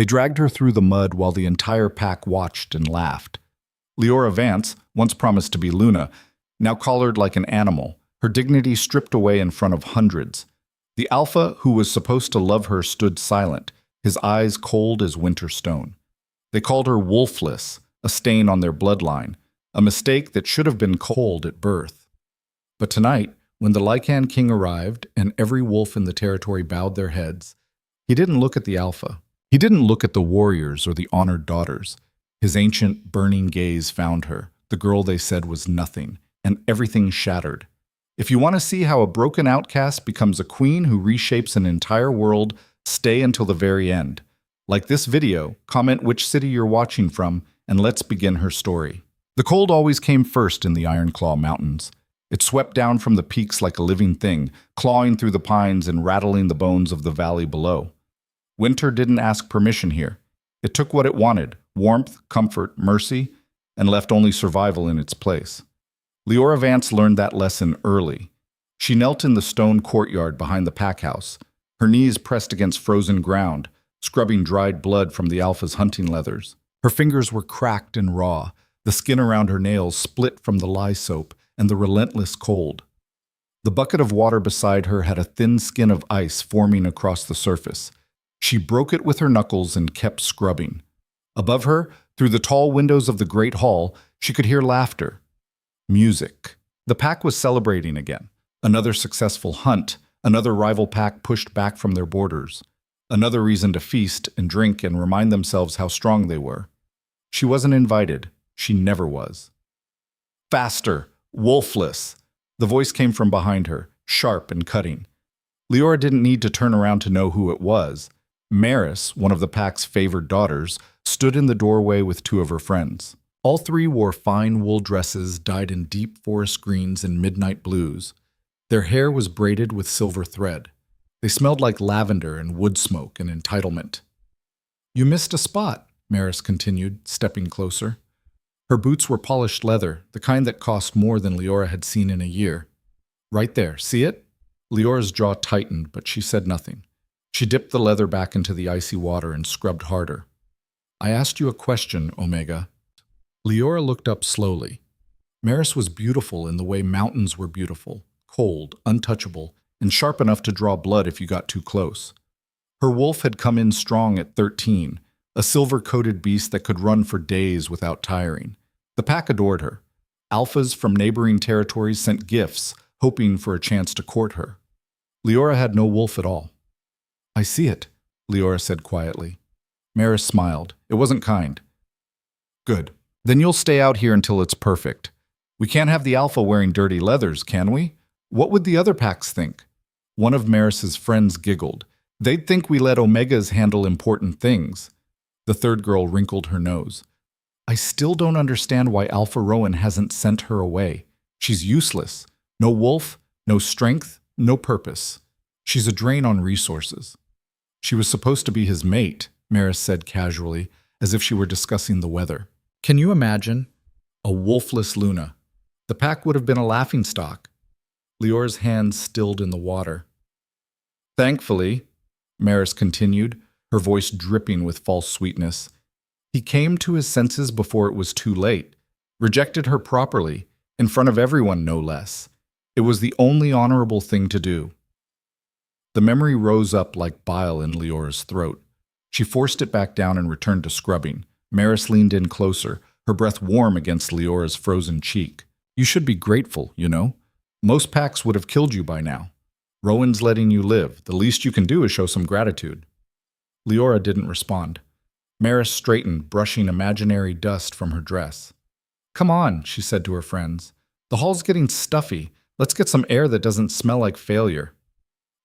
They dragged her through the mud while the entire pack watched and laughed. Liora Vance, once promised to be Luna, now collared like an animal, her dignity stripped away in front of hundreds. The alpha, who was supposed to love her, stood silent, his eyes cold as winter stone. They called her wolfless, a stain on their bloodline, a mistake that should have been cold at birth. But tonight, when the Lycan King arrived and every wolf in the territory bowed their heads, he didn't look at the alpha. He didn't look at the warriors or the honored daughters. His ancient, burning gaze found her, the girl they said was nothing, and everything shattered. If you want to see how a broken outcast becomes a queen who reshapes an entire world, stay until the very end. Like this video, comment which city you're watching from, and let's begin her story. The cold always came first in the Ironclaw Mountains. It swept down from the peaks like a living thing, clawing through the pines and rattling the bones of the valley below. Winter didn't ask permission here. It took what it wanted, warmth, comfort, mercy, and left only survival in its place. Liora Vance learned that lesson early. She knelt in the stone courtyard behind the pack house, her knees pressed against frozen ground, scrubbing dried blood from the alpha's hunting leathers. Her fingers were cracked and raw, the skin around her nails split from the lye soap and the relentless cold. The bucket of water beside her had a thin skin of ice forming across the surface. She broke it with her knuckles and kept scrubbing. Above her, through the tall windows of the great hall, she could hear laughter. Music. The pack was celebrating again. Another successful hunt, another rival pack pushed back from their borders. Another reason to feast and drink and remind themselves how strong they were. She wasn't invited. She never was. Faster! Wolfless! The voice came from behind her, sharp and cutting. Liora didn't need to turn around to know who it was. Maris, one of the pack's favored daughters, stood in the doorway with two of her friends. All three wore fine wool dresses dyed in deep forest greens and midnight blues. Their hair was braided with silver thread. They smelled like lavender and wood smoke and entitlement. "You missed a spot," Maris continued, stepping closer. Her boots were polished leather, the kind that cost more than Liora had seen in a year. "Right there, see it?" Leora's jaw tightened, but she said nothing. She dipped the leather back into the icy water and scrubbed harder. "I asked you a question, Omega." Liora looked up slowly. Maris was beautiful in the way mountains were beautiful, cold, untouchable, and sharp enough to draw blood if you got too close. Her wolf had come in strong at 13, a silver-coated beast that could run for days without tiring. The pack adored her. Alphas from neighboring territories sent gifts, hoping for a chance to court her. Liora had no wolf at all. "I see it," Liora said quietly. Maris smiled. It wasn't kind. "Good. Then you'll stay out here until it's perfect. We can't have the alpha wearing dirty leathers, can we? What would the other packs think?" One of Maris's friends giggled. "They'd think we let Omegas handle important things." The third girl wrinkled her nose. "I still don't understand why Alpha Rowan hasn't sent her away. She's useless. No wolf, no strength, no purpose. She's a drain on resources." "She was supposed to be his mate," Maris said casually, as if she were discussing the weather. "Can you imagine? A wolfless Luna. The pack would have been a laughingstock." Liora's hands stilled in the water. "Thankfully," Maris continued, her voice dripping with false sweetness, "he came to his senses before it was too late, rejected her properly, in front of everyone no less. It was the only honorable thing to do." The memory rose up like bile in Liora's throat. She forced it back down and returned to scrubbing. Maris leaned in closer, her breath warm against Liora's frozen cheek. "You should be grateful, you know. Most packs would have killed you by now. Rowan's letting you live. The least you can do is show some gratitude." Liora didn't respond. Maris straightened, brushing imaginary dust from her dress. "Come on," she said to her friends. "The hall's getting stuffy. Let's get some air that doesn't smell like failure."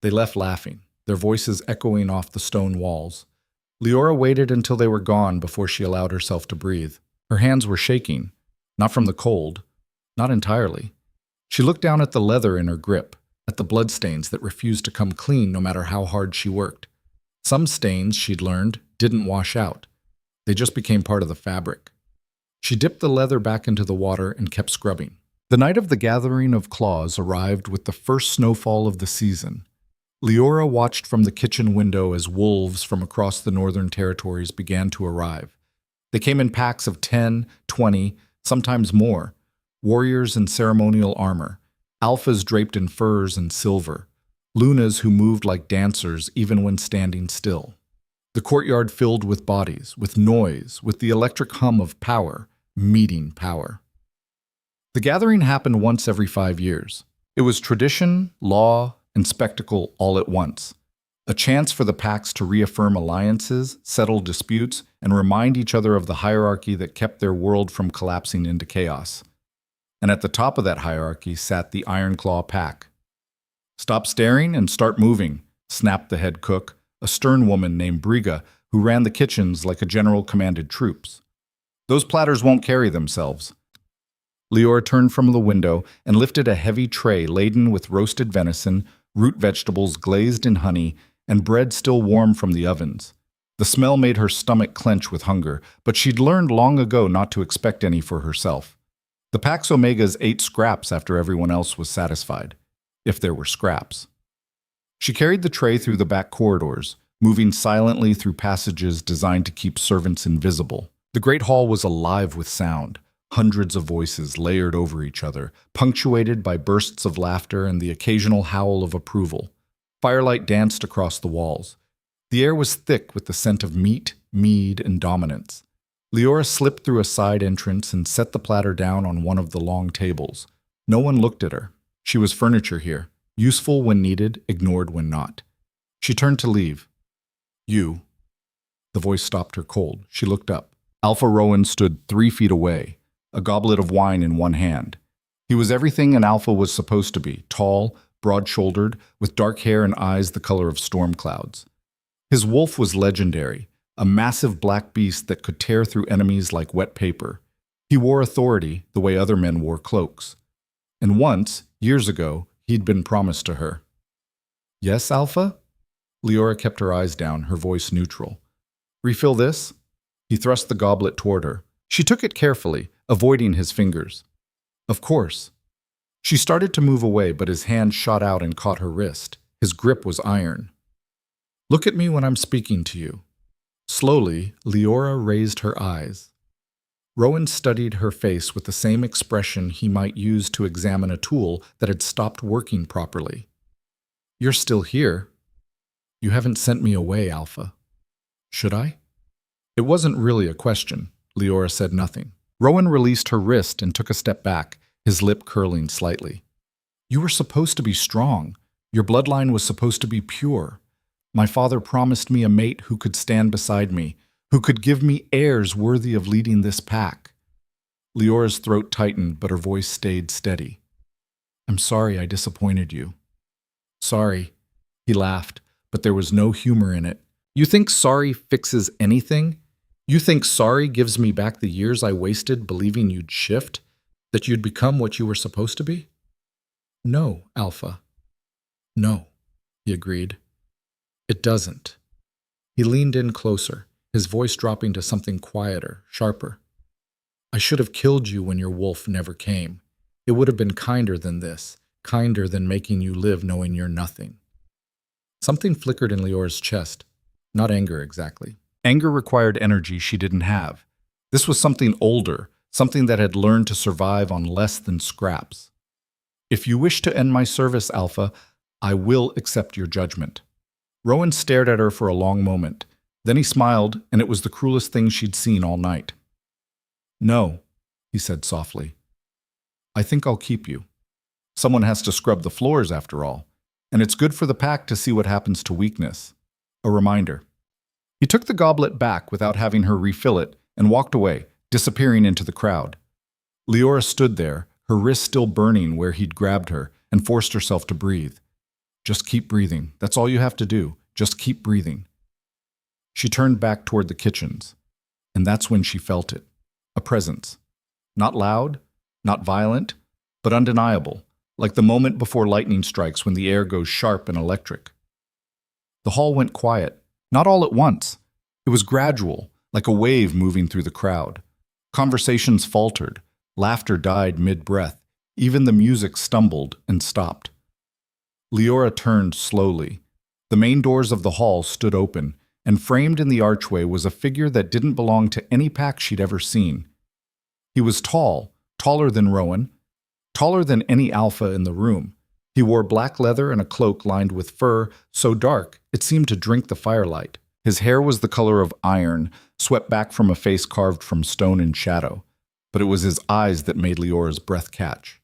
They left laughing, their voices echoing off the stone walls. Liora waited until they were gone before she allowed herself to breathe. Her hands were shaking, not from the cold, not entirely. She looked down at the leather in her grip, at the bloodstains that refused to come clean no matter how hard she worked. Some stains, she'd learned, didn't wash out. They just became part of the fabric. She dipped the leather back into the water and kept scrubbing. The night of the gathering of claws arrived with the first snowfall of the season. Liora watched from the kitchen window as wolves from across the northern territories began to arrive. They came in packs of 10, 20, sometimes more, warriors in ceremonial armor, alphas draped in furs and silver, lunas who moved like dancers even when standing still. The courtyard filled with bodies, with noise, with the electric hum of power, meeting power. The gathering happened once every 5 years. It was tradition, law, and spectacle all at once. A chance for the packs to reaffirm alliances, settle disputes, and remind each other of the hierarchy that kept their world from collapsing into chaos. And at the top of that hierarchy sat the Ironclaw pack. "Stop staring and start moving," snapped the head cook, a stern woman named Briga, who ran the kitchens like a general commanded troops. "Those platters won't carry themselves." Liora turned from the window and lifted a heavy tray laden with roasted venison, root vegetables glazed in honey, and bread still warm from the ovens. The smell made her stomach clench with hunger, but she'd learned long ago not to expect any for herself. The Pax Omegas ate scraps after everyone else was satisfied, if there were scraps. She carried the tray through the back corridors, moving silently through passages designed to keep servants invisible. The great hall was alive with sound. Hundreds of voices layered over each other, punctuated by bursts of laughter and the occasional howl of approval. Firelight danced across the walls. The air was thick with the scent of meat, mead, and dominance. Liora slipped through a side entrance and set the platter down on one of the long tables. No one looked at her. She was furniture here, useful when needed, ignored when not. She turned to leave. "You." The voice stopped her cold. She looked up. Alpha Rowan stood 3 feet away, a goblet of wine in one hand. He was everything an alpha was supposed to be, tall, broad-shouldered, with dark hair and eyes the color of storm clouds. His wolf was legendary, a massive black beast that could tear through enemies like wet paper. He wore authority the way other men wore cloaks. And once, years ago, he'd been promised to her. "Yes, Alpha?" Liora kept her eyes down, her voice neutral. "Refill this?" He thrust the goblet toward her. She took it carefully, avoiding his fingers. "Of course." She started to move away, but his hand shot out and caught her wrist. His grip was iron. "Look at me when I'm speaking to you." Slowly, Liora raised her eyes. Rowan studied her face with the same expression he might use to examine a tool that had stopped working properly. "You're still here. You haven't sent me away, Alpha. Should I?" It wasn't really a question. Liora said nothing. Rowan released her wrist and took a step back, his lip curling slightly. "You were supposed to be strong. Your bloodline was supposed to be pure. My father promised me a mate who could stand beside me, who could give me heirs worthy of leading this pack." Liora's throat tightened, but her voice stayed steady. "I'm sorry I disappointed you." "Sorry." He laughed, but there was no humor in it. "You think sorry fixes anything? You think sorry gives me back the years I wasted believing you'd shift? That you'd become what you were supposed to be?" "No, Alpha." "No," he agreed. "It doesn't." He leaned in closer, his voice dropping to something quieter, sharper. "I should have killed you when your wolf never came. It would have been kinder than this, kinder than making you live knowing you're nothing." Something flickered in Liora's chest. Not anger exactly. Anger required energy she didn't have. This was something older, something that had learned to survive on less than scraps. "If you wish to end my service, Alpha, I will accept your judgment." Rowan stared at her for a long moment. Then he smiled, and it was the cruelest thing she'd seen all night. "No," he said softly. "I think I'll keep you. Someone has to scrub the floors after all, and it's good for the pack to see what happens to weakness. A reminder." He took the goblet back without having her refill it and walked away, disappearing into the crowd. Liora stood there, her wrist still burning where he'd grabbed her, and forced herself to breathe. Just keep breathing. That's all you have to do. Just keep breathing. She turned back toward the kitchens, and that's when she felt it. A presence. Not loud, not violent, but undeniable, like the moment before lightning strikes when the air goes sharp and electric. The hall went quiet. Not all at once. It was gradual, like a wave moving through the crowd. Conversations faltered. Laughter died mid-breath. Even the music stumbled and stopped. Liora turned slowly, The main doors of the hall stood open, and framed in the archway was a figure that didn't belong to any pack she'd ever seen. He was tall, taller than Rowan, taller than any alpha in the room. He wore black leather and a cloak lined with fur so dark it seemed to drink the firelight. His hair was the color of iron, swept back from a face carved from stone and shadow. But it was his eyes that made Liora's breath catch.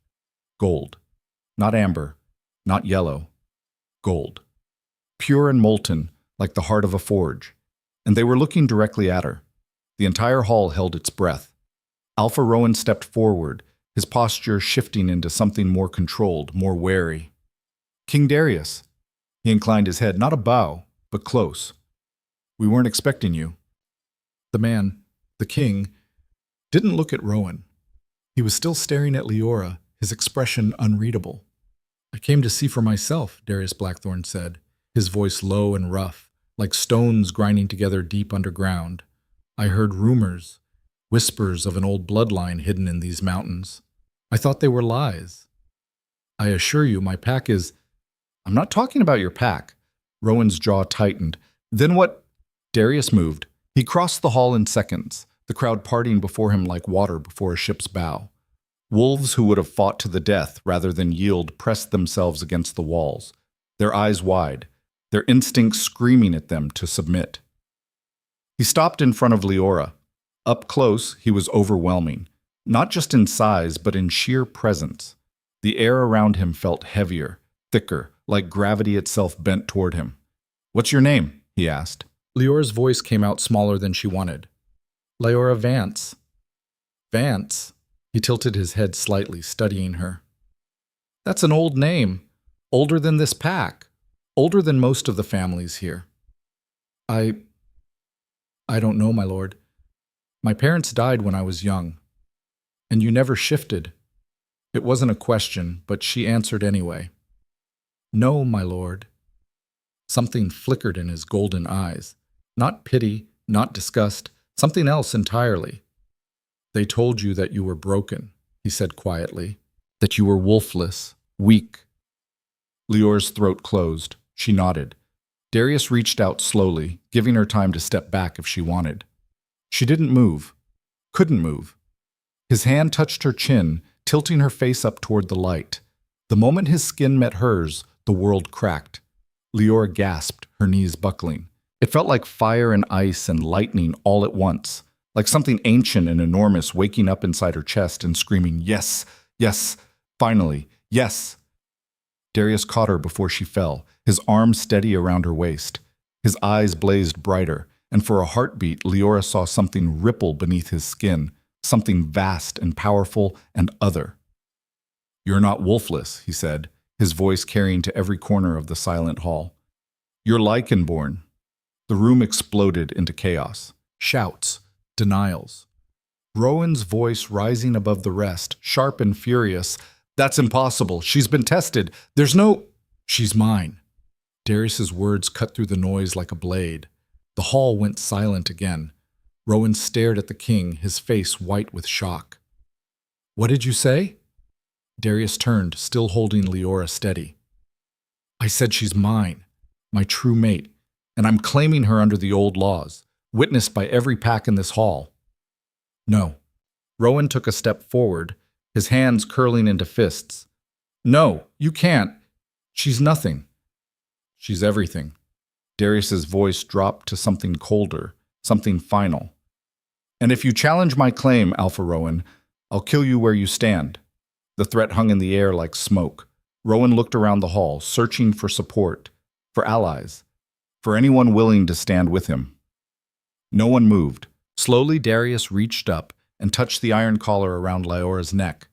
Gold. Not amber. Not yellow. Gold. Pure and molten, like the heart of a forge. And they were looking directly at her. The entire hall held its breath. Alpha Rowan stepped forward, his posture shifting into something more controlled, more wary. "King Darius." He inclined his head, not a bow, but close. "We weren't expecting you." The man, the king, didn't look at Rowan. He was still staring at Liora, his expression unreadable. "I came to see for myself," Darius Blackthorn said, his voice low and rough, like stones grinding together deep underground. "I heard rumors, whispers of an old bloodline hidden in these mountains. I thought they were lies. I assure you, my pack is—" "I'm not talking about your pack." Rowan's jaw tightened. "Then what—" Darius moved. He crossed the hall in seconds, the crowd parting before him like water before a ship's bow. Wolves who would have fought to the death rather than yield pressed themselves against the walls, their eyes wide, their instincts screaming at them to submit. He stopped in front of Liora. Up close, he was overwhelming, not just in size, but in sheer presence. The air around him felt heavier, thicker, like gravity itself bent toward him. "What's your name?" he asked. Liora's voice came out smaller than she wanted. "Liora Vance." "Vance?" He tilted his head slightly, studying her. "That's an old name. Older than this pack. Older than most of the families here." I don't know, my lord. My parents died when I was young. And you never shifted." It wasn't a question, but she answered anyway. "No, my lord." Something flickered in his golden eyes. Not pity, not disgust, something else entirely. "They told you that you were broken," he said quietly. "That you were wolfless, weak." Liora's throat closed. She nodded. Darius reached out slowly, giving her time to step back if she wanted. She didn't move. Couldn't move. His hand touched her chin, tilting her face up toward the light. The moment his skin met hers, the world cracked. Liora gasped, her knees buckling. It felt like fire and ice and lightning all at once, like something ancient and enormous waking up inside her chest and screaming, "Yes, yes, finally, yes." Darius caught her before she fell, his arm steady around her waist. His eyes blazed brighter, and for a heartbeat, Liora saw something ripple beneath his skin, something vast and powerful and other. "You're not wolfless," he said, his voice carrying to every corner of the silent hall. "You're Lycan-born." The room exploded into chaos. Shouts, denials. Rowan's voice rising above the rest, sharp and furious. "That's impossible. She's been tested. There's no—" "She's mine." Darius's words cut through the noise like a blade. The hall went silent again. Rowan stared at the king, his face white with shock. "What did you say?" Darius turned, still holding Liora steady. "I said she's mine, my true mate, and I'm claiming her under the old laws, witnessed by every pack in this hall." "No." Rowan took a step forward, his hands curling into fists. "No, you can't. She's nothing." "She's everything." Darius's voice dropped to something colder, something final. "And if you challenge my claim, Alpha Rowan, I'll kill you where you stand." The threat hung in the air like smoke. Rowan looked around the hall, searching for support, for allies, for anyone willing to stand with him. No one moved. Slowly, Darius reached up and touched the iron collar around Liora's neck,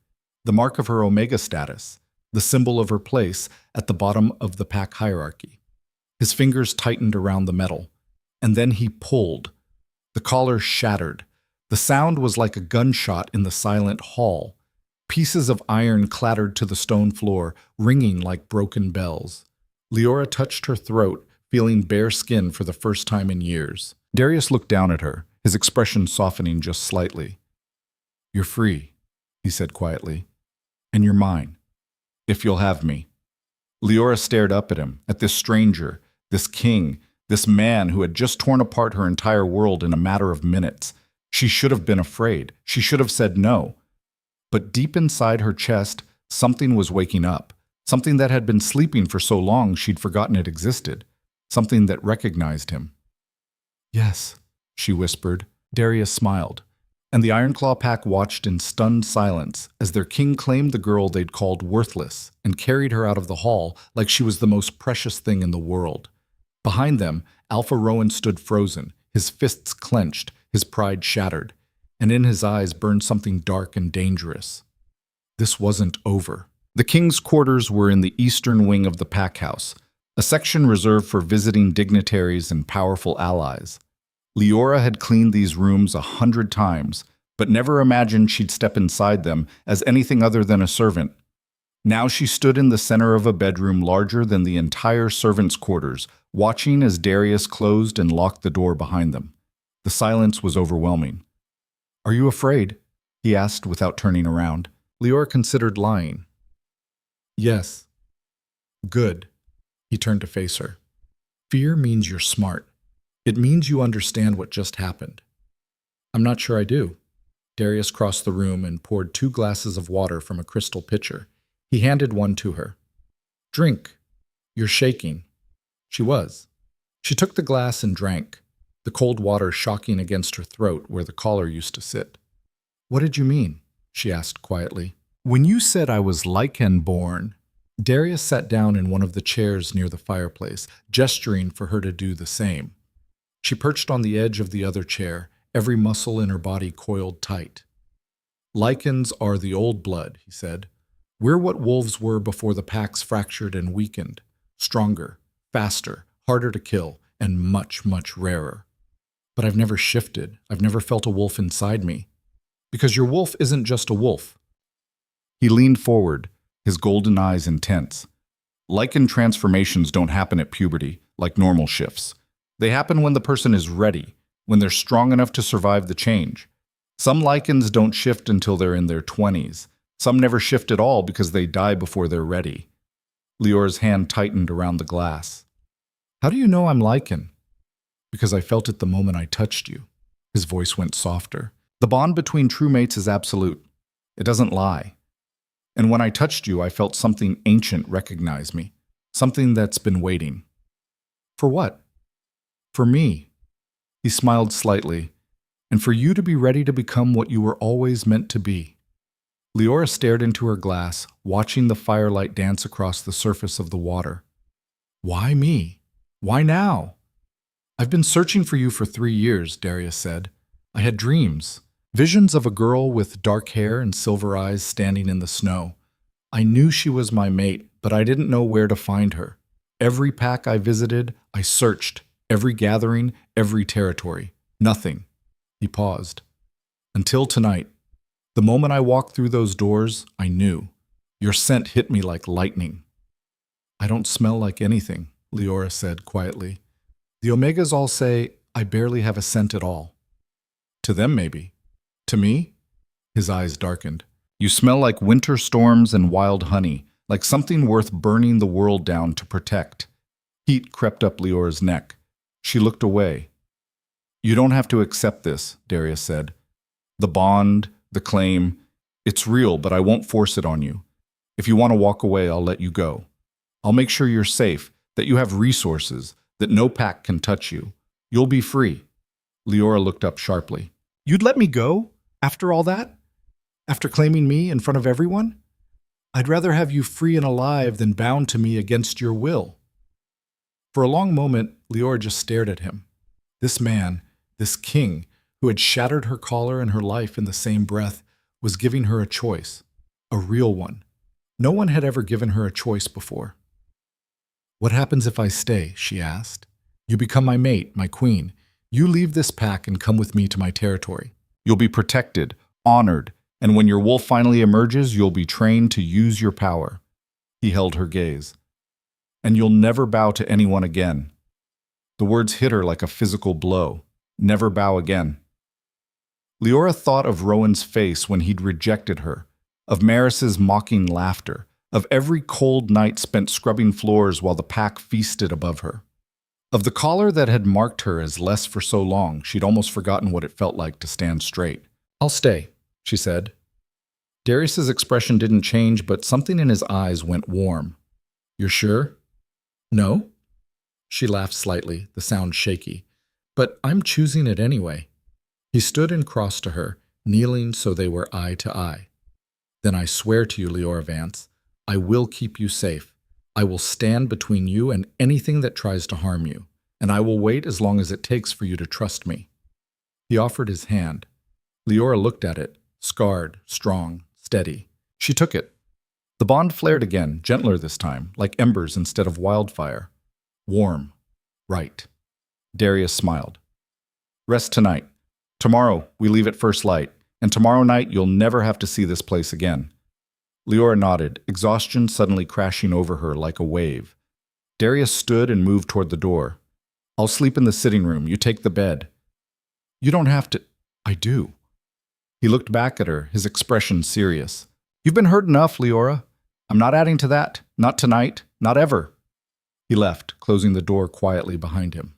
the mark of her Omega status, the symbol of her place at the bottom of the pack hierarchy. His fingers tightened around the metal, and then he pulled. The collar shattered. The sound was like a gunshot in the silent hall. Pieces of iron clattered to the stone floor, ringing like broken bells. Liora touched her throat, feeling bare skin for the first time in years. Darius looked down at her, his expression softening just slightly. "You're free," he said quietly. "And you're mine, if you'll have me." Liora stared up at him, at this stranger, This king, this man who had just torn apart her entire world in a matter of minutes. She should have been afraid. She should have said no. But deep inside her chest, something was waking up. Something that had been sleeping for so long she'd forgotten it existed. Something that recognized him. "Yes," she whispered. Darius smiled, and the Ironclaw pack watched in stunned silence as their king claimed the girl they'd called worthless and carried her out of the hall like she was the most precious thing in the world. Behind them, Alpha Rowan stood frozen, his fists clenched, his pride shattered, and in his eyes burned something dark and dangerous. This wasn't over. The king's quarters were in the eastern wing of the pack house, a section reserved for visiting dignitaries and powerful allies. Liora had cleaned these rooms 100 times, but never imagined she'd step inside them as anything other than a servant. Now she stood in the center of a bedroom larger than the entire servants' quarters, watching as Darius closed and locked the door behind them. The silence was overwhelming. "Are you afraid?" he asked without turning around. Liora considered lying. "Yes." "Good." He turned to face her. "Fear means you're smart. It means you understand what just happened." "I'm not sure I do." Darius crossed the room and poured 2 glasses of water from a crystal pitcher. He handed one to her. "Drink. You're shaking." She was. She took the glass and drank, the cold water shocking against her throat where the collar used to sit. "What did you mean?" she asked quietly. "When you said I was Lycan born." Darius sat down in one of the chairs near the fireplace, gesturing for her to do the same. She perched on the edge of the other chair, every muscle in her body coiled tight. "Lycans are the old blood," he said. "We're what wolves were before the packs fractured and weakened. Stronger, faster, harder to kill, and much, much rarer. But I've never shifted. I've never felt a wolf inside me. Because your wolf isn't just a wolf." He leaned forward, his golden eyes intense. Lycan transformations don't happen at puberty, like normal shifts. They happen when the person is ready, when they're strong enough to survive the change. Some Lycans don't shift until they're in their 20s. Some never shift at all because they die before they're ready. Liora's hand tightened around the glass. "How do you know I'm Lycan?" "Because I felt it the moment I touched you." His voice went softer. "The bond between true mates is absolute. It doesn't lie. And when I touched you, I felt something ancient recognize me. Something that's been waiting." "For what?" "For me." He smiled slightly. "And for you to be ready to become what you were always meant to be." Liora stared into her glass, watching the firelight dance across the surface of the water. "Why me? Why now?" "I've been searching for you for 3 years, Darius said. "I had dreams. Visions of a girl with dark hair and silver eyes standing in the snow. I knew she was my mate, but I didn't know where to find her. Every pack I visited, I searched. Every gathering, every territory. Nothing." He paused. "Until tonight. The moment I walked through those doors, I knew. Your scent hit me like lightning." "I don't smell like anything," Liora said quietly. "The Omegas all say I barely have a scent at all." "To them, maybe. To me?" His eyes darkened. "You smell like winter storms and wild honey, like something worth burning the world down to protect." Heat crept up Liora's neck. She looked away. "You don't have to accept this," Darius said. "The bond, the claim, it's real, but I won't force it on you. If you want to walk away, I'll let you go. I'll make sure you're safe, that you have resources, that no pack can touch you. You'll be free." Liora looked up sharply. "You'd let me go? After all that? After claiming me in front of everyone? I'd rather have you free and alive than bound to me against your will." For a long moment, Liora just stared at him. This man, this king, who had shattered her collar and her life in the same breath, was giving her a choice. A real one. No one had ever given her a choice before. "What happens if I stay?" she asked. "You become my mate, my queen. You leave this pack and come with me to my territory. You'll be protected, honored, and when your wolf finally emerges, you'll be trained to use your power." He held her gaze. "And you'll never bow to anyone again." The words hit her like a physical blow. Never bow again. Liora thought of Rowan's face when he'd rejected her, of Maris's mocking laughter, of every cold night spent scrubbing floors while the pack feasted above her. Of the collar that had marked her as less for so long, she'd almost forgotten what it felt like to stand straight. "I'll stay," she said. Darius's expression didn't change, but something in his eyes went warm. "You're sure?" "No." She laughed slightly, the sound shaky. "But I'm choosing it anyway." He stood and crossed to her, kneeling so they were eye to eye. "Then I swear to you, Liora Vance, I will keep you safe. I will stand between you and anything that tries to harm you, and I will wait as long as it takes for you to trust me." He offered his hand. Liora looked at it, scarred, strong, steady. She took it. The bond flared again, gentler this time, like embers instead of wildfire. Warm. Right. Darius smiled. "Rest tonight. Tomorrow, we leave at first light, and tomorrow night you'll never have to see this place again." Liora nodded, exhaustion suddenly crashing over her like a wave. Darius stood and moved toward the door. "I'll sleep in the sitting room. You take the bed." "You don't have to." "I do." He looked back at her, his expression serious. "You've been hurt enough, Liora. I'm not adding to that. Not tonight. Not ever." He left, closing the door quietly behind him.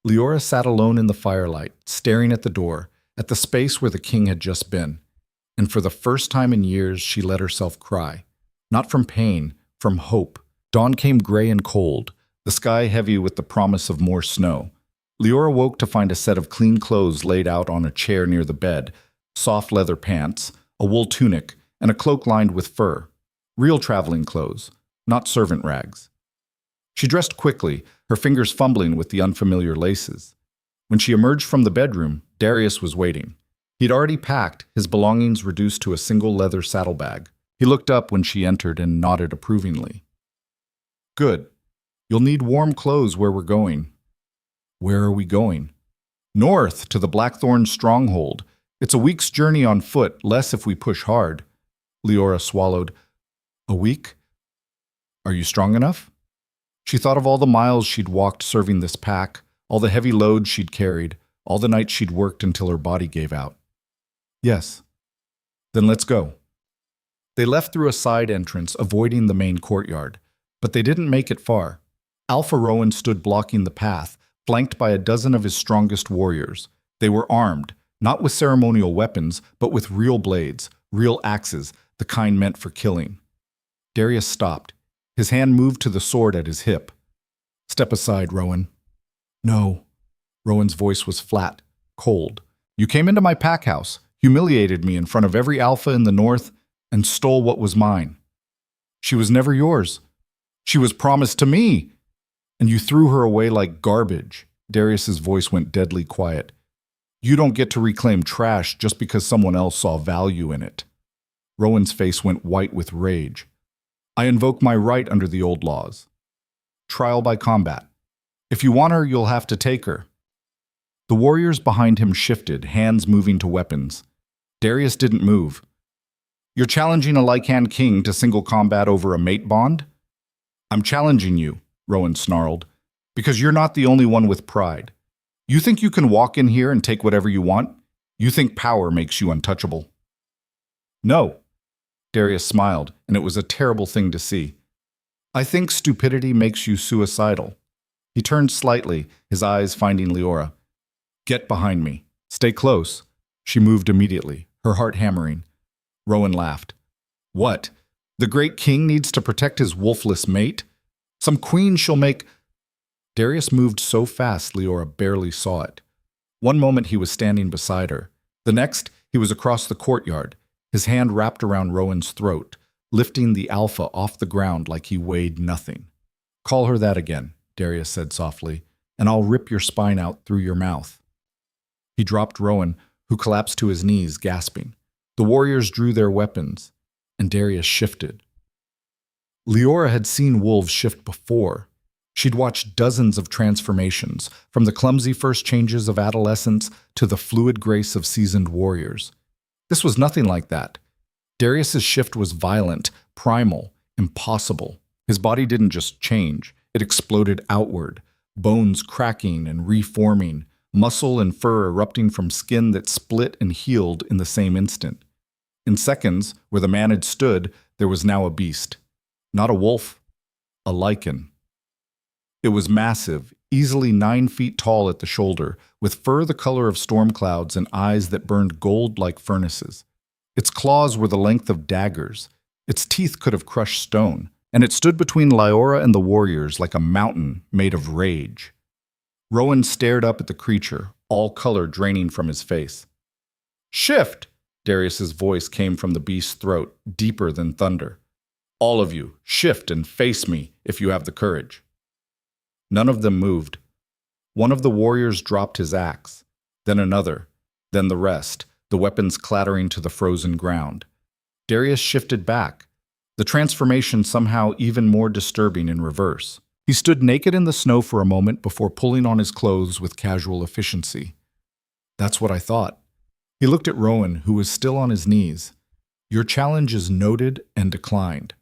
Liora sat alone in the firelight, staring at the door, at the space where the king had just been. And for the first time in years, she let herself cry. Not from pain, from hope. Dawn came gray and cold, the sky heavy with the promise of more snow. Liora woke to find a set of clean clothes laid out on a chair near the bed, soft leather pants, a wool tunic, and a cloak lined with fur. Real traveling clothes, not servant rags. She dressed quickly, her fingers fumbling with the unfamiliar laces. When she emerged from the bedroom, Darius was waiting. He'd already packed, his belongings reduced to a single leather saddlebag. He looked up when she entered and nodded approvingly. "Good. You'll need warm clothes where we're going." "Where are we going?" "North, to the Blackthorn stronghold. It's a week's journey on foot, less if we push hard." Liora swallowed. "A week? Are you strong enough?" She thought of all the miles she'd walked serving this pack, all the heavy loads she'd carried, all the nights she'd worked until her body gave out. "Yes." "Then let's go." They left through a side entrance, avoiding the main courtyard. But they didn't make it far. Alpha Rowan stood blocking the path, flanked by a dozen of his strongest warriors. They were armed, not with ceremonial weapons, but with real blades, real axes, the kind meant for killing. Darius stopped. His hand moved to the sword at his hip. "Step aside, Rowan." "No." Rowan's voice was flat, cold. "You came into my pack house, humiliated me in front of every alpha in the north, and stole what was mine. She was never yours. She was promised to me. And you threw her away like garbage." Darius's voice went deadly quiet. "You don't get to reclaim trash just because someone else saw value in it." Rowan's face went white with rage. "I invoke my right under the old laws. Trial by combat. If you want her, you'll have to take her." The warriors behind him shifted, hands moving to weapons. Darius didn't move. "You're challenging a Lycan King to single combat over a mate bond?" "I'm challenging you," Rowan snarled, "because you're not the only one with pride. You think you can walk in here and take whatever you want? You think power makes you untouchable?" "No." Darius smiled, and it was a terrible thing to see. "I think stupidity makes you suicidal." He turned slightly, his eyes finding Liora. "Get behind me. Stay close." She moved immediately, her heart hammering. Rowan laughed. "What? The great king needs to protect his wolfless mate? Some queen she'll make—" Darius moved so fast Liora barely saw it. One moment he was standing beside her. The next, he was across the courtyard, his hand wrapped around Rowan's throat, lifting the alpha off the ground like he weighed nothing. "Call her that again," Darius said softly, "and I'll rip your spine out through your mouth." He dropped Rowan, who collapsed to his knees, gasping. The warriors drew their weapons, and Darius shifted. Liora had seen wolves shift before. She'd watched dozens of transformations, from the clumsy first changes of adolescence to the fluid grace of seasoned warriors. This was nothing like that. Darius's shift was violent, primal, impossible. His body didn't just change, it exploded outward, bones cracking and reforming, muscle and fur erupting from skin that split and healed in the same instant. In seconds, where the man had stood, there was now a beast. Not a wolf, a Lycan. It was massive, easily 9 feet tall at the shoulder, with fur the color of storm clouds and eyes that burned gold like furnaces. Its claws were the length of daggers. Its teeth could have crushed stone, and it stood between Liora and the warriors like a mountain made of rage. Rowan stared up at the creature, all color draining from his face. "Shift!" Darius's voice came from the beast's throat, deeper than thunder. "All of you, shift and face me if you have the courage." None of them moved. One of the warriors dropped his axe, then another, then the rest, the weapons clattering to the frozen ground. Darius shifted back, the transformation somehow even more disturbing in reverse. He stood naked in the snow for a moment before pulling on his clothes with casual efficiency. "That's what I thought." He looked at Rowan, who was still on his knees. "Your challenge is noted and declined.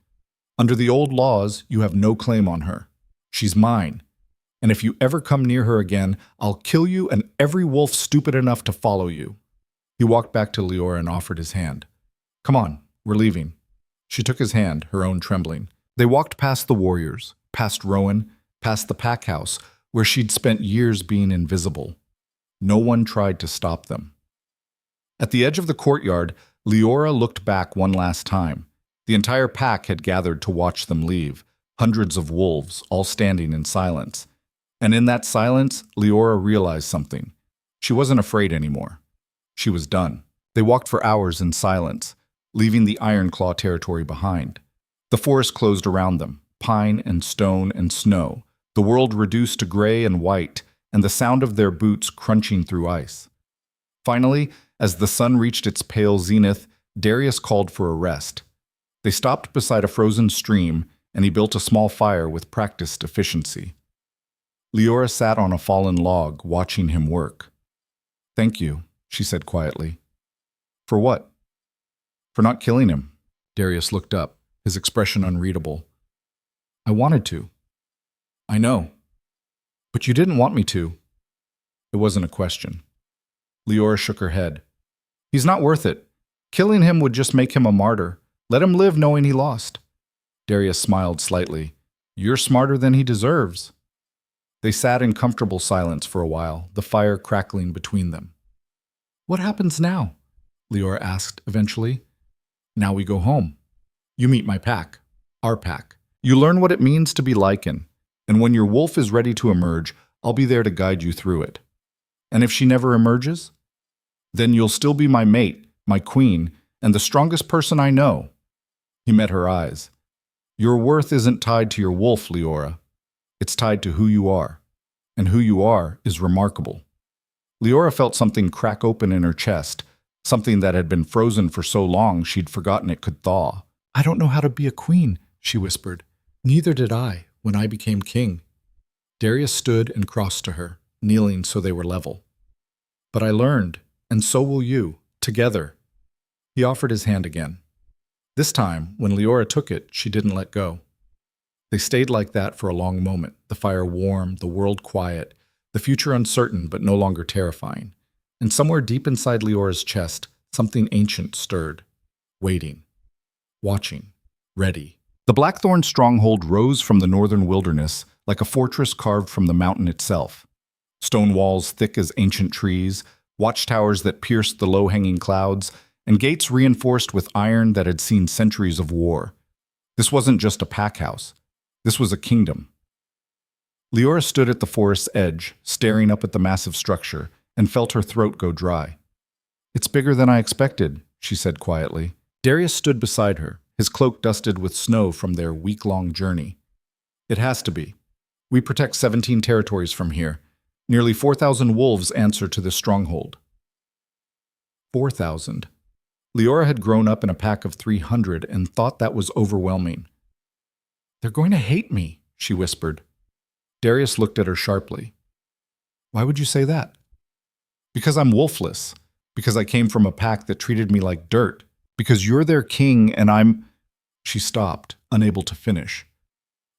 Under the old laws, you have no claim on her. She's mine. And if you ever come near her again, I'll kill you and every wolf stupid enough to follow you." He walked back to Liora and offered his hand. "Come on, we're leaving." She took his hand, her own trembling. They walked past the warriors, past Rowan, past the pack house, where she'd spent years being invisible. No one tried to stop them. At the edge of the courtyard, Liora looked back one last time. The entire pack had gathered to watch them leave, hundreds of wolves, all standing in silence. And in that silence, Liora realized something. She wasn't afraid anymore. She was done. They walked for hours in silence, leaving the Ironclaw territory behind. The forest closed around them, pine and stone and snow, the world reduced to gray and white, and the sound of their boots crunching through ice. Finally, as the sun reached its pale zenith, Darius called for a rest. They stopped beside a frozen stream, and he built a small fire with practiced efficiency. Liora sat on a fallen log, watching him work. "Thank you," she said quietly. "For what?" "For not killing him." Darius looked up, his expression unreadable. "I wanted to." "I know. But you didn't want me to." It wasn't a question. Liora shook her head. "He's not worth it. Killing him would just make him a martyr. Let him live knowing he lost." Darius smiled slightly. "You're smarter than he deserves." They sat in comfortable silence for a while, the fire crackling between them. "What happens now?" Liora asked eventually. "Now we go home. You meet my pack, our pack. You learn what it means to be Lycan, and when your wolf is ready to emerge, I'll be there to guide you through it. And if she never emerges, then you'll still be my mate, my queen, and the strongest person I know." He met her eyes. "Your worth isn't tied to your wolf, Liora. It's tied to who you are, and who you are is remarkable." Liora felt something crack open in her chest, something that had been frozen for so long she'd forgotten it could thaw. "I don't know how to be a queen," she whispered. "Neither did I when I became king." Darius stood and crossed to her, kneeling so they were level. "But I learned, and so will you, together." He offered his hand again. This time, when Liora took it, she didn't let go. They stayed like that for a long moment, the fire warm, the world quiet, the future uncertain but no longer terrifying. And somewhere deep inside Liora's chest, something ancient stirred, waiting, watching, ready. The Blackthorn stronghold rose from the northern wilderness like a fortress carved from the mountain itself. Stone walls thick as ancient trees, watchtowers that pierced the low-hanging clouds, and gates reinforced with iron that had seen centuries of war. This wasn't just a pack house. This was a kingdom. Liora stood at the forest's edge, staring up at the massive structure, and felt her throat go dry. "It's bigger than I expected," she said quietly. Darius stood beside her, his cloak dusted with snow from their week-long journey. "It has to be. We protect 17 territories from here. Nearly 4,000 wolves answer to this stronghold." 4,000. Liora had grown up in a pack of 300 and thought that was overwhelming. "They're going to hate me," she whispered. Darius looked at her sharply. "Why would you say that?" "Because I'm wolfless. Because I came from a pack that treated me like dirt. Because you're their king and I'm—" She stopped, unable to finish.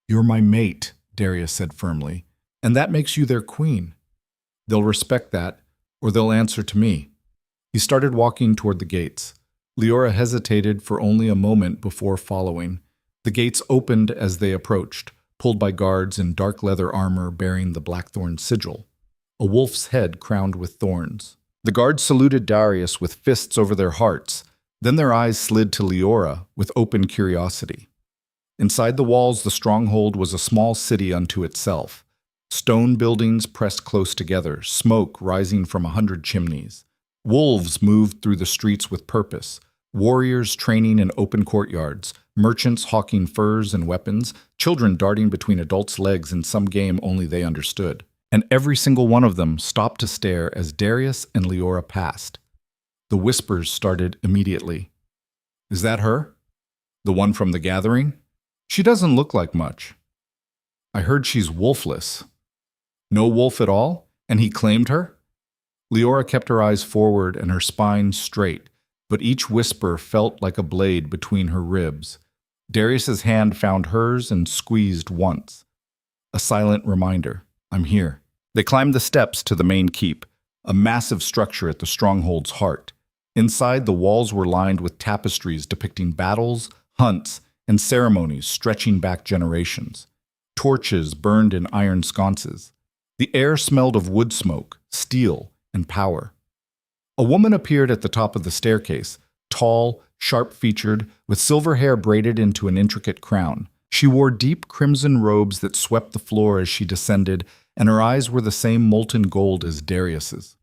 "You're my mate," Darius said firmly, "and that makes you their queen. They'll respect that, or they'll answer to me." He started walking toward the gates. Liora hesitated for only a moment before following. The gates opened as they approached, pulled by guards in dark leather armor bearing the blackthorn sigil, a wolf's head crowned with thorns. The guards saluted Darius with fists over their hearts, then their eyes slid to Liora with open curiosity. Inside the walls, the stronghold was a small city unto itself. Stone buildings pressed close together, smoke rising from 100 chimneys. Wolves moved through the streets with purpose, warriors training in open courtyards, merchants hawking furs and weapons, children darting between adults' legs in some game only they understood. And every single one of them stopped to stare as Darius and Liora passed. The whispers started immediately. "Is that her? The one from the gathering? She doesn't look like much. I heard she's wolfless." "No wolf at all? And he claimed her?" Liora kept her eyes forward and her spine straight, but each whisper felt like a blade between her ribs. Darius's hand found hers and squeezed once. A silent reminder, "I'm here." They climbed the steps to the main keep, a massive structure at the stronghold's heart. Inside, the walls were lined with tapestries depicting battles, hunts, and ceremonies stretching back generations. Torches burned in iron sconces. The air smelled of wood smoke, steel, and power. A woman appeared at the top of the staircase, tall, sharp-featured, with silver hair braided into an intricate crown. She wore deep crimson robes that swept the floor as she descended, and her eyes were the same molten gold as Darius's.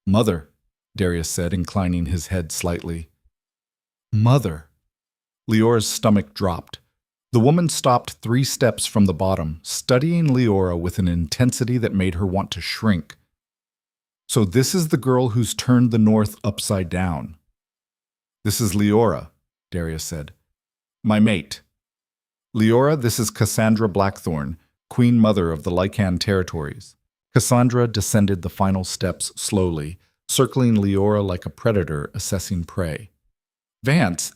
"Mother," Darius said, inclining his head slightly. "Mother." Leora's stomach dropped. The woman stopped 3 steps from the bottom, studying Liora with an intensity that made her want to shrink. "So this is the girl who's turned the North upside down." "This is Liora," Darius said. "My mate." "Liora, this is Cassandra Blackthorn, Queen Mother of the Lycan territories." Cassandra descended the final steps slowly, circling Liora like a predator assessing prey. "Vance,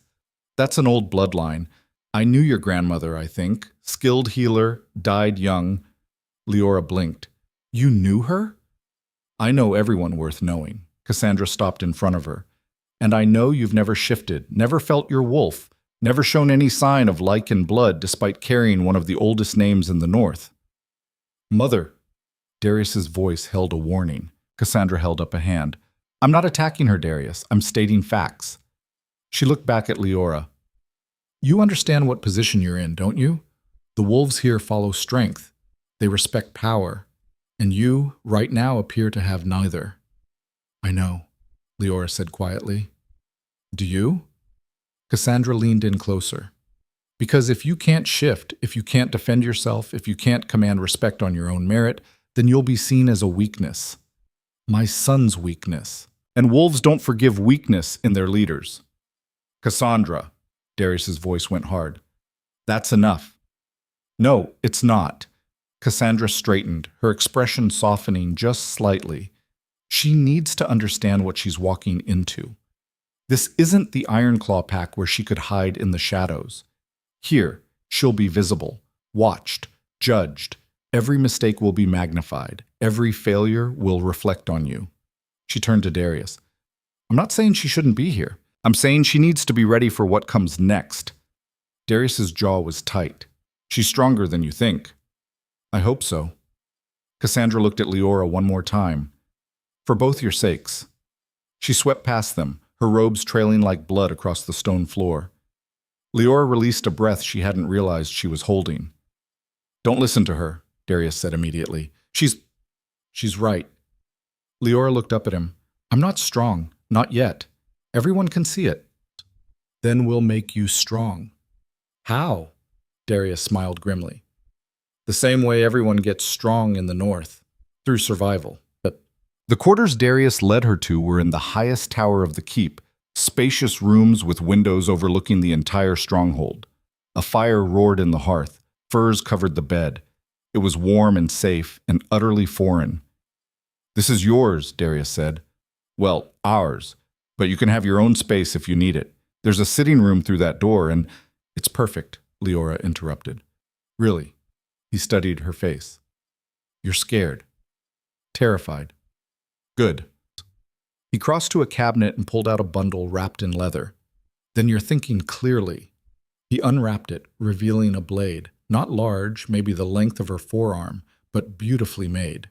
that's an old bloodline. I knew your grandmother, I think. Skilled healer, died young." Liora blinked. "You knew her?" "I know everyone worth knowing." Cassandra stopped in front of her. "And I know you've never shifted, never felt your wolf, never shown any sign of Lycan blood despite carrying one of the oldest names in the North." "Mother." Darius's voice held a warning. Cassandra held up a hand. "I'm not attacking her, Darius. I'm stating facts." She looked back at Liora. "You understand what position you're in, don't you? The wolves here follow strength. They respect power. And you, right now, appear to have neither." "I know," Liora said quietly. "Do you?" Cassandra leaned in closer. "Because if you can't shift, if you can't defend yourself, if you can't command respect on your own merit, then you'll be seen as a weakness. My son's weakness. And wolves don't forgive weakness in their leaders." "Cassandra," Darius's voice went hard. "That's enough." "No, it's not." Cassandra straightened, her expression softening just slightly. She needs to understand what she's walking into. This isn't the Ironclaw pack where she could hide in the shadows. Here, she'll be visible, watched, judged. Every mistake will be magnified. Every failure will reflect on you. She turned to Darius. "I'm not saying she shouldn't be here. I'm saying she needs to be ready for what comes next." Darius's jaw was tight. "She's stronger than you think." "I hope so." Cassandra looked at Liora one more time. "For both your sakes." She swept past them, her robes trailing like blood across the stone floor. Liora released a breath she hadn't realized she was holding. "Don't listen to her," Darius said immediately. She's right." Liora looked up at him. "I'm not strong, not yet. Everyone can see it." "Then we'll make you strong." "How?" Darius smiled grimly. "The same way everyone gets strong in the North, through survival." The quarters Darius led her to were in the highest tower of the keep, spacious rooms with windows overlooking the entire stronghold. A fire roared in the hearth, furs covered the bed. It was warm and safe and utterly foreign. "This is yours," Darius said. "Well, ours, but you can have your own space if you need it. There's a sitting room through that door and—" "It's perfect," Liora interrupted. "Really?" He studied her face. "You're scared. Terrified. Good." He crossed to a cabinet and pulled out a bundle wrapped in leather. "Then you're thinking clearly." He unwrapped it, revealing a blade, Not large, maybe the length of her forearm, but beautifully made.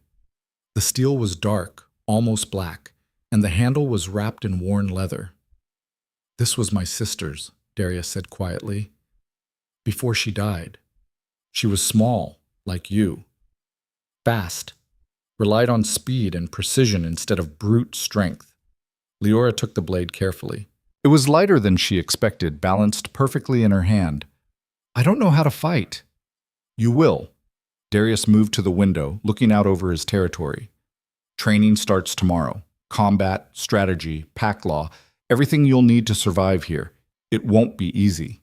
The steel was dark, almost black, and the handle was wrapped in worn leather. "This was my sister's," Darius said quietly. "Before she died. She was small, like you. Fast. Relied on speed and precision instead of brute strength." Liora took the blade carefully. It was lighter than she expected, balanced perfectly in her hand. "I don't know how to fight." "You will." Darius moved to the window, looking out over his territory. "Training starts tomorrow. Combat, strategy, pack law, everything you'll need to survive here. It won't be easy."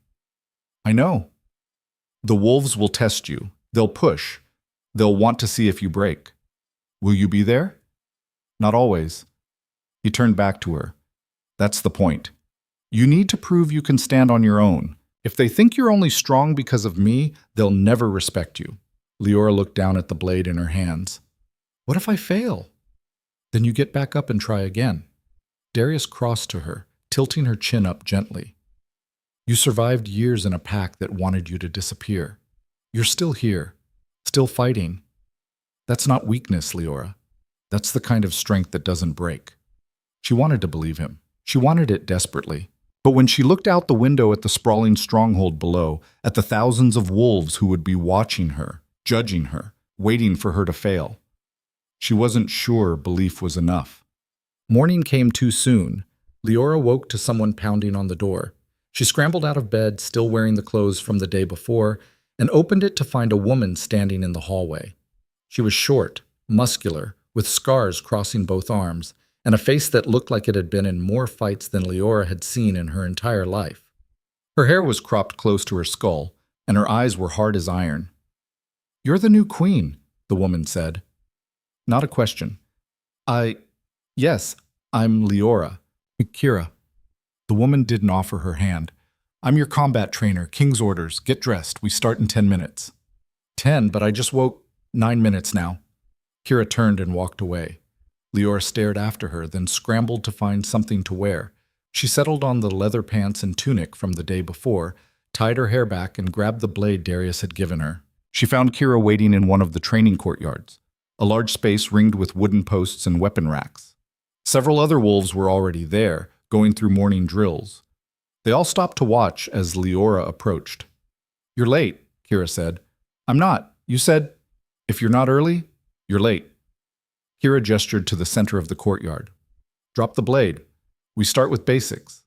"I know." "The wolves will test you. They'll push. They'll want to see if you break. Will you be there?" "Not always." He turned back to her. "That's the point. You need to prove you can stand on your own. If they think you're only strong because of me, they'll never respect you." Liora looked down at the blade in her hands. "What if I fail?" "Then you get back up and try again." Darius crossed to her, tilting her chin up gently. "You survived years in a pack that wanted you to disappear. You're still here, still fighting. That's not weakness, Liora. That's the kind of strength that doesn't break." She wanted to believe him. She wanted it desperately. But when she looked out the window at the sprawling stronghold below, at the thousands of wolves who would be watching her, judging her, waiting for her to fail, she wasn't sure belief was enough. Morning came too soon. Liora woke to someone pounding on the door. She scrambled out of bed, still wearing the clothes from the day before, and opened it to find a woman standing in the hallway. She was short, muscular, with scars crossing both arms, and a face that looked like it had been in more fights than Liora had seen in her entire life. Her hair was cropped close to her skull, and her eyes were hard as iron. "You're the new queen," the woman said. Not a question. Yes, I'm Liora. Kira." The woman didn't offer her hand. "I'm your combat trainer, King's orders. Get dressed. We start in 10 minutes. 10, but I just woke. 9 minutes now." Kira turned and walked away. Liora stared after her, then scrambled to find something to wear. She settled on the leather pants and tunic from the day before, tied her hair back, and grabbed the blade Darius had given her. She found Kira waiting in one of the training courtyards, a large space ringed with wooden posts and weapon racks. Several other wolves were already there, going through morning drills. They all stopped to watch as Liora approached. "You're late," Kira said. "I'm not. You said, if you're not early, you're late." Kira gestured to the center of the courtyard. "Drop the blade. We start with basics."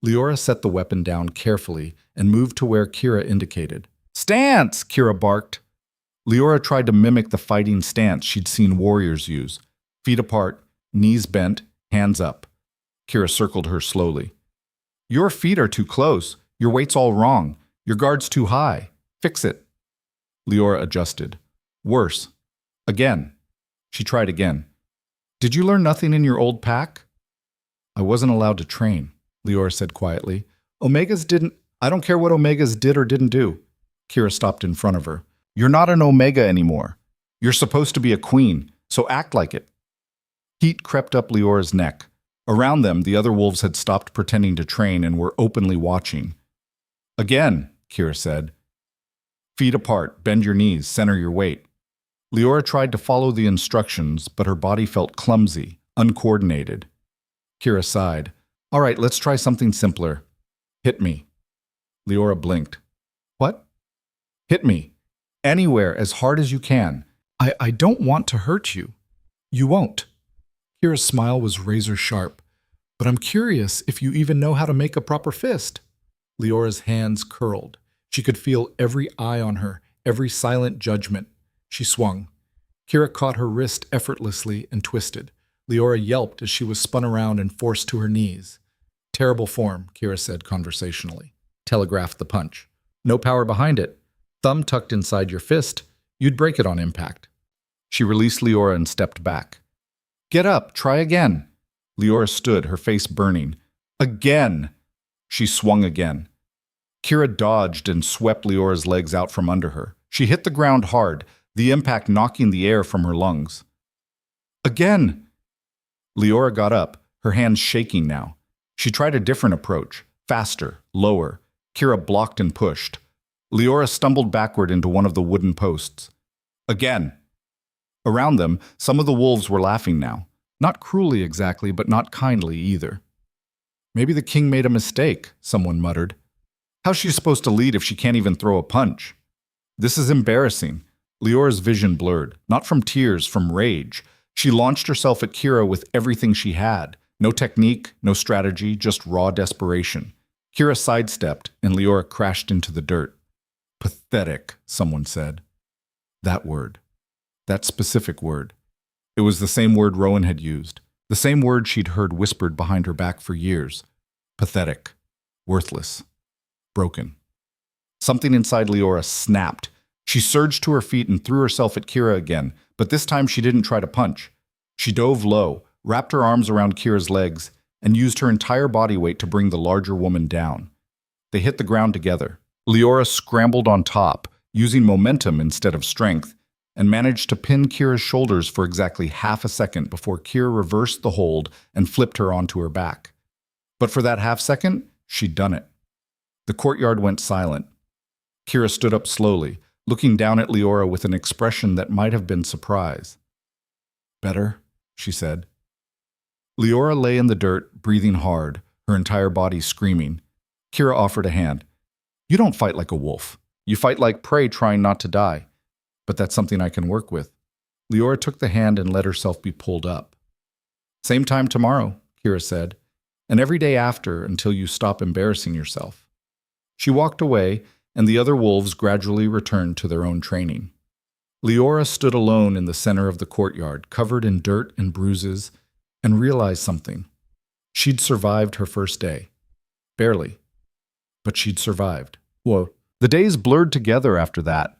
Liora set the weapon down carefully and moved to where Kira indicated. "Stance!" Kira barked. Liora tried to mimic the fighting stance she'd seen warriors use. Feet apart, knees bent, hands up. Kira circled her slowly. "Your feet are too close. Your weight's all wrong. Your guard's too high. Fix it." Liora adjusted. "Worse. Again." She tried again. "Did you learn nothing in your old pack?" "I wasn't allowed to train," Liora said quietly. "Omegas didn't. I don't care what Omegas did or didn't do." Kira stopped in front of her. "You're not an Omega anymore. You're supposed to be a queen, so act like it." Heat crept up Liora's neck. Around them, the other wolves had stopped pretending to train and were openly watching. "Again," Kira said. "Feet apart, bend your knees, center your weight." Liora tried to follow the instructions, but her body felt clumsy, uncoordinated. Kira sighed. "All right, let's try something simpler. Hit me." Liora blinked. "What?" "Hit me. Anywhere, as hard as you can. I don't want to hurt you." "You won't." Kira's smile was razor sharp. "But I'm curious if you even know how to make a proper fist." Liora's hands curled. She could feel every eye on her, every silent judgment. She swung. Kira caught her wrist effortlessly and twisted. Liora yelped as she was spun around and forced to her knees. "Terrible form," Kira said conversationally. Telegraphed the punch. "No power behind it. Thumb tucked inside your fist. You'd break it on impact." She released Liora and stepped back. "Get up. Try again." Liora stood, her face burning. "Again!" She swung again. Kira dodged and swept Liora's legs out from under her. She hit the ground hard, the impact knocking the air from her lungs. "Again!" Liora got up, her hands shaking now. She tried a different approach, faster, lower. Kira blocked and pushed. Liora stumbled backward into one of the wooden posts. Again! Around them, some of the wolves were laughing now. Not cruelly exactly, but not kindly either. Maybe the king made a mistake, someone muttered. How's she supposed to lead if she can't even throw a punch? This is embarrassing. Liora's vision blurred, not from tears, from rage. She launched herself at Kira with everything she had. No technique, no strategy, just raw desperation. Kira sidestepped, and Liora crashed into the dirt. Pathetic, someone said. That word. That specific word. It was the same word Rowan had used. The same word she'd heard whispered behind her back for years. Pathetic. Worthless. Broken. Something inside Liora snapped. She surged to her feet and threw herself at Kira again, but this time she didn't try to punch. She dove low, wrapped her arms around Kira's legs, and used her entire body weight to bring the larger woman down. They hit the ground together. Liora scrambled on top, using momentum instead of strength, and managed to pin Kira's shoulders for exactly half a second before Kira reversed the hold and flipped her onto her back. But for that half second, she'd done it. The courtyard went silent. Kira stood up slowly, looking down at Liora with an expression that might have been surprise. Better, she said. Liora lay in the dirt, breathing hard, her entire body screaming. Kira offered a hand. You don't fight like a wolf. You fight like prey trying not to die. But that's something I can work with. Liora took the hand and let herself be pulled up. Same time tomorrow, Kira said, and every day after until you stop embarrassing yourself. She walked away, and the other wolves gradually returned to their own training. Liora stood alone in the center of the courtyard, covered in dirt and bruises, and realized something. She'd survived her first day. Barely. But she'd survived. Whoa. The days blurred together after that.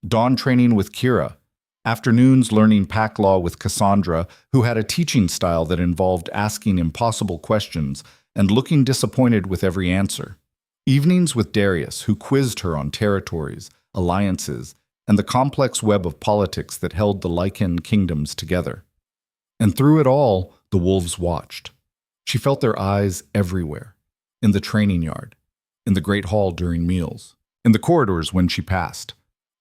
Dawn training with Kira. Afternoons learning pack law with Cassandra, who had a teaching style that involved asking impossible questions and looking disappointed with every answer. Evenings with Darius, who quizzed her on territories, alliances, and the complex web of politics that held the Lycan kingdoms together. And through it all, the wolves watched. She felt their eyes everywhere. In the training yard, in the great hall during meals, in the corridors when she passed.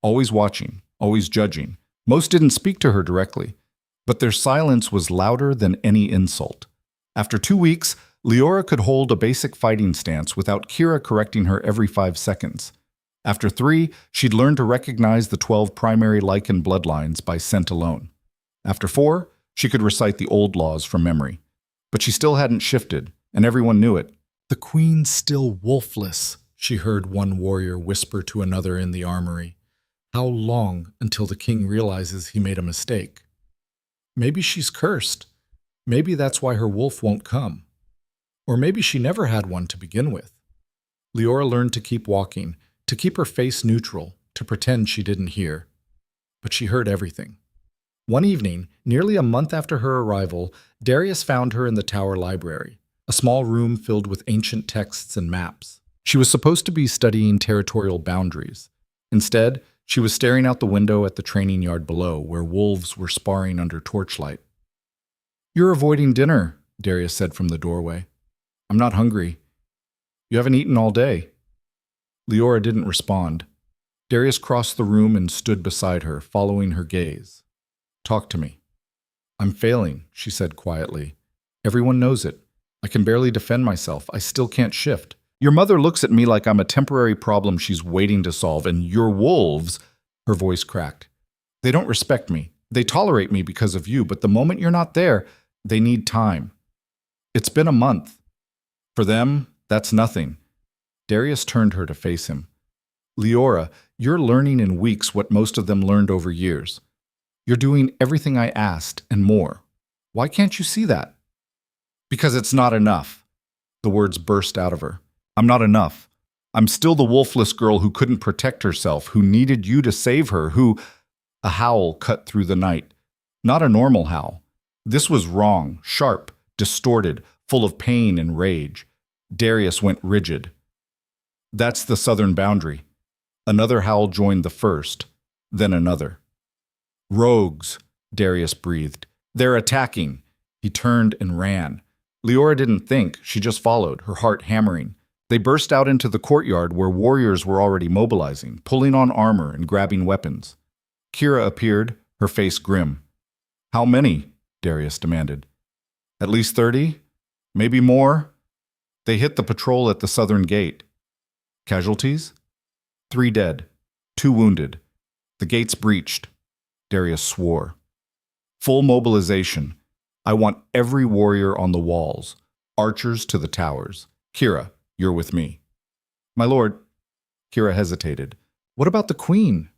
Always watching, always judging. Most didn't speak to her directly, but their silence was louder than any insult. After 2 weeks, Liora could hold a basic fighting stance without Kira correcting her every 5 seconds. After 3, she'd learned to recognize the 12 primary Lycan bloodlines by scent alone. After 4, she could recite the old laws from memory. But she still hadn't shifted, and everyone knew it. The queen's still wolfless, she heard one warrior whisper to another in the armory. How long until the king realizes he made a mistake? Maybe she's cursed. Maybe that's why her wolf won't come. Or maybe she never had one to begin with. Liora learned to keep walking, to keep her face neutral, to pretend she didn't hear. But she heard everything. One evening, nearly a month after her arrival, Darius found her in the tower library, a small room filled with ancient texts and maps. She was supposed to be studying territorial boundaries. Instead, she was staring out the window at the training yard below, where wolves were sparring under torchlight. You're avoiding dinner, Darius said from the doorway. I'm not hungry. You haven't eaten all day. Liora didn't respond. Darius crossed the room and stood beside her, following her gaze. Talk to me. I'm failing, she said quietly. Everyone knows it. I can barely defend myself. I still can't shift. Your mother looks at me like I'm a temporary problem she's waiting to solve, and your wolves, her voice cracked. They don't respect me. They tolerate me because of you, but the moment you're not there, they need time. It's been a month. For them, that's nothing. Darius turned her to face him. Liora, you're learning in weeks what most of them learned over years. You're doing everything I asked and more. Why can't you see that? Because it's not enough. The words burst out of her. I'm not enough. I'm still the wolfless girl who couldn't protect herself, who needed you to save her, who... A howl cut through the night. Not a normal howl. This was wrong, sharp, distorted, full of pain and rage. Darius went rigid. That's the southern boundary. Another howl joined the first, then another. Rogues, Darius breathed. They're attacking. He turned and ran. Liora didn't think, she just followed, her heart hammering. They burst out into the courtyard where warriors were already mobilizing, pulling on armor and grabbing weapons. Kira appeared, her face grim. "How many?" Darius demanded. "At least 30? Maybe more?" They hit the patrol at the southern gate. "Casualties?" "3 dead, 2 wounded. The gates breached." Darius swore. "Full mobilization. I want every warrior on the walls, archers to the towers. Kira, you're with me." "My lord," Kira hesitated. "What about the queen?"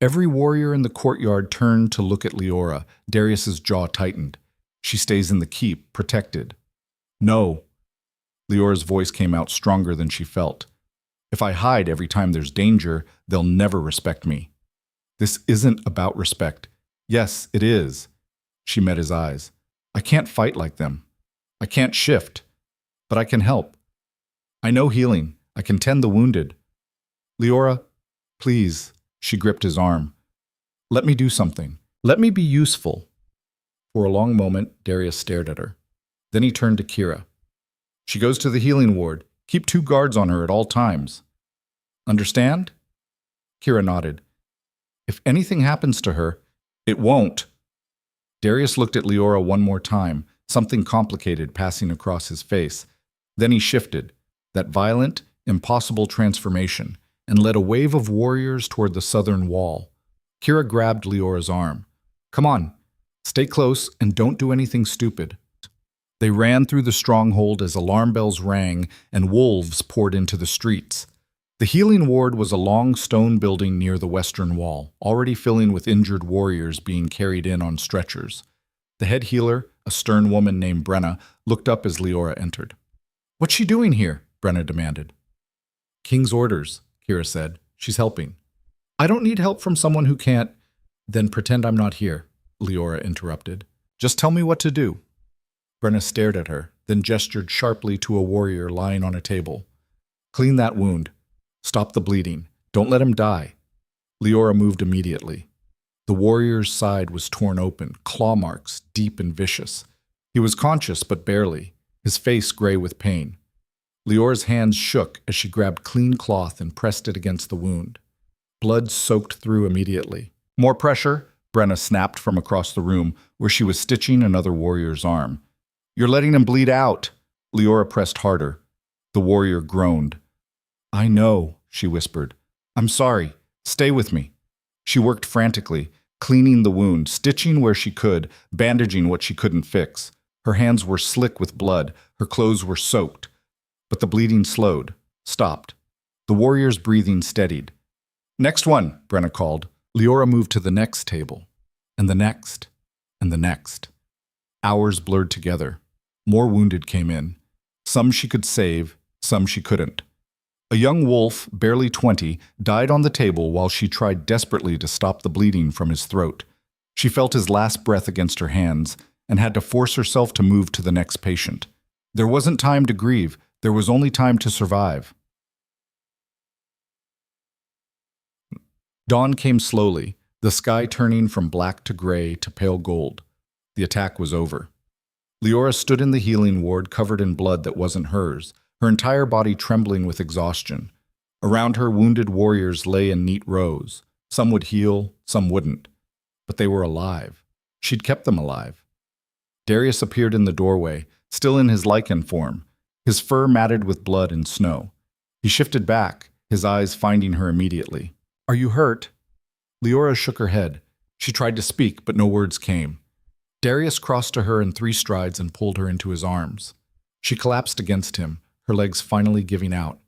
Every warrior in the courtyard turned to look at Liora. Darius's jaw tightened. "She stays in the keep, protected." "No." Liora's voice came out stronger than she felt. "If I hide every time there's danger, they'll never respect me." "This isn't about respect." "Yes, it is." She met his eyes. "I can't fight like them. I can't shift. But I can help. I know healing. I can tend the wounded." "Liora, please." She gripped his arm. "Let me do something. Let me be useful." For a long moment, Darius stared at her. Then he turned to Kira. "She goes to the healing ward. Keep 2 guards on her at all times. Understand?" Kira nodded. "If anything happens to her, it won't." Darius looked at Liora one more time, something complicated passing across his face. Then he shifted, that violent, impossible transformation, and led a wave of warriors toward the southern wall. Kira grabbed Liora's arm. "Come on, stay close and don't do anything stupid." They ran through the stronghold as alarm bells rang and wolves poured into the streets. The healing ward was a long stone building near the western wall, already filling with injured warriors being carried in on stretchers. The head healer, a stern woman named Brenna, looked up as Liora entered. "What's she doing here?" Brenna demanded. "King's orders," Kira said. "She's helping." "I don't need help from someone who can't—" "Then pretend I'm not here," Liora interrupted. "Just tell me what to do." Brenna stared at her, then gestured sharply to a warrior lying on a table. "Clean that wound. Stop the bleeding. Don't let him die." Liora moved immediately. The warrior's side was torn open, claw marks, deep and vicious. He was conscious, but barely, his face gray with pain. Liora's hands shook as she grabbed clean cloth and pressed it against the wound. Blood soaked through immediately. "More pressure," Brenna snapped from across the room, where she was stitching another warrior's arm. "You're letting him bleed out." Liora pressed harder. The warrior groaned. "I know," she whispered. "I'm sorry. Stay with me." She worked frantically, cleaning the wound, stitching where she could, bandaging what she couldn't fix. Her hands were slick with blood, her clothes were soaked. But the bleeding slowed, stopped. The warrior's breathing steadied. "Next one," Brenna called. Liora moved to the next table, and the next, and the next. Hours blurred together. More wounded came in. Some she could save, some she couldn't. A young wolf, barely 20, died on the table while she tried desperately to stop the bleeding from his throat. She felt his last breath against her hands and had to force herself to move to the next patient. There wasn't time to grieve, there was only time to survive. Dawn came slowly, the sky turning from black to gray to pale gold. The attack was over. Liora stood in the healing ward covered in blood that wasn't hers, her entire body trembling with exhaustion. Around her, wounded warriors lay in neat rows. Some would heal, some wouldn't. But they were alive. She'd kept them alive. Darius appeared in the doorway, still in his Lycan form, his fur matted with blood and snow. He shifted back, his eyes finding her immediately. "Are you hurt?" Liora shook her head. She tried to speak, but no words came. Darius crossed to her in 3 strides and pulled her into his arms. She collapsed against him, her legs finally giving out.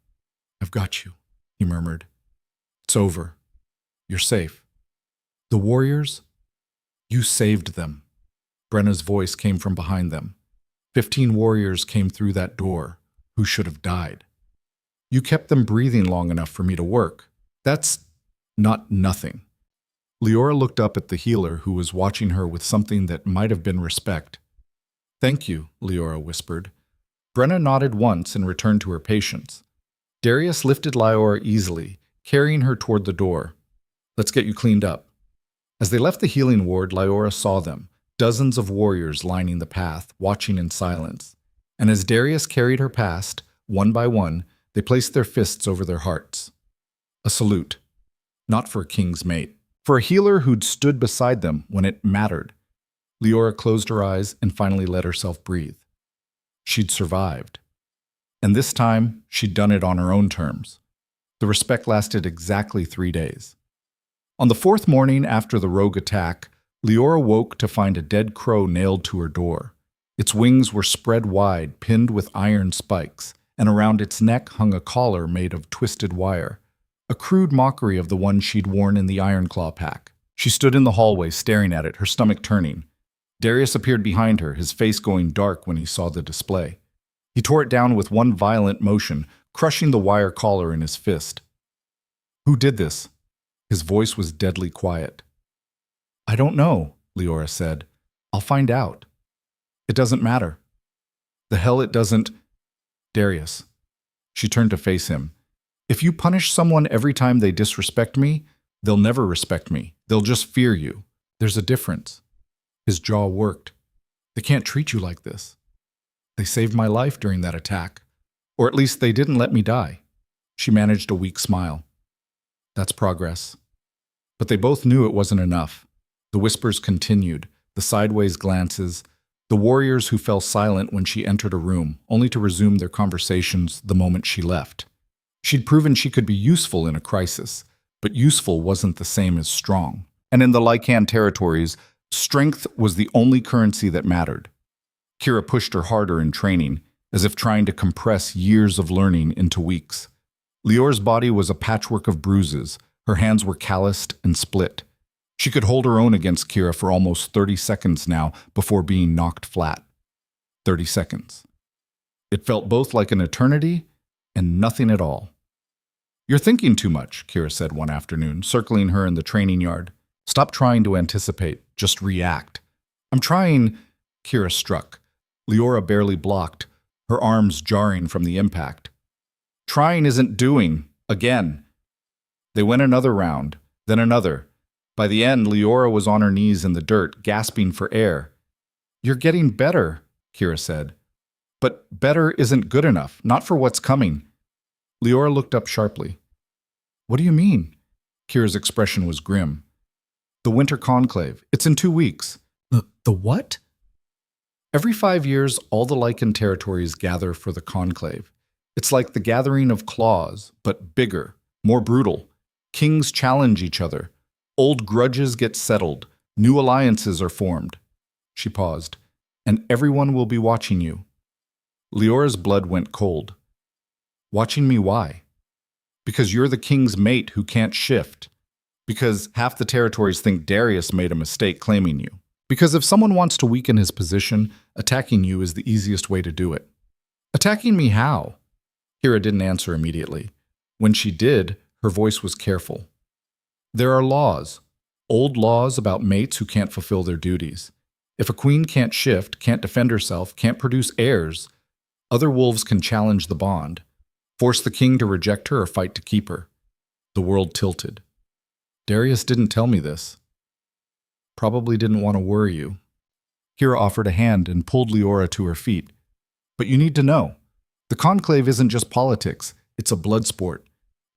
"I've got you," he murmured. "It's over. You're safe." "The warriors? You saved them." Brenna's voice came from behind them. 15 warriors came through that door, who should have died. "You kept them breathing long enough for me to work. That's not nothing." Liora looked up at the healer who was watching her with something that might have been respect. "Thank you," Liora whispered. Brenna nodded once and returned to her patients. Darius lifted Liora easily, carrying her toward the door. "Let's get you cleaned up." As they left the healing ward, Liora saw them, dozens of warriors lining the path, watching in silence. And as Darius carried her past, one by one, They placed their fists over their hearts. A salute. Not for a king's mate. For a healer who'd stood beside them when it mattered. Liora closed her eyes and finally let herself breathe. She'd survived. And this time, she'd done it on her own terms. The respect lasted exactly 3 days. On the 4th morning after the rogue attack, Liora woke to find a dead crow nailed to her door. Its wings were spread wide, pinned with iron spikes, and around its neck hung a collar made of twisted wire, a crude mockery of the one she'd worn in the Ironclaw pack. She stood in the hallway staring at it, her stomach turning. Darius appeared behind her, his face going dark when he saw the display. He tore it down with one violent motion, crushing the wire collar in his fist. "Who did this?" His voice was deadly quiet. "I don't know," Liora said. "I'll find out." "It doesn't matter." "The hell it doesn't." "Darius." She turned to face him. "If you punish someone every time they disrespect me, they'll never respect me. They'll just fear you. There's a difference." His jaw worked. "They can't treat you like this. They saved my life during that attack. Or at least they didn't let me die." She managed a weak smile. "That's progress." But they both knew it wasn't enough. The whispers continued, the sideways glances, the warriors who fell silent when she entered a room, only to resume their conversations the moment she left. She'd proven she could be useful in a crisis, but useful wasn't the same as strong. And in the Lycan territories, strength was the only currency that mattered. Kira pushed her harder in training, as if trying to compress years of learning into weeks. Liora's body was a patchwork of bruises. Her hands were calloused and split. She could hold her own against Kira for almost 30 seconds now before being knocked flat. 30 seconds. It felt both like an eternity and nothing at all. "You're thinking too much," Kira said one afternoon, circling her in the training yard. "Stop trying to anticipate, just react." "I'm trying," Kira struck. Liora barely blocked, her arms jarring from the impact. "Trying isn't doing. Again." They went another round, then another. By the end, Liora was on her knees in the dirt, gasping for air. "You're getting better," Kira said. "But better isn't good enough, not for what's coming." Liora looked up sharply. "What do you mean?" Kira's expression was grim. "The Winter Conclave. It's in 2 weeks." The what?" "Every 5 years, all the Lycan territories gather for the Conclave. It's like the gathering of claws, but bigger, more brutal. Kings challenge each other. Old grudges get settled. New alliances are formed." She paused. "And everyone will be watching you." Liora's blood went cold. "Watching me why?" "Because you're the king's mate who can't shift. Because half the territories think Darius made a mistake claiming you. Because if someone wants to weaken his position, attacking you is the easiest way to do it." "Attacking me how?" Kira didn't answer immediately. When she did, her voice was careful. "There are laws. Old laws about mates who can't fulfill their duties. If a queen can't shift, can't defend herself, can't produce heirs, other wolves can challenge the bond, force the king to reject her or fight to keep her." The world tilted. "Darius didn't tell me this." "Probably didn't want to worry you." Kira offered a hand and pulled Liora to her feet. "But you need to know. The Conclave isn't just politics, it's a blood sport,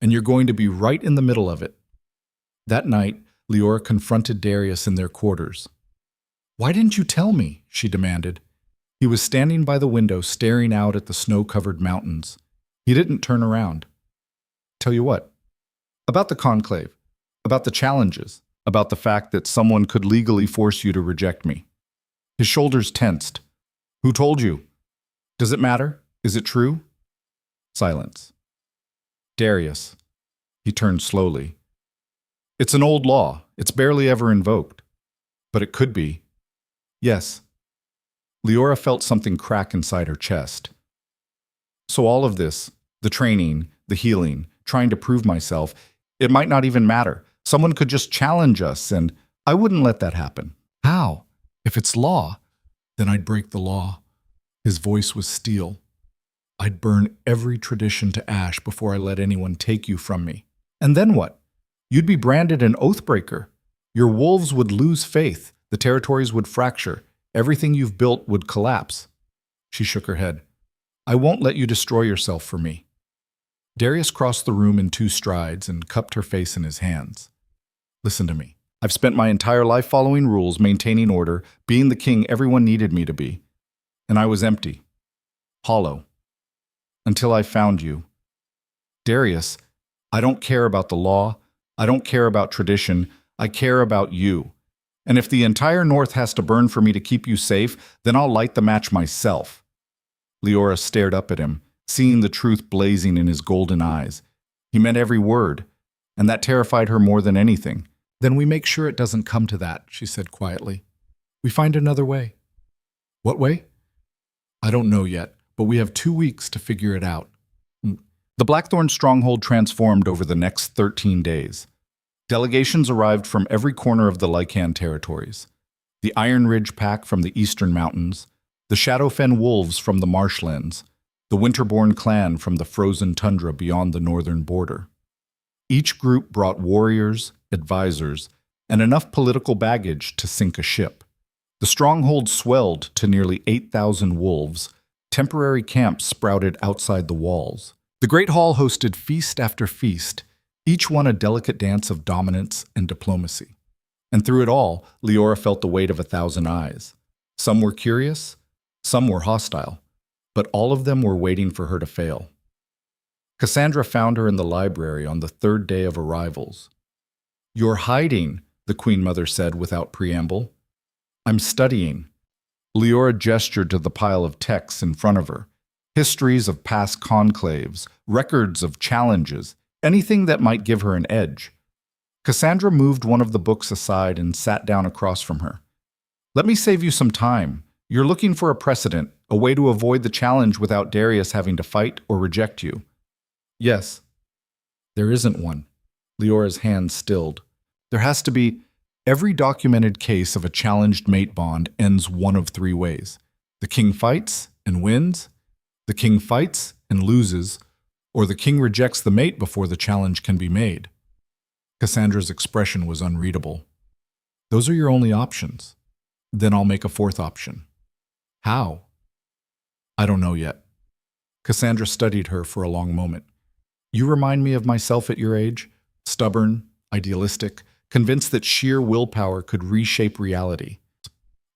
and you're going to be right in the middle of it." That night, Liora confronted Darius in their quarters. "Why didn't you tell me?" she demanded. He was standing by the window staring out at the snow-covered mountains. He didn't turn around. "Tell you what?" "About the Conclave, about the challenges, about the fact that someone could legally force you to reject me." His shoulders tensed. "Who told you? Does it matter? Is it true?" Silence. "Darius." He turned slowly. "It's an old law. It's barely ever invoked. But it could be." "Yes." Liora felt something crack inside her chest. "So all of this, the training, the healing, trying to prove myself, it might not even matter. Someone could just challenge us, and I wouldn't let that happen." "How? If it's law?" "Then I'd break the law." His voice was steel. "I'd burn every tradition to ash before I let anyone take you from me." "And then what? You'd be branded an oathbreaker. Your wolves would lose faith, the territories would fracture, everything you've built would collapse." She shook her head. "I won't let you destroy yourself for me." Darius crossed the room in 2 strides and cupped her face in his hands. Listen to me. I've spent my entire life following rules, maintaining order, being the king everyone needed me to be. And I was empty. Hollow. Until I found you. Darius, I don't care about the law. I don't care about tradition. I care about you. And if the entire North has to burn for me to keep you safe, then I'll light the match myself. Liora stared up at him, seeing the truth blazing in his golden eyes. He meant every word, and that terrified her more than anything. Then we make sure it doesn't come to that, she said quietly. We find another way. What way? I don't know yet, but we have 2 weeks to figure it out. The Blackthorn stronghold transformed over the next 13 days. Delegations arrived from every corner of the Lycan territories. The Iron Ridge Pack from the eastern mountains, the Shadowfen Wolves from the marshlands, the Winterborn clan from the frozen tundra beyond the northern border. Each group brought warriors, advisors, and enough political baggage to sink a ship. The stronghold swelled to nearly 8,000 wolves. Temporary camps sprouted outside the walls. The Great Hall hosted feast after feast, each one a delicate dance of dominance and diplomacy. And through it all, Liora felt the weight of 1,000 eyes. Some were curious, some were hostile, but all of them were waiting for her to fail. Cassandra found her in the library on the 3rd day of arrivals. You're hiding, the Queen Mother said without preamble. I'm studying. Liora gestured to the pile of texts in front of her. Histories of past conclaves, records of challenges, anything that might give her an edge. Cassandra moved one of the books aside and sat down across from her. Let me save you some time. You're looking for a precedent, a way to avoid the challenge without Darius having to fight or reject you. Yes. There isn't one. Leora's hand stilled. There has to be. Every documented case of a challenged mate bond ends one of 3 ways. The king fights and wins, the king fights and loses, or the king rejects the mate before the challenge can be made. Cassandra's expression was unreadable. Those are your only options. Then I'll make a 4th option. How? I don't know yet. Cassandra studied her for a long moment. You remind me of myself at your age, stubborn, idealistic, convinced that sheer willpower could reshape reality.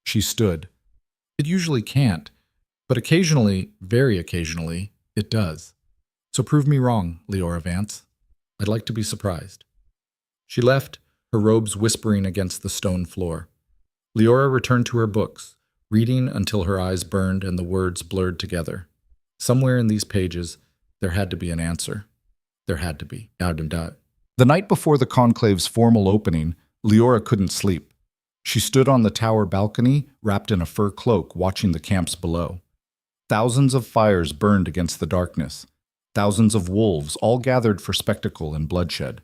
She stood. It usually can't, but occasionally, very occasionally, it does. So prove me wrong, Liora Vance. I'd like to be surprised. She left, her robes whispering against the stone floor. Liora returned to her books, reading until her eyes burned and the words blurred together. Somewhere in these pages, there had to be an answer. There had to be. The night before the conclave's formal opening, Liora couldn't sleep. She stood on the tower balcony, wrapped in a fur cloak, watching the camps below. Thousands of fires burned against the darkness. Thousands of wolves, all gathered for spectacle and bloodshed.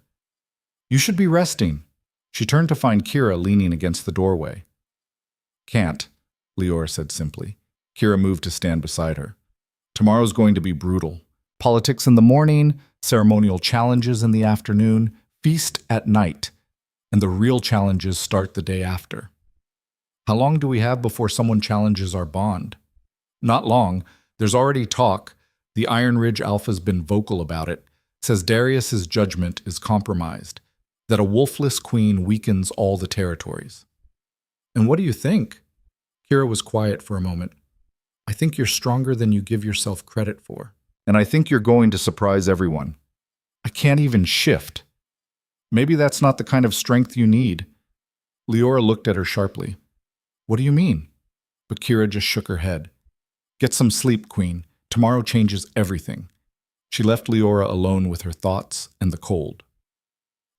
You should be resting. She turned to find Kira leaning against the doorway. Can't, Liora said simply. Kira moved to stand beside her. Tomorrow's going to be brutal. Politics in the morning, ceremonial challenges in the afternoon, feast at night, and the real challenges start the day after. How long do we have before someone challenges our bond? Not long. There's already talk. The Iron Ridge Alpha's been vocal about it, says Darius's judgment is compromised, that a wolfless queen weakens all the territories. And what do you think? Kira was quiet for a moment. I think you're stronger than you give yourself credit for. And I think you're going to surprise everyone. I can't even shift. Maybe that's not the kind of strength you need. Liora looked at her sharply. What do you mean? But Kira just shook her head. Get some sleep, Queen. Tomorrow changes everything. She left Liora alone with her thoughts and the cold.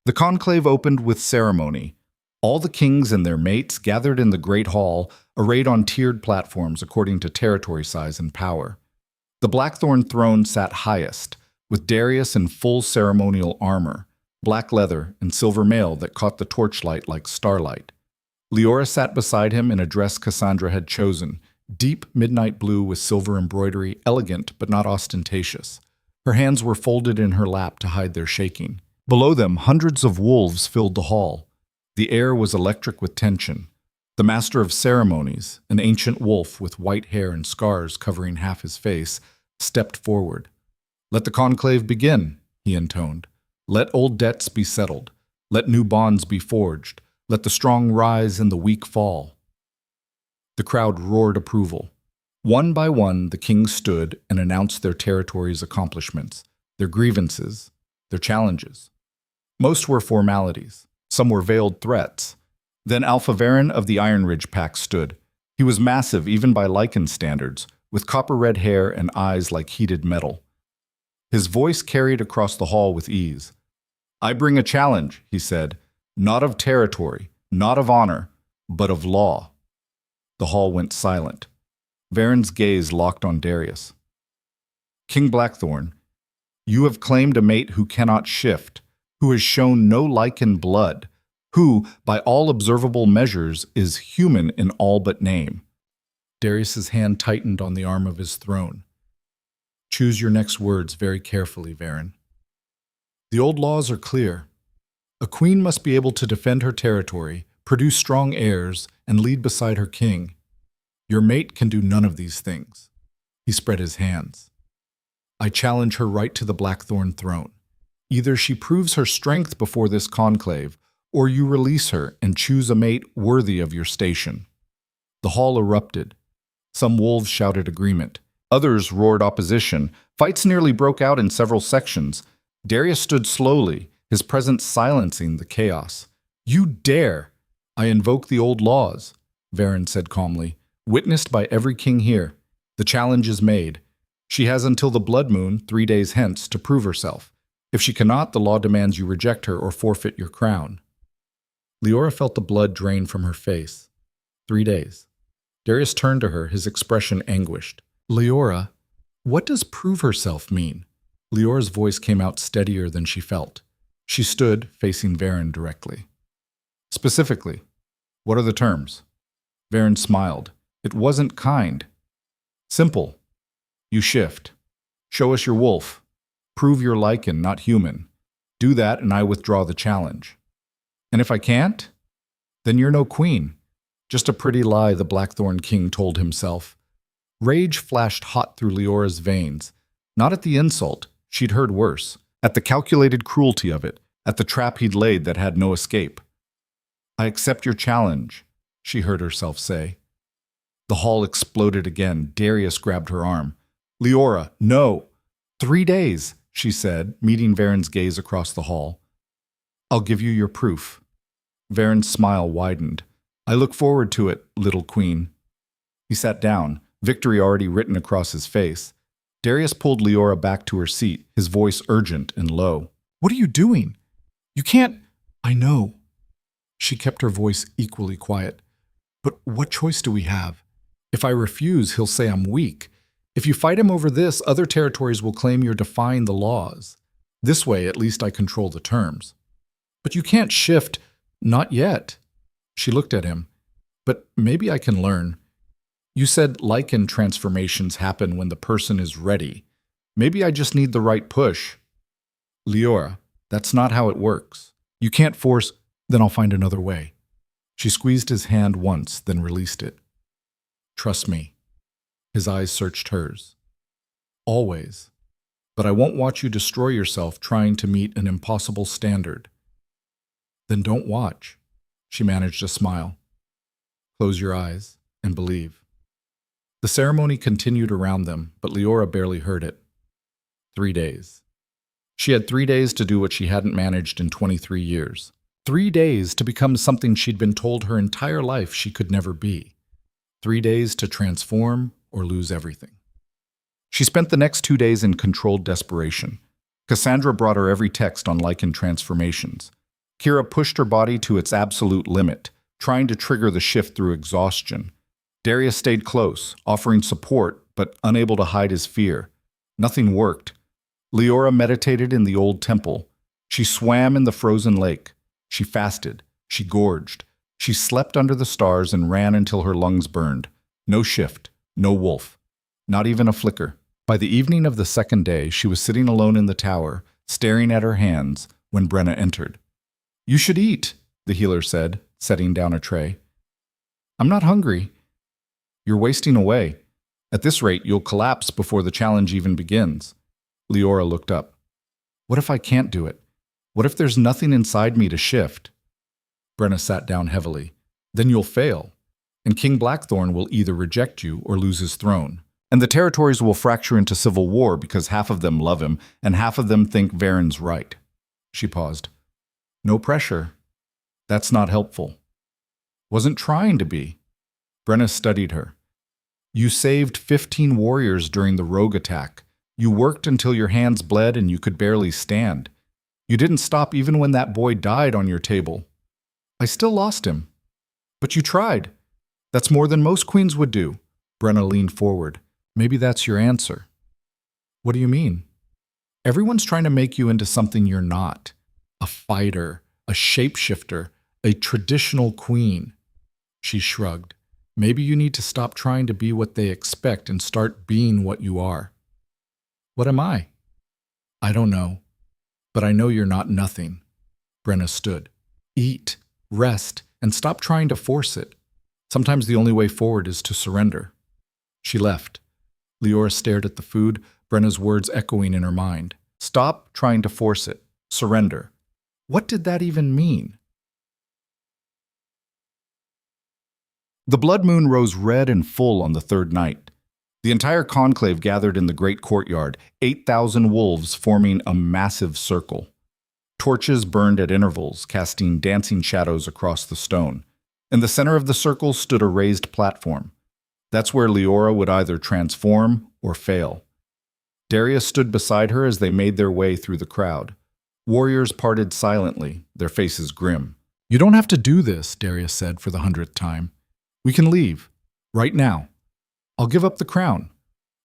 The conclave opened with ceremony. All the kings and their mates gathered in the Great Hall, arrayed on tiered platforms according to territory size and power. The Blackthorn throne sat highest, with Darius in full ceremonial armor, black leather and silver mail that caught the torchlight like starlight. Liora sat beside him in a dress Cassandra had chosen, deep midnight blue with silver embroidery, elegant but not ostentatious. Her hands were folded in her lap to hide their shaking. Below them, hundreds of wolves filled the hall. The air was electric with tension. The master of ceremonies, an ancient wolf with white hair and scars covering half his face, stepped forward. Let the conclave begin, he intoned. Let old debts be settled. Let new bonds be forged. Let the strong rise and the weak fall. The crowd roared approval. One by one, the kings stood and announced their territory's accomplishments, their grievances, their challenges. Most were formalities. Some were veiled threats. Then Alpha Varen of the Iron Ridge pack stood. He was massive even by Lycan standards, with copper-red hair and eyes like heated metal. His voice carried across the hall with ease. I bring a challenge, he said, not of territory, not of honor, but of law. The hall went silent. Varen's gaze locked on Darius. King Blackthorn, you have claimed a mate who cannot shift, who has shown no Lycan blood, who, by all observable measures, is human in all but name. Darius's hand tightened on the arm of his throne. Choose your next words very carefully, Varen. The old laws are clear. A queen must be able to defend her territory, produce strong heirs, and lead beside her king. Your mate can do none of these things. He spread his hands. I challenge her right to the Blackthorn throne. Either she proves her strength before this conclave, or you release her and choose a mate worthy of your station. The hall erupted. Some wolves shouted agreement. Others roared opposition. Fights nearly broke out in several sections. Darius stood slowly, his presence silencing the chaos. You dare! I invoke the old laws, Varen said calmly, witnessed by every king here. The challenge is made. She has until the blood moon, 3 days hence, to prove herself. If she cannot, the law demands you reject her or forfeit your crown. Liora felt the blood drain from her face. 3 days. Darius turned to her, his expression anguished. Liora, what does prove herself mean? Leora's voice came out steadier than she felt. She stood, facing Varen directly. Specifically, what are the terms? Varen smiled. It wasn't kind. Simple. You shift. Show us your wolf. Prove you're Lycan, not human. Do that and I withdraw the challenge. And if I can't? Then you're no queen. Just a pretty lie, the Blackthorn King told himself. Rage flashed hot through Leora's veins. Not at the insult, she'd heard worse. At the calculated cruelty of it. At the trap he'd laid that had no escape. I accept your challenge, she heard herself say. The hall exploded again. Darius grabbed her arm. Liora, no. 3 days, she said, meeting Varen's gaze across the hall. I'll give you your proof. Varen's smile widened. I look forward to it, little queen. He sat down, victory already written across his face. Darius pulled Liora back to her seat, his voice urgent and low. What are you doing? You can't… I know. She kept her voice equally quiet. But what choice do we have? If I refuse, he'll say I'm weak. If you fight him over this, other territories will claim you're defying the laws. This way, at least I control the terms. But you can't shift. Not yet. She looked at him. But maybe I can learn. You said Lycan transformations happen when the person is ready. Maybe I just need the right push. Liora, that's not how it works. You can't force… Then I'll find another way. She squeezed his hand once, then released it. Trust me. His eyes searched hers. Always. But I won't watch you destroy yourself trying to meet an impossible standard. Then don't watch. She managed a smile. Close your eyes and believe. The ceremony continued around them, but Liora barely heard it. 3 days. She had 3 days to do what she hadn't managed in 23 years. 3 days to become something she'd been told her entire life she could never be. 3 days to transform or lose everything. She spent the next 2 days in controlled desperation. Cassandra brought her every text on Lycan transformations. Kira pushed her body to its absolute limit, trying to trigger the shift through exhaustion. Darius stayed close, offering support, but unable to hide his fear. Nothing worked. Liora meditated in the old temple. She swam in the frozen lake. She fasted. She gorged. She slept under the stars and ran until her lungs burned. No shift. No wolf. Not even a flicker. By the evening of the second day, she was sitting alone in the tower, staring at her hands, when Brenna entered. You should eat, the healer said, setting down a tray. I'm not hungry. You're wasting away. At this rate, you'll collapse before the challenge even begins. Liora looked up. What if I can't do it? What if there's nothing inside me to shift? Brenna sat down heavily. Then you'll fail, and King Blackthorn will either reject you or lose his throne. And the territories will fracture into civil war because half of them love him and half of them think Varen's right. She paused. No pressure. That's not helpful. Wasn't trying to be. Brenna studied her. You saved 15 warriors during the rogue attack. You worked until your hands bled and you could barely stand. You didn't stop even when that boy died on your table. I still lost him. But you tried. That's more than most queens would do. Brenna leaned forward. Maybe that's your answer. What do you mean? Everyone's trying to make you into something you're not. A fighter, a shapeshifter, a traditional queen. She shrugged. Maybe you need to stop trying to be what they expect and start being what you are. What am I? I don't know. But I know you're not nothing. Brenna stood. Eat, rest, and stop trying to force it. Sometimes the only way forward is to surrender. She left. Liora stared at the food, Brenna's words echoing in her mind. Stop trying to force it. Surrender. What did that even mean? The blood moon rose red and full on the third night. The entire conclave gathered in the great courtyard, 8,000 wolves forming a massive circle. Torches burned at intervals, casting dancing shadows across the stone. In the center of the circle stood a raised platform. That's where Liora would either transform or fail. Darius stood beside her as they made their way through the crowd. Warriors parted silently, their faces grim. You don't have to do this, Darius said for the 100th time. We can leave. Right now. I'll give up the crown.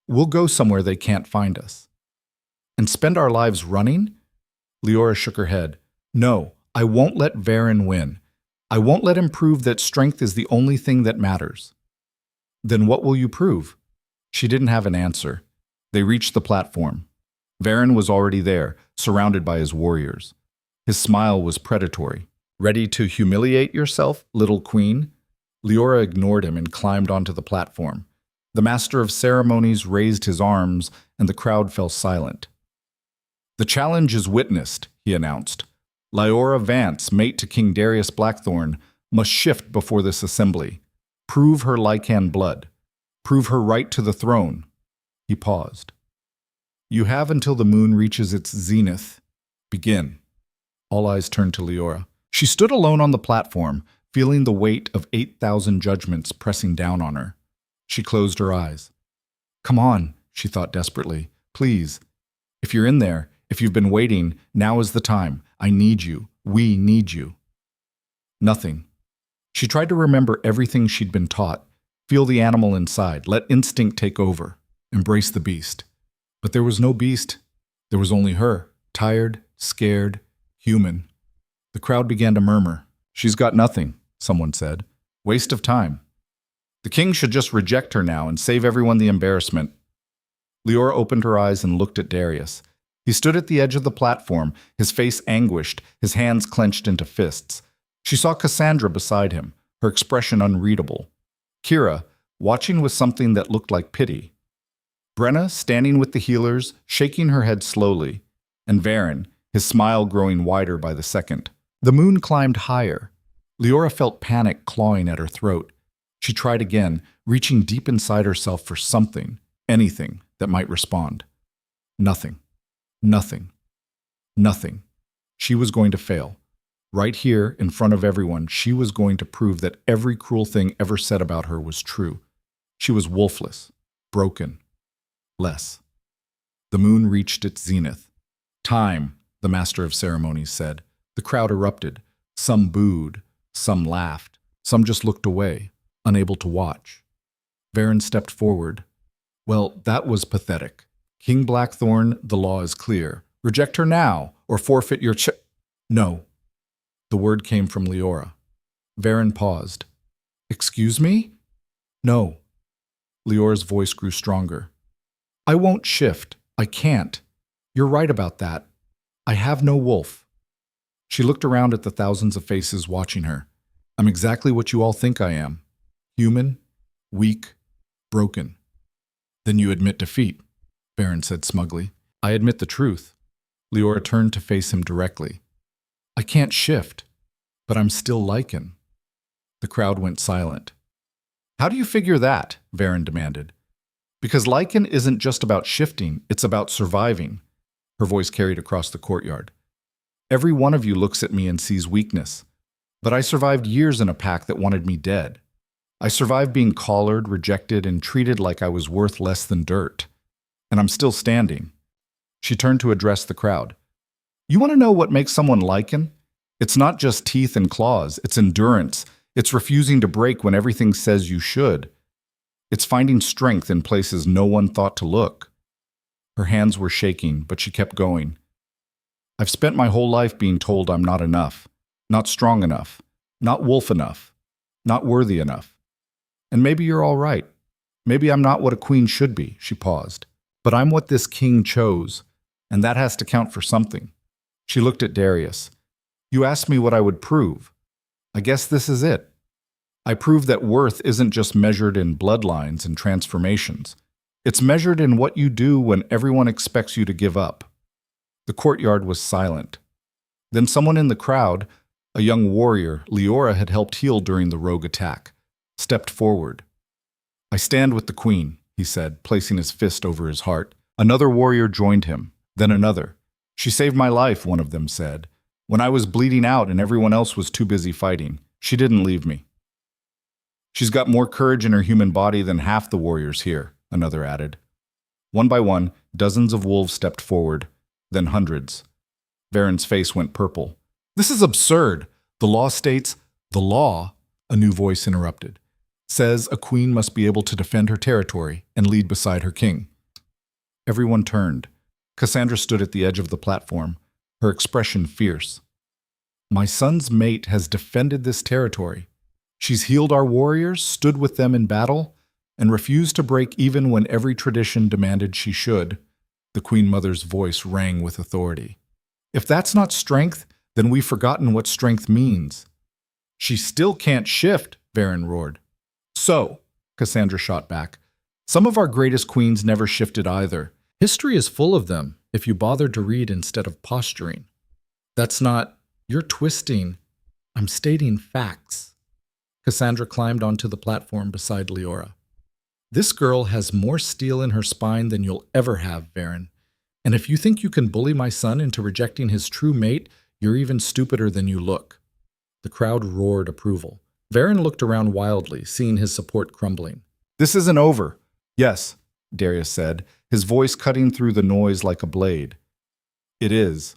We'll go somewhere they can't find us. And spend our lives running? Liora shook her head. No, I won't let Varen win. I won't let him prove that strength is the only thing that matters. Then what will you prove? She didn't have an answer. They reached the platform. Varen was already there, surrounded by his warriors. His smile was predatory. Ready to humiliate yourself, little queen? Liora ignored him and climbed onto the platform. The master of ceremonies raised his arms, and the crowd fell silent. The challenge is witnessed, he announced. Liora Vance, mate to King Darius Blackthorn, must shift before this assembly. Prove her Lycan blood. Prove her right to the throne. He paused. You have until the moon reaches its zenith. Begin. All eyes turned to Liora. She stood alone on the platform, feeling the weight of 8,000 judgments pressing down on her. She closed her eyes. Come on, she thought desperately. Please. If you're in there, if you've been waiting, now is the time. I need you. We need you. Nothing. She tried to remember everything she'd been taught. Feel the animal inside. Let instinct take over. Embrace the beast. But there was no beast. There was only her. Tired, scared, human. The crowd began to murmur. She's got nothing, someone said. Waste of time. The king should just reject her now and save everyone the embarrassment. Liora opened her eyes and looked at Darius. He stood at the edge of the platform, his face anguished, his hands clenched into fists. She saw Cassandra beside him, her expression unreadable. Kira, watching with something that looked like pity. Brenna, standing with the healers, shaking her head slowly. And Varen, his smile growing wider by the second. The moon climbed higher. Liora felt panic clawing at her throat. She tried again, reaching deep inside herself for something, anything, that might respond. Nothing. Nothing. Nothing. She was going to fail. Right here, in front of everyone, she was going to prove that every cruel thing ever said about her was true. She was wolfless, broken, less. The moon reached its zenith. Time, the master of ceremonies said. The crowd erupted. Some booed, some laughed, some just looked away, unable to watch. Varen stepped forward. Well, that was pathetic. King Blackthorn, the law is clear. Reject her now, or forfeit your No. The word came from Liora. Varen paused. Excuse me? No. Leora's voice grew stronger. I won't shift. I can't. You're right about that. I have no wolf. She looked around at the thousands of faces watching her. I'm exactly what you all think I am. Human, weak, broken. Then you admit defeat, Varen said smugly. I admit the truth. Liora turned to face him directly. I can't shift, but I'm still Lycan. The crowd went silent. How do you figure that? Varen demanded. Because Lycan isn't just about shifting, it's about surviving. Her voice carried across the courtyard. Every one of you looks at me and sees weakness. But I survived years in a pack that wanted me dead. I survived being collared, rejected, and treated like I was worth less than dirt. And I'm still standing. She turned to address the crowd. You want to know what makes someone Lycan? It's not just teeth and claws, it's endurance. It's refusing to break when everything says you should. It's finding strength in places no one thought to look. Her hands were shaking, but she kept going. I've spent my whole life being told I'm not enough, not strong enough, not wolf enough, not worthy enough. And maybe you're all right. Maybe I'm not what a queen should be, she paused. But I'm what this king chose, and that has to count for something. She looked at Darius. You asked me what I would prove. I guess this is it. I prove that worth isn't just measured in bloodlines and transformations. It's measured in what you do when everyone expects you to give up. The courtyard was silent. Then someone in the crowd, a young warrior Liora had helped heal during the rogue attack, stepped forward. I stand with the queen, he said, placing his fist over his heart. Another warrior joined him, then another. She saved my life, one of them said. When I was bleeding out and everyone else was too busy fighting, she didn't leave me. She's got more courage in her human body than half the warriors here, another added. One by one, dozens of wolves stepped forward, then hundreds. Varen's face went purple. This is absurd. The law states, the law, a new voice interrupted, says a queen must be able to defend her territory and lead beside her king. Everyone turned. Cassandra stood at the edge of the platform, her expression fierce. My son's mate has defended this territory. She's healed our warriors, stood with them in battle, and refused to break even when every tradition demanded she should. The Queen Mother's voice rang with authority. If that's not strength, then we've forgotten what strength means. She still can't shift, Varen roared. So, Cassandra shot back, some of our greatest queens never shifted either. History is full of them, if you bothered to read instead of posturing. That's not, you're twisting. I'm stating facts. Cassandra climbed onto the platform beside Liora. This girl has more steel in her spine than you'll ever have, Varen. And if you think you can bully my son into rejecting his true mate, you're even stupider than you look. The crowd roared approval. Varen looked around wildly, seeing his support crumbling. This isn't over. Yes, Darius said, his voice cutting through the noise like a blade. It is.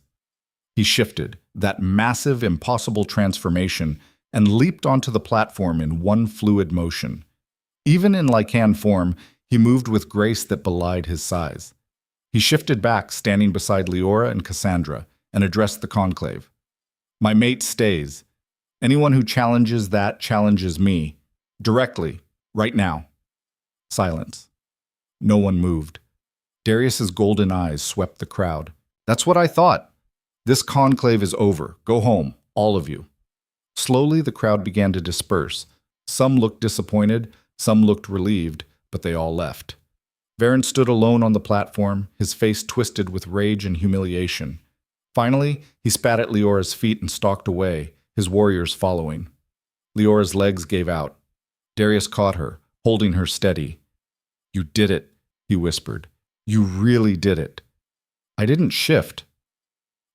He shifted, that massive, impossible transformation, and leaped onto the platform in one fluid motion. Even in Lycan form, he moved with grace that belied his size. He shifted back, standing beside Liora and Cassandra, and addressed the conclave. My mate stays. Anyone who challenges that challenges me. Directly, right now. Silence. No one moved. Darius's golden eyes swept the crowd. That's what I thought. This conclave is over. Go home, all of you. Slowly, the crowd began to disperse. Some looked disappointed, some looked relieved, but they all left. Varen stood alone on the platform, his face twisted with rage and humiliation. Finally, he spat at Leora's feet and stalked away, his warriors following. Leora's legs gave out. Darius caught her, holding her steady. You did it, he whispered. You really did it. I didn't shift.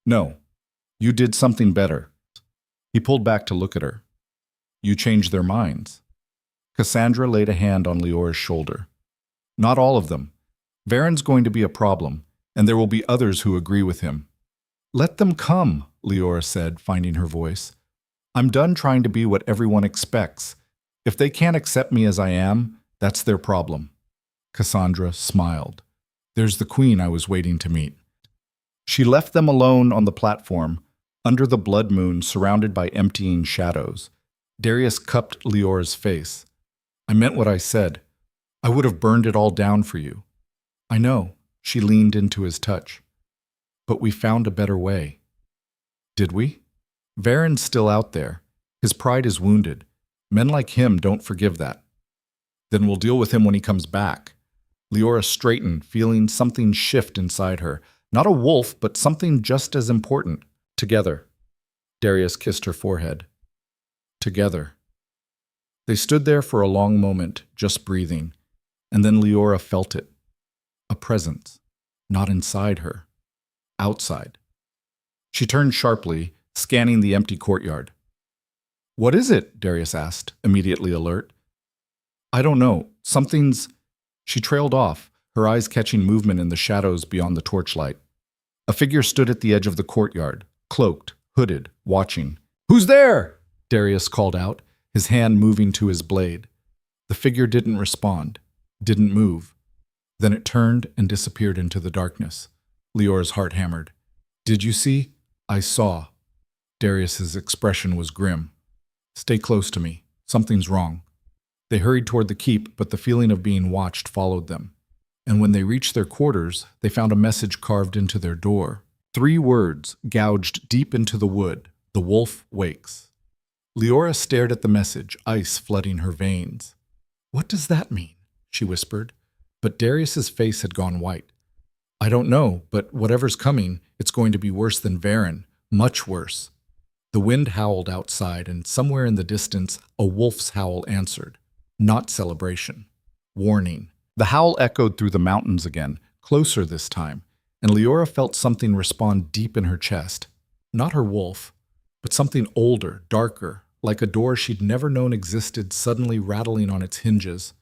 No, you did something better. He pulled back to look at her. You changed their minds. Cassandra laid a hand on Leora's shoulder. Not all of them. Varen's going to be a problem, and there will be others who agree with him. Let them come, Liora said, finding her voice. I'm done trying to be what everyone expects. If they can't accept me as I am, that's their problem. Cassandra smiled. There's the queen I was waiting to meet. She left them alone on the platform, under the blood moon surrounded by emptying shadows. Darius cupped Leora's face. I meant what I said. I would have burned it all down for you. I know, she leaned into his touch. But we found a better way. Did we? Varen's still out there. His pride is wounded. Men like him don't forgive that. Then we'll deal with him when he comes back. Liora straightened, feeling something shift inside her, Not a wolf, but something just as important. Together. Darius kissed her forehead. Together. They stood there for a long moment, just breathing, and then Liora felt it. A presence. Not inside her. Outside. She turned sharply, scanning the empty courtyard. "What is it?" Darius asked, immediately alert. "I don't know. Something's—" She trailed off, her eyes catching movement in the shadows beyond the torchlight. A figure stood at the edge of the courtyard, cloaked, hooded, watching. "Who's there?" Darius called out, his hand moving to his blade. The figure didn't respond, didn't move. Then it turned and disappeared into the darkness. Liora's heart hammered. "Did you see?" "I saw." Darius's expression was grim. "Stay close to me. Something's wrong." They hurried toward the keep, but the feeling of being watched followed them. And when they reached their quarters, they found a message carved into their door. 3 words gouged deep into the wood. "The wolf wakes." Liora stared at the message, ice flooding her veins. "What does that mean?" she whispered. But Darius's face had gone white. "I don't know, but whatever's coming, it's going to be worse than Varen. Much worse." The wind howled outside, and somewhere in the distance, a wolf's howl answered. Not celebration. Warning. The howl echoed through the mountains again, closer this time, and Liora felt something respond deep in her chest. Not her wolf, but something older, darker, like a door she'd never known existed suddenly rattling on its hinges.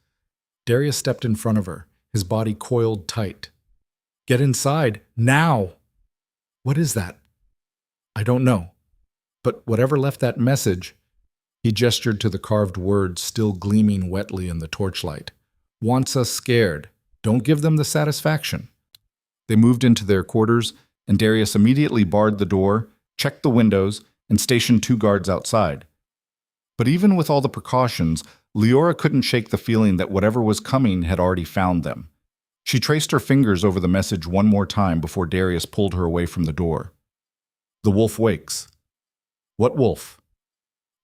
Darius stepped in front of her, his body coiled tight. "Get inside, now!" "What is that?" "I don't know. But whatever left that message—" He gestured to the carved words still gleaming wetly in the torchlight. "Wants us scared. Don't give them the satisfaction." They moved into their quarters, and Darius immediately barred the door, checked the windows, and stationed 2 guards outside. But even with all the precautions, Liora couldn't shake the feeling that whatever was coming had already found them. She traced her fingers over the message one more time before Darius pulled her away from the door. "The wolf wakes." "What wolf?"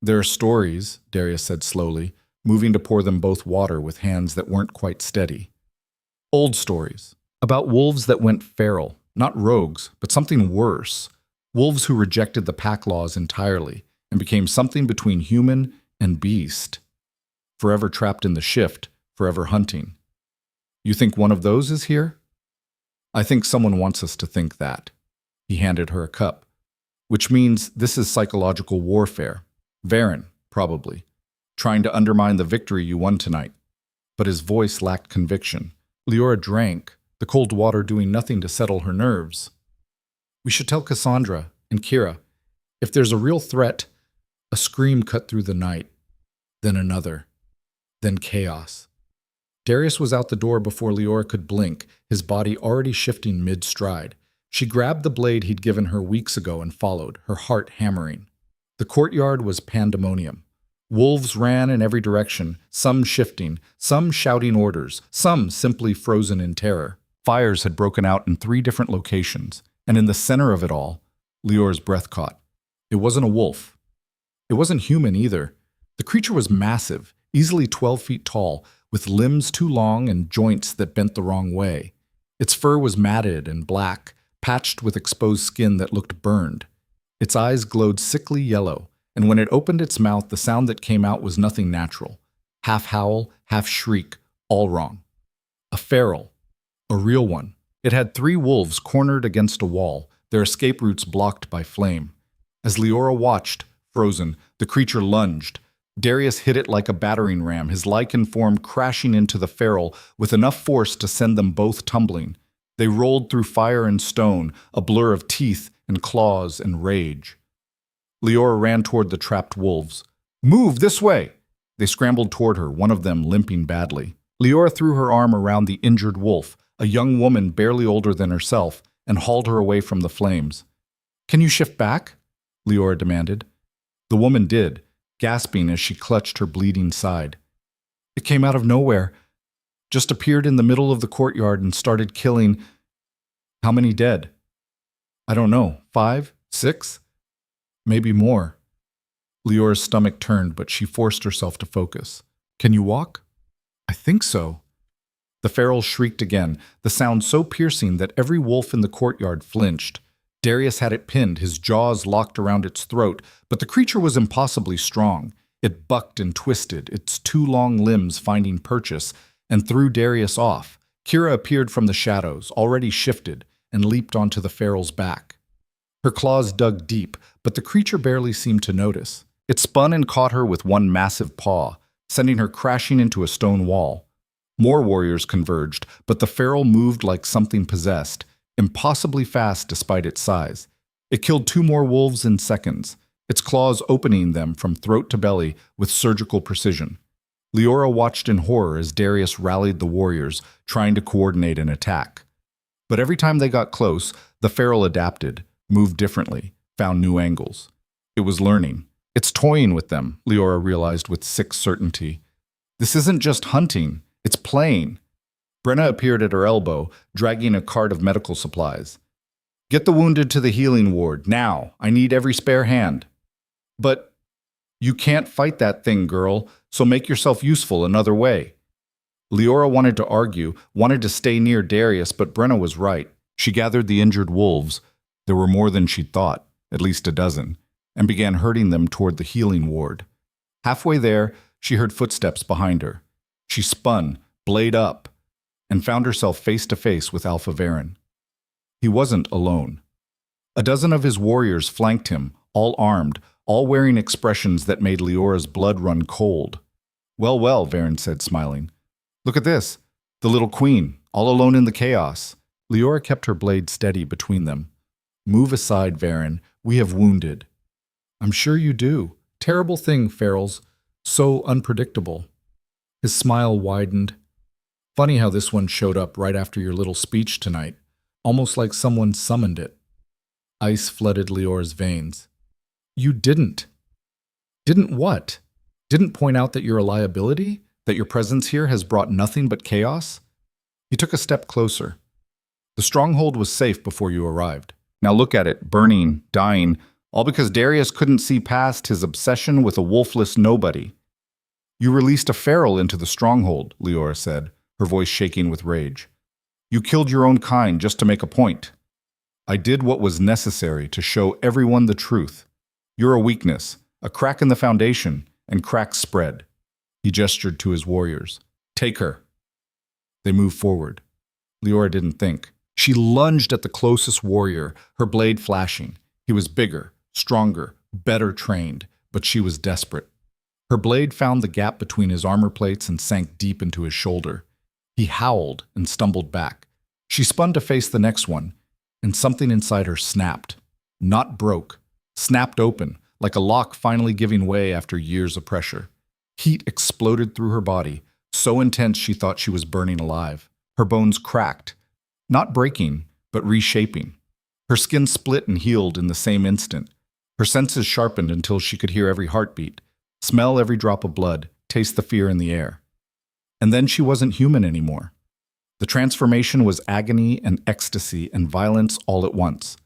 "There are stories," Darius said slowly, moving to pour them both water with hands that weren't quite steady. "Old stories. About wolves that went feral. Not rogues, but something worse. Wolves who rejected the pack laws entirely and became something between human and beast. Forever trapped in the shift, forever hunting. You think one of those is here?" "I think someone wants us to think that." He handed her a cup. "Which means this is psychological warfare. Varen, probably. Trying to undermine the victory you won tonight." But his voice lacked conviction. Liora drank, the cold water doing nothing to settle her nerves. "We should tell Cassandra and Kira. If there's a real threat..." A scream cut through the night. Then another. Then chaos. Darius was out the door before Liora could blink, his body already shifting mid-stride. She grabbed the blade he'd given her weeks ago and followed, her heart hammering. The courtyard was pandemonium. Wolves ran in every direction, some shifting, some shouting orders, some simply frozen in terror. Fires had broken out in 3 different locations, and in the center of it all, Liora's breath caught. It wasn't a wolf. It wasn't human either. The creature was massive, easily 12 feet tall, with limbs too long and joints that bent the wrong way. Its fur was matted and black, patched with exposed skin that looked burned. Its eyes glowed sickly yellow, and when it opened its mouth, the sound that came out was nothing natural. Half howl, half shriek, all wrong. A feral. A real one. It had 3 wolves cornered against a wall, their escape routes blocked by flame. As Liora watched, frozen, the creature lunged. Darius hit it like a battering ram, his Lycan form crashing into the feral with enough force to send them both tumbling. They rolled through fire and stone, a blur of teeth and claws and rage. Liora ran toward the trapped wolves. "Move, this way!" They scrambled toward her, one of them limping badly. Liora threw her arm around the injured wolf, a young woman barely older than herself, and hauled her away from the flames. "Can you shift back?" Liora demanded. The woman did, gasping as she clutched her bleeding side. "It came out of nowhere. Just appeared in the middle of the courtyard and started killing..." "How many dead?" "I don't know. 5? 6? Maybe more." Liora's stomach turned, but she forced herself to focus. "Can you walk?" "I think so." The The feral shrieked again, the sound so piercing that every wolf in the courtyard flinched. Darius had it pinned, his jaws locked around its throat, but the creature was impossibly strong. It bucked and twisted, its two long limbs finding purchase, and threw Darius off. Kira appeared from the shadows, already shifted, and leaped onto the feral's back. Her claws dug deep, but the creature barely seemed to notice. It spun and caught her with one massive paw, sending her crashing into a stone wall. More warriors converged, but the feral moved like something possessed, impossibly fast despite its size. It killed two more wolves in seconds, its claws opening them from throat to belly with surgical precision. Liora watched in horror as Darius rallied the warriors, trying to coordinate an attack. But every time they got close, the feral adapted, moved differently, found new angles. It was learning. It's toying with them, Liora realized with sick certainty. This isn't just hunting, it's playing. Brenna appeared at her elbow, dragging a cart of medical supplies. Get the wounded to the healing ward, now. I need every spare hand. But you can't fight that thing, girl, so make yourself useful another way. Liora wanted to argue, wanted to stay near Darius, but Brenna was right. She gathered the injured wolves. There were more than she'd thought, at least a dozen, and began herding them toward the healing ward. Halfway there, she heard footsteps behind her. She spun, blade up, and found herself face to face with Alpha Varen. He wasn't alone. A dozen of his warriors flanked him, all armed, all wearing expressions that made Liora's blood run cold. Well, well, Varen said, smiling. Look at this, the little queen, all alone in the chaos. Liora kept her blade steady between them. Move aside, Varen, we have wounded. I'm sure you do. Terrible thing, ferals. So unpredictable. His smile widened. Funny how this one showed up right after your little speech tonight, almost like someone summoned it. Ice flooded Liora's veins. You didn't. Didn't what? Didn't point out that you're a liability? That your presence here has brought nothing but chaos? He took a step closer. The stronghold was safe before you arrived. Now look at it, burning, dying, all because Darius couldn't see past his obsession with a wolfless nobody. You released a feral into the stronghold, Liora said, her voice shaking with rage. You killed your own kind just to make a point. I did what was necessary to show everyone the truth. You're a weakness, a crack in the foundation, and cracks spread. He gestured to his warriors. Take her. They moved forward. Liora didn't think. She lunged at the closest warrior, her blade flashing. He was bigger, stronger, better trained, but she was desperate. Her blade found the gap between his armor plates and sank deep into his shoulder. He howled and stumbled back. She spun to face the next one, and something inside her snapped. Not broke, snapped open, like a lock finally giving way after years of pressure. Heat exploded through her body, so intense she thought she was burning alive. Her bones cracked, not breaking, but reshaping. Her skin split and healed in the same instant. Her senses sharpened until she could hear every heartbeat, smell every drop of blood, taste the fear in the air. And then she wasn't human anymore. The transformation was agony and ecstasy and violence all at once.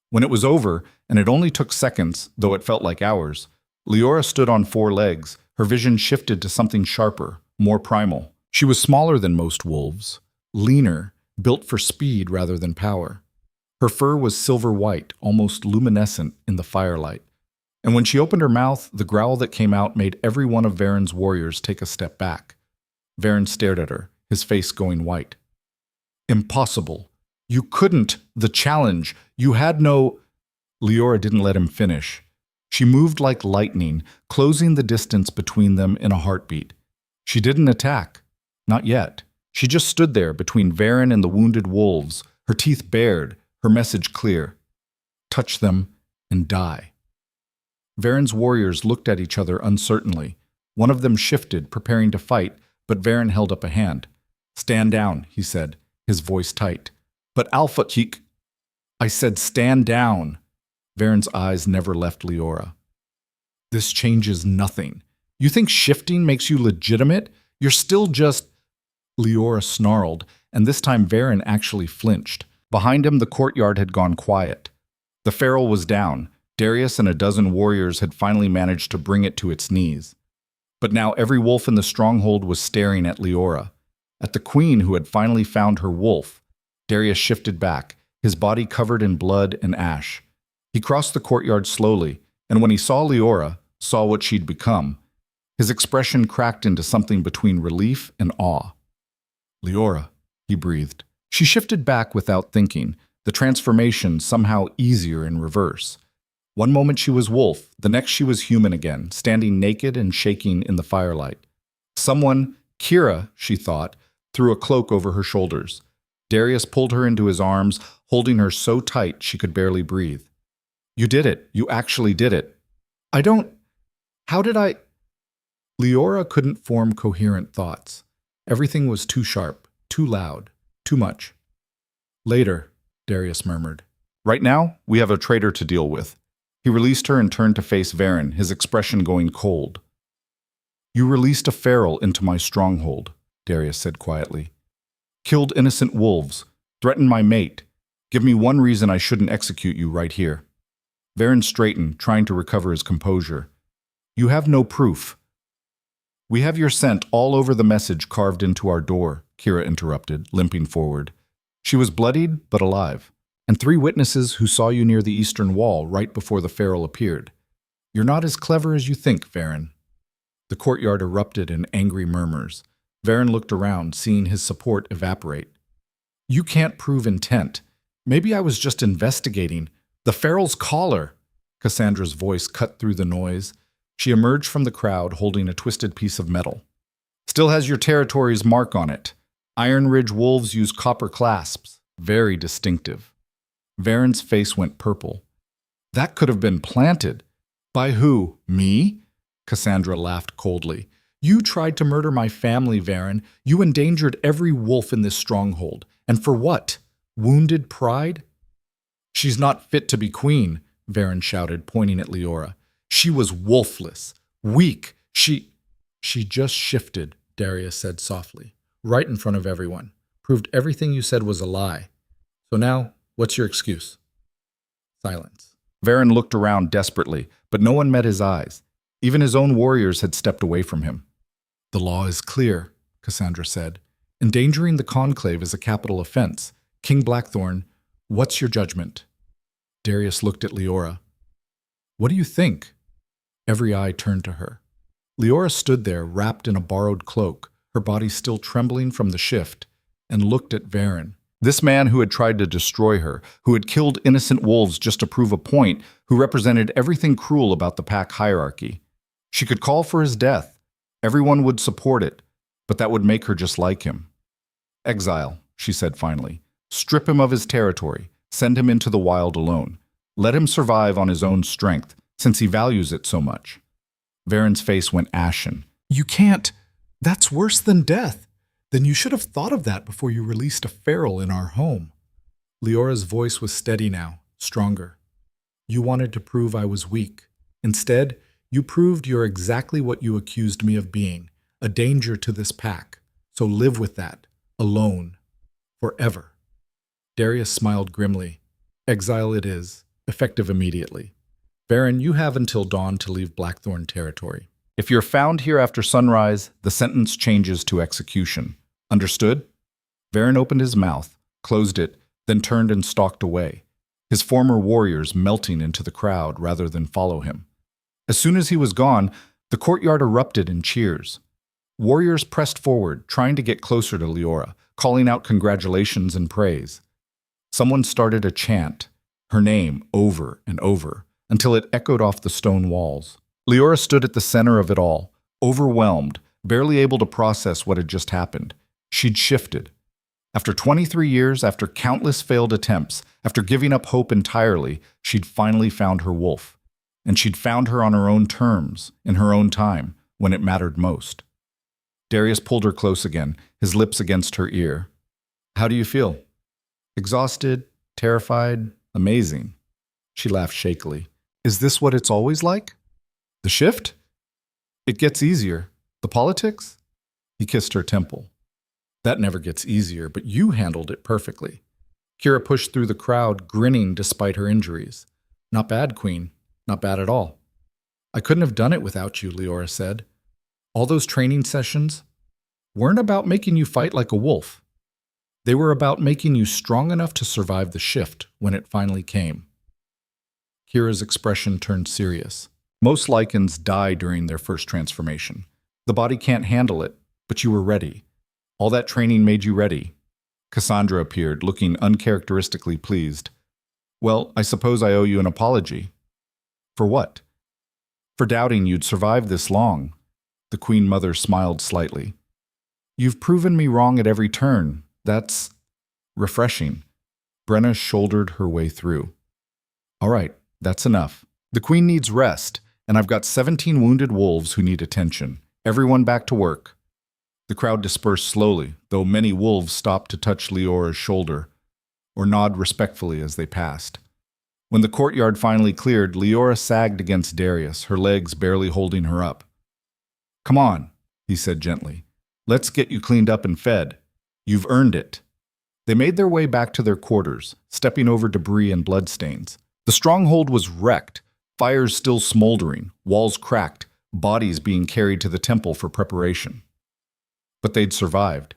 When it was over, and it only took seconds, though it felt like hours, Liora stood on four legs, her vision shifted to something sharper, more primal. She was smaller than most wolves, leaner, built for speed rather than power. Her fur was silver white, almost luminescent in the firelight. And when she opened her mouth, the growl that came out made every one of Varen's warriors take a step back. Varen stared at her, his face going white. Impossible. You couldn't. The challenge. You had no... Liora didn't let him finish. She moved like lightning, closing the distance between them in a heartbeat. She didn't attack. Not yet. She just stood there between Varen and the wounded wolves, her teeth bared, her message clear. Touch them and die. Varen's warriors looked at each other uncertainly. One of them shifted, preparing to fight, but Varen held up a hand. Stand down, he said, his voice tight. But Alpha Keek... I said stand down. Varen's eyes never left Liora. This changes nothing. You think shifting makes you legitimate? You're still just... Liora snarled, and this time Varen actually flinched. Behind him, the courtyard had gone quiet. The feral was down. Darius and a dozen warriors had finally managed to bring it to its knees. But now every wolf in the stronghold was staring at Liora. At the queen who had finally found her wolf, Darius shifted back, his body covered in blood and ash. He crossed the courtyard slowly, and when he saw Liora, saw what she'd become, his expression cracked into something between relief and awe. "Liora," he breathed. She shifted back without thinking, the transformation somehow easier in reverse. One moment she was wolf, the next she was human again, standing naked and shaking in the firelight. Someone, Kira, she thought, threw a cloak over her shoulders. Darius pulled her into his arms, holding her so tight she could barely breathe. "You did it. You actually did it." "I don't... How did I..." Liora couldn't form coherent thoughts. Everything was too sharp, too loud, too much. "Later," Darius murmured. "Right now, we have a traitor to deal with." He released her and turned to face Varen, his expression going cold. "You released a feral into my stronghold," Darius said quietly. "Killed innocent wolves, threatened my mate. Give me one reason I shouldn't execute you right here." Varen straightened, trying to recover his composure. "You have no proof." "We have your scent all over the message carved into our door," Kira interrupted, limping forward. "She was bloodied, but alive. And 3 witnesses who saw you near the eastern wall right before the feral appeared. You're not as clever as you think, Varen." The courtyard erupted in angry murmurs. Varen looked around, seeing his support evaporate. "You can't prove intent. Maybe I was just investigating. The feral's collar!" Cassandra's voice cut through the noise. She emerged from the crowd holding a twisted piece of metal. "Still has your territory's mark on it. Iron Ridge wolves use copper clasps. Very distinctive." Varen's face went purple. "That could have been planted." "By who? Me?" Cassandra laughed coldly. "You tried to murder my family, Varen. You endangered every wolf in this stronghold. And for what? Wounded pride?" "She's not fit to be queen," Varen shouted, pointing at Liora. "She was wolfless, weak. She just shifted," Darius said softly, "right in front of everyone. Proved everything you said was a lie. So now, what's your excuse?" Silence. Varen looked around desperately, but no one met his eyes. Even his own warriors had stepped away from him. "The law is clear," Cassandra said. "Endangering the conclave is a capital offense. King Blackthorn, what's your judgment?" Darius looked at Liora. "What do you think?" Every eye turned to her. Liora stood there, wrapped in a borrowed cloak, her body still trembling from the shift, and looked at Varen. This man who had tried to destroy her, who had killed innocent wolves just to prove a point, who represented everything cruel about the pack hierarchy. She could call for his death. Everyone would support it, but that would make her just like him. "Exile," she said finally. "Strip him of his territory. Send him into the wild alone. Let him survive on his own strength, since he values it so much." Varen's face went ashen. "You can't. That's worse than death. Then you should have thought of that before you released a feral in our home." Liora's voice was steady now, stronger. "You wanted to prove I was weak. Instead, you proved you're exactly what you accused me of being, a danger to this pack. So live with that, alone, forever." Darius smiled grimly. "Exile it is, effective immediately. Varen, you have until dawn to leave Blackthorn territory. If you're found here after sunrise, the sentence changes to execution. Understood?" Varen opened his mouth, closed it, then turned and stalked away, his former warriors melting into the crowd rather than follow him. As soon as he was gone, the courtyard erupted in cheers. Warriors pressed forward, trying to get closer to Liora, calling out congratulations and praise. Someone started a chant, her name over and over, until it echoed off the stone walls. Liora stood at the center of it all, overwhelmed, barely able to process what had just happened. She'd shifted. After 23 years, after countless failed attempts, after giving up hope entirely, she'd finally found her wolf. And she'd found her on her own terms, in her own time, when it mattered most. Darius pulled her close again, his lips against her ear. "How do you feel?" "Exhausted, terrified, amazing." She laughed shakily. "Is this what it's always like? The shift? It gets easier. The politics?" He kissed her temple. "That never gets easier, but you handled it perfectly." Kira pushed through the crowd, grinning despite her injuries. "Not bad, Queen. Not bad at all." "I couldn't have done it without you," Liora said. "All those training sessions." weren't about making you fight like a wolf. They were about making you strong enough to survive the shift when it finally came. Kira's expression turned serious. Most Lycans die during their first transformation. The body can't handle it, but you were ready. All that training made you ready. Cassandra appeared, looking uncharacteristically pleased. Well, I suppose I owe you an apology. For what? For doubting you'd survive this long. The Queen Mother smiled slightly. You've proven me wrong at every turn. That's refreshing. Brenna shouldered her way through. All right, that's enough. The Queen needs rest, and I've got 17 wounded wolves who need attention. Everyone back to work. The crowd dispersed slowly, though many wolves stopped to touch Liora's shoulder or nod respectfully as they passed. When the courtyard finally cleared, Liora sagged against Darius, her legs barely holding her up. Come on, he said gently. Let's get you cleaned up and fed. You've earned it. They made their way back to their quarters, stepping over debris and bloodstains. The stronghold was wrecked, fires still smoldering, walls cracked, bodies being carried to the temple for preparation. But they'd survived.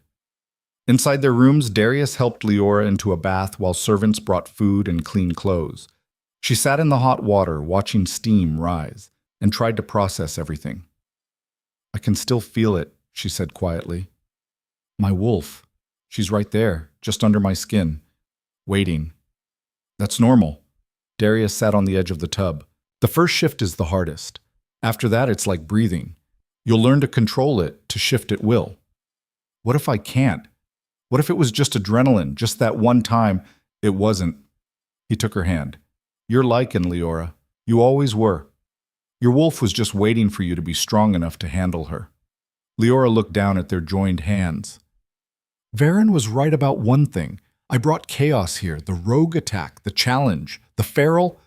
Inside their rooms, Darius helped Liora into a bath while servants brought food and clean clothes. She sat in the hot water, watching steam rise, and tried to process everything. I can still feel it, she said quietly. My wolf. She's right there, just under my skin, waiting. That's normal. Darius sat on the edge of the tub. The first shift is the hardest. After that, it's like breathing. You'll learn to control it, to shift at will. What if I can't? What if it was just adrenaline, just that one time? It wasn't. He took her hand. You're Lycan, Liora. You always were. Your wolf was just waiting for you to be strong enough to handle her. Liora looked down at their joined hands. Varen was right about one thing. I brought chaos here, the rogue attack, the challenge, the feral.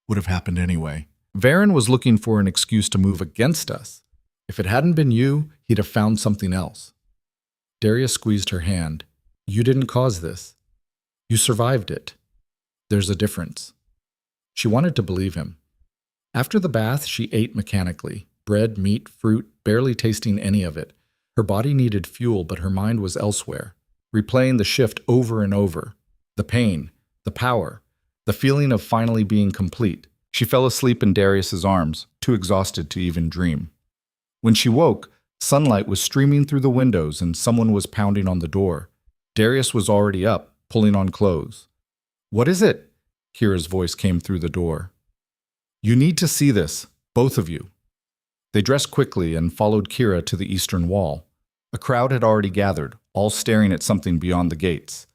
Would have happened anyway. Varen was looking for an excuse to move against us. If it hadn't been you, he'd have found something else. Darius squeezed her hand. You didn't cause this. You survived it. There's a difference. She wanted to believe him. After the bath, she ate mechanically. Bread, meat, fruit, barely tasting any of it. Her body needed fuel, but her mind was elsewhere, replaying the shift over and over. The pain, the power, the feeling of finally being complete. She fell asleep in Darius's arms, too exhausted to even dream. When she woke, sunlight was streaming through the windows and someone was pounding on the door. Darius was already up, pulling on clothes. What is it? Kira's voice came through the door. You need to see this, both of you. They dressed quickly and followed Kira to the eastern wall. A crowd had already gathered, all staring at something beyond the gates.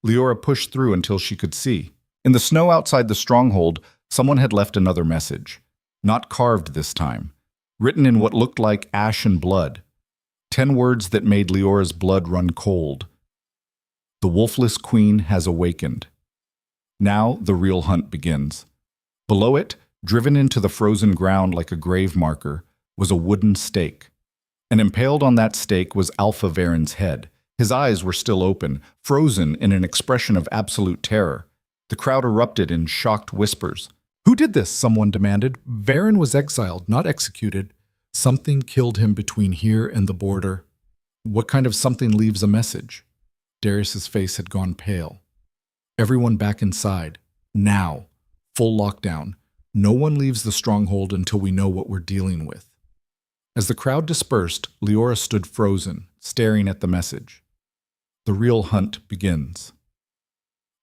Liora pushed through until she could see. In the snow outside the stronghold, someone had left another message. Not carved this time. Written in what looked like ash and blood. 10 words that made Liora's blood run cold. The wolfless queen has awakened. Now the real hunt begins. Below it, driven into the frozen ground like a grave marker, was a wooden stake. And impaled on that stake was Alpha Varen's head. His eyes were still open, frozen in an expression of absolute terror. The crowd erupted in shocked whispers. Who did this? Someone demanded. Varen was exiled, not executed. Something killed him between here and the border. What kind of something leaves a message? Darius's face had gone pale. Everyone back inside. Now. Full lockdown. No one leaves the stronghold until we know what we're dealing with. As the crowd dispersed, Liora stood frozen, staring at the message. The real hunt begins.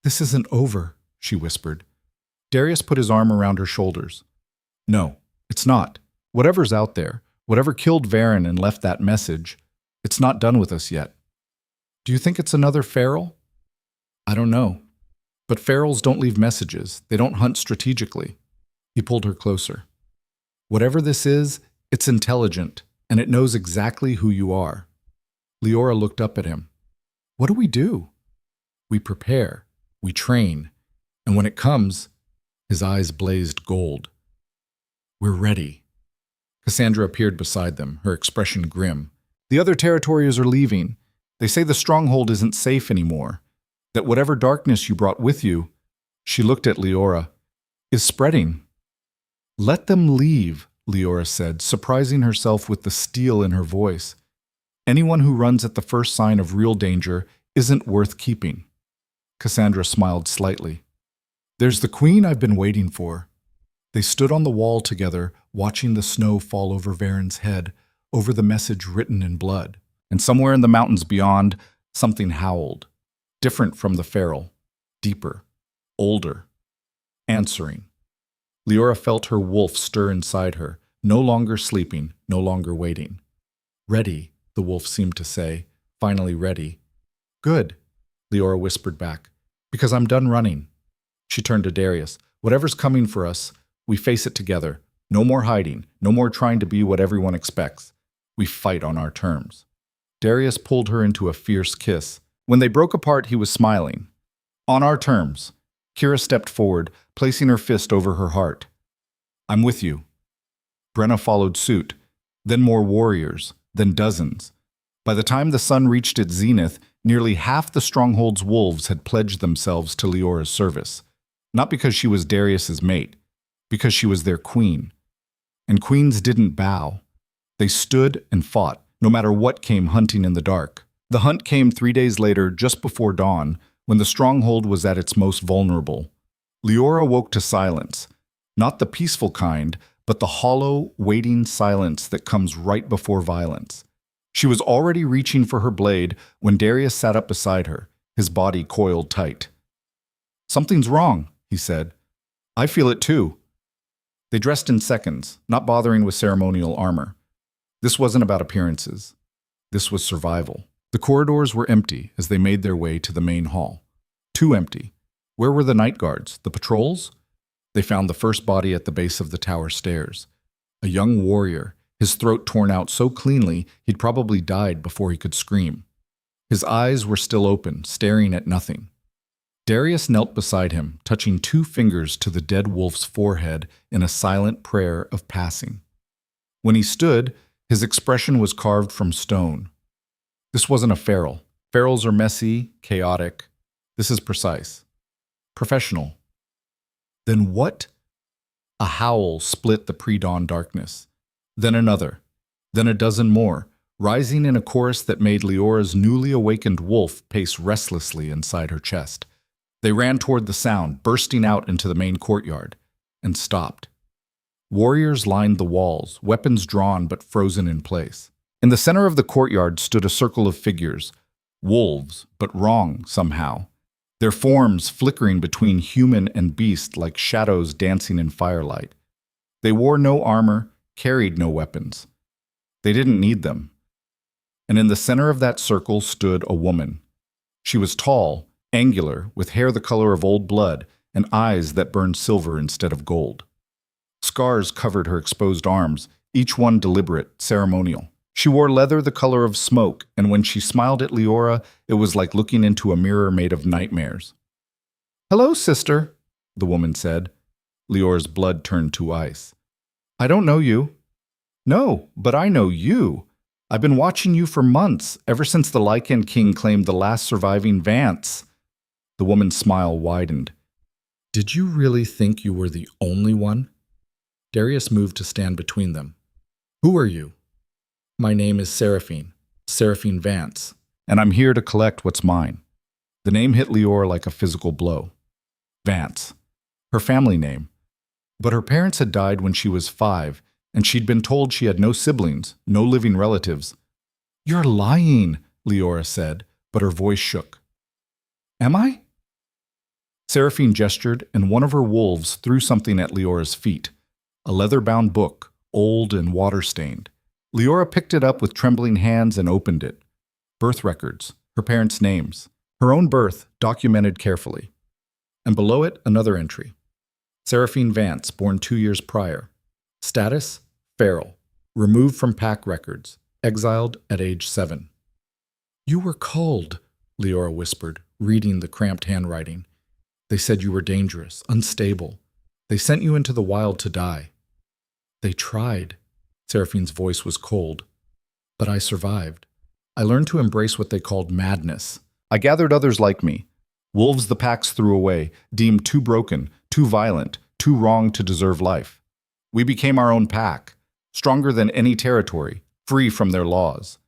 This isn't over, she whispered. Darius put his arm around her shoulders. No, it's not. Whatever's out there, whatever killed Varen and left that message, it's not done with us yet. Do you think it's another feral? I don't know. But ferals don't leave messages. They don't hunt strategically. He pulled her closer. Whatever this is, it's intelligent, and it knows exactly who you are. Liora looked up at him. What do? We prepare. We train. And when it comes, his eyes blazed gold. We're ready. Cassandra appeared beside them, her expression grim. The other territories are leaving. They say the stronghold isn't safe anymore. That whatever darkness you brought with you, she looked at Liora, is spreading. Let them leave, Liora said, surprising herself with the steel in her voice. Anyone who runs at the first sign of real danger isn't worth keeping. Cassandra smiled slightly. There's the queen I've been waiting for. They stood on the wall together, watching the snow fall over Varen's head, over the message written in blood. And somewhere in the mountains beyond, something howled. Different from the feral. Deeper. Older. Answering. Liora felt her wolf stir inside her, no longer sleeping, no longer waiting. Ready, the wolf seemed to say, finally ready. Good, Liora whispered back, because I'm done running. She turned to Darius. Whatever's coming for us, we face it together. No more hiding, no more trying to be what everyone expects. We fight on our terms. Darius pulled her into a fierce kiss. When they broke apart, he was smiling. On our terms. Kira stepped forward, placing her fist over her heart. I'm with you. Brenna followed suit, then more warriors, then dozens. By the time the sun reached its zenith, nearly half the stronghold's wolves had pledged themselves to Liora's service. Not because she was Darius's mate, because she was their queen. And queens didn't bow. They stood and fought, no matter what came hunting in the dark. The hunt came 3 days later, just before dawn, when the stronghold was at its most vulnerable. Liora woke to silence, not the peaceful kind, but the hollow, waiting silence that comes right before violence. She was already reaching for her blade when Darius sat up beside her, his body coiled tight. Something's wrong, he said. I feel it too. They dressed in seconds, not bothering with ceremonial armor. This wasn't about appearances. This was survival. The corridors were empty as they made their way to the main hall. Too empty. Where were the night guards, the patrols? They found the first body at the base of the tower stairs. A young warrior, his throat torn out so cleanly he'd probably died before he could scream. His eyes were still open, staring at nothing. Darius knelt beside him, touching 2 fingers to the dead wolf's forehead in a silent prayer of passing. When he stood, his expression was carved from stone. This wasn't a feral. Ferals are messy, chaotic. This is precise. Professional. Then what? A howl split the pre-dawn darkness. Then another. Then a dozen more, rising in a chorus that made Liora's newly awakened wolf pace restlessly inside her chest. They ran toward the sound, bursting out into the main courtyard, and stopped. Warriors lined the walls, weapons drawn but frozen in place. In the center of the courtyard stood a circle of figures, wolves, but wrong somehow. Their forms flickering between human and beast like shadows dancing in firelight. They wore no armor, carried no weapons. They didn't need them. And in the center of that circle stood a woman. She was tall, angular, with hair the color of old blood and eyes that burned silver instead of gold. Scars covered her exposed arms, each one deliberate, ceremonial. She wore leather the color of smoke, and when she smiled at Liora, it was like looking into a mirror made of nightmares. "Hello, sister," the woman said. Liora's blood turned to ice. "I don't know you." "No, but I know you. I've been watching you for months, ever since the Lycan King claimed the last surviving Vance." The woman's smile widened. "Did you really think you were the only one?" Darius moved to stand between them. "Who are you?" "My name is Seraphine Vance, and I'm here to collect what's mine." The name hit Liora like a physical blow. Vance. Her family name. But her parents had died when she was 5, and she'd been told she had no siblings, no living relatives. "You're lying," Liora said, but her voice shook. "Am I?" Seraphine gestured, and one of her wolves threw something at Liora's feet. A leather-bound book, old and water-stained. Liora picked it up with trembling hands and opened it. Birth records, her parents' names, her own birth documented carefully. And below it, another entry. Seraphine Vance, born 2 years prior. Status, feral. Removed from pack records. Exiled at age 7. "You were culled," Liora whispered, reading the cramped handwriting. "They said you were dangerous, unstable. They sent you into the wild to die." "They tried." Seraphine's voice was cold. "But I survived. I learned to embrace what they called madness. I gathered others like me. Wolves the packs threw away, deemed too broken, too violent, too wrong to deserve life. We became our own pack, stronger than any territory, free from their laws."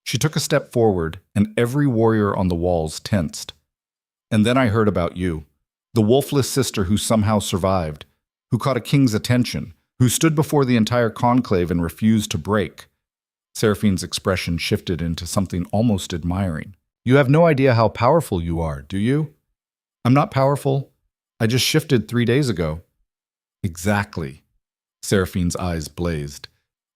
She took a step forward, and every warrior on the walls tensed. And then I heard about you, the wolfless sister who somehow survived, who caught a king's attention, who stood before the entire conclave and refused to break. Seraphine's expression shifted into something almost admiring. You have no idea how powerful you are, do you? I'm not powerful. I just shifted 3 days ago. Exactly. Seraphine's eyes blazed.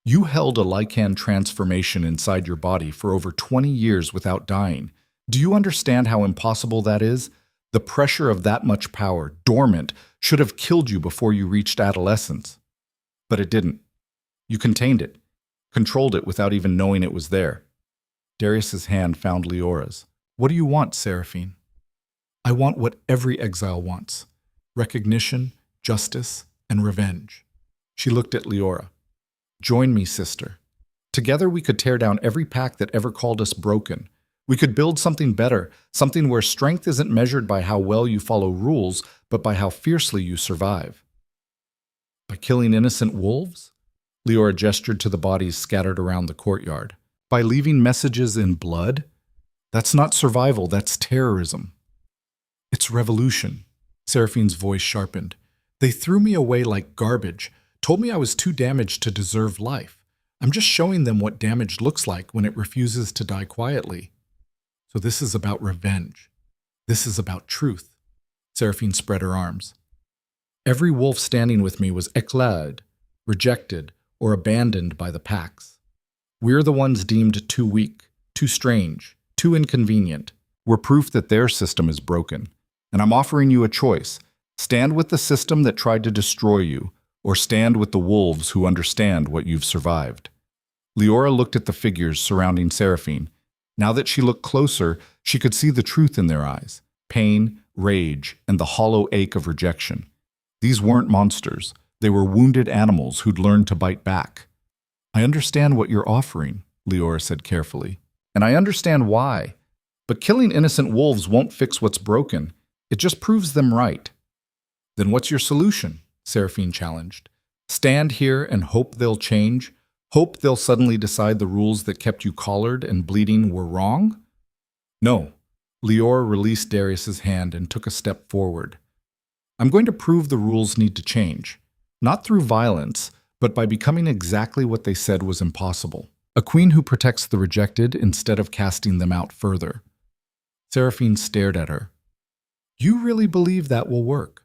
You held a Lycan transformation inside your body for over 20 years without dying. Do you understand how impossible that is? The pressure of that much power, dormant, should have killed you before you reached adolescence. But it didn't. You contained it, controlled it without even knowing it was there. Darius's hand found Liora's. What do you want, Seraphine? I want what every exile wants. Recognition, justice, and revenge. She looked at Liora. Join me, sister. Together we could tear down every pack that ever called us broken. We could build something better, something where strength isn't measured by how well you follow rules, but by how fiercely you survive. By killing innocent wolves? Liora gestured to the bodies scattered around the courtyard. By leaving messages in blood? That's not survival, that's terrorism. It's revolution. Seraphine's voice sharpened. They threw me away like garbage, told me I was too damaged to deserve life. I'm just showing them what damage looks like when it refuses to die quietly. So this is about revenge. This is about truth. Seraphine spread her arms. Every wolf standing with me was éclated, rejected, or abandoned by the packs. We're the ones deemed too weak, too strange, too inconvenient. We're proof that their system is broken. And I'm offering you a choice. Stand with the system that tried to destroy you, or stand with the wolves who understand what you've survived. Liora looked at the figures surrounding Seraphine. Now that she looked closer, she could see the truth in their eyes. Pain, rage, and the hollow ache of rejection. These weren't monsters. They were wounded animals who'd learned to bite back. I understand what you're offering, Liora said carefully. And I understand why. But killing innocent wolves won't fix what's broken. It just proves them right. Then what's your solution? Seraphine challenged. Stand here and hope they'll change? Hope they'll suddenly decide the rules that kept you collared and bleeding were wrong? No. Liora released Darius's hand and took a step forward. I'm going to prove the rules need to change. Not through violence, but by becoming exactly what they said was impossible. A queen who protects the rejected instead of casting them out further. Seraphine stared at her. You really believe that will work?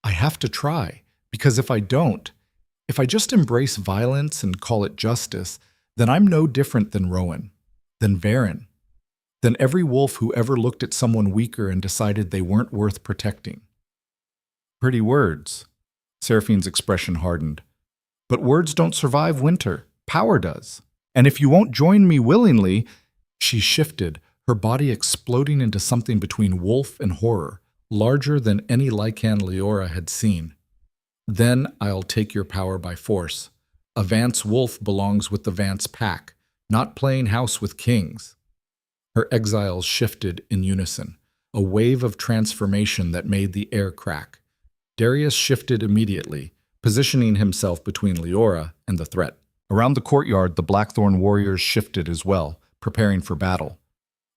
I have to try, because if I don't, if I just embrace violence and call it justice, then I'm no different than Rowan, than Varen, than every wolf who ever looked at someone weaker and decided they weren't worth protecting. Pretty words. Seraphine's expression hardened. But words don't survive winter. Power does. And if you won't join me willingly, she shifted, her body exploding into something between wolf and horror, larger than any Lycan Liora had seen. Then I'll take your power by force. A Vance wolf belongs with the Vance pack, not playing house with kings. Her exiles shifted in unison, a wave of transformation that made the air crack. Darius shifted immediately, positioning himself between Liora and the threat. Around the courtyard, the Blackthorn warriors shifted as well, preparing for battle.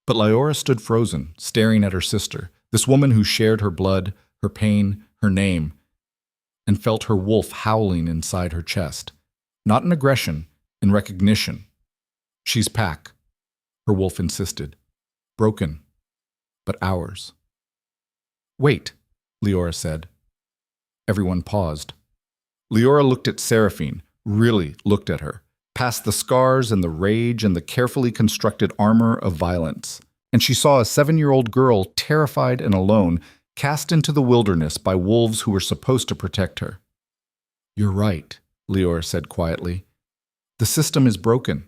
But Liora stood frozen, staring at her sister, this woman who shared her blood, her pain, her name, and felt her wolf howling inside her chest. Not in aggression, in recognition. She's pack, her wolf insisted. Broken, but ours. Wait, Liora said. Everyone paused. Liora looked at Seraphine, really looked at her, past the scars and the rage and the carefully constructed armor of violence. And she saw a 7-year-old girl, terrified and alone, cast into the wilderness by wolves who were supposed to protect her. You're right, Liora said quietly. The system is broken.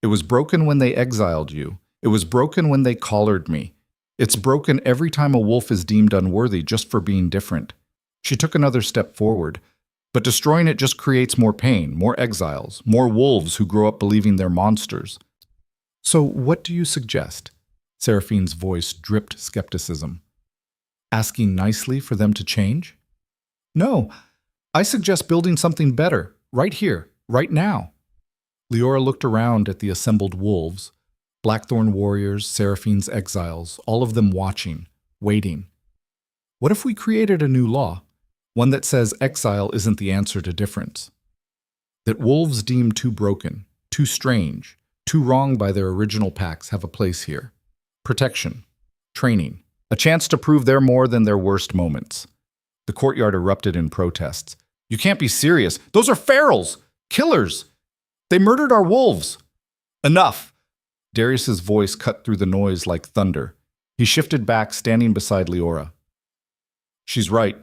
It was broken when they exiled you. It was broken when they collared me. It's broken every time a wolf is deemed unworthy just for being different. She took another step forward. But destroying it just creates more pain, more exiles, more wolves who grow up believing they're monsters. So what do you suggest? Seraphine's voice dripped skepticism. Asking nicely for them to change? No, I suggest building something better, right here, right now. Liora looked around at the assembled wolves, Blackthorn warriors, Seraphine's exiles, all of them watching, waiting. What if we created a new law? One that says exile isn't the answer to difference. That wolves deemed too broken, too strange, too wrong by their original packs have a place here. Protection, training, a chance to prove they're more than their worst moments. The courtyard erupted in protests. You can't be serious. Those are ferals! Killers! They murdered our wolves! Enough! Darius's voice cut through the noise like thunder. He shifted back, standing beside Liora. She's right.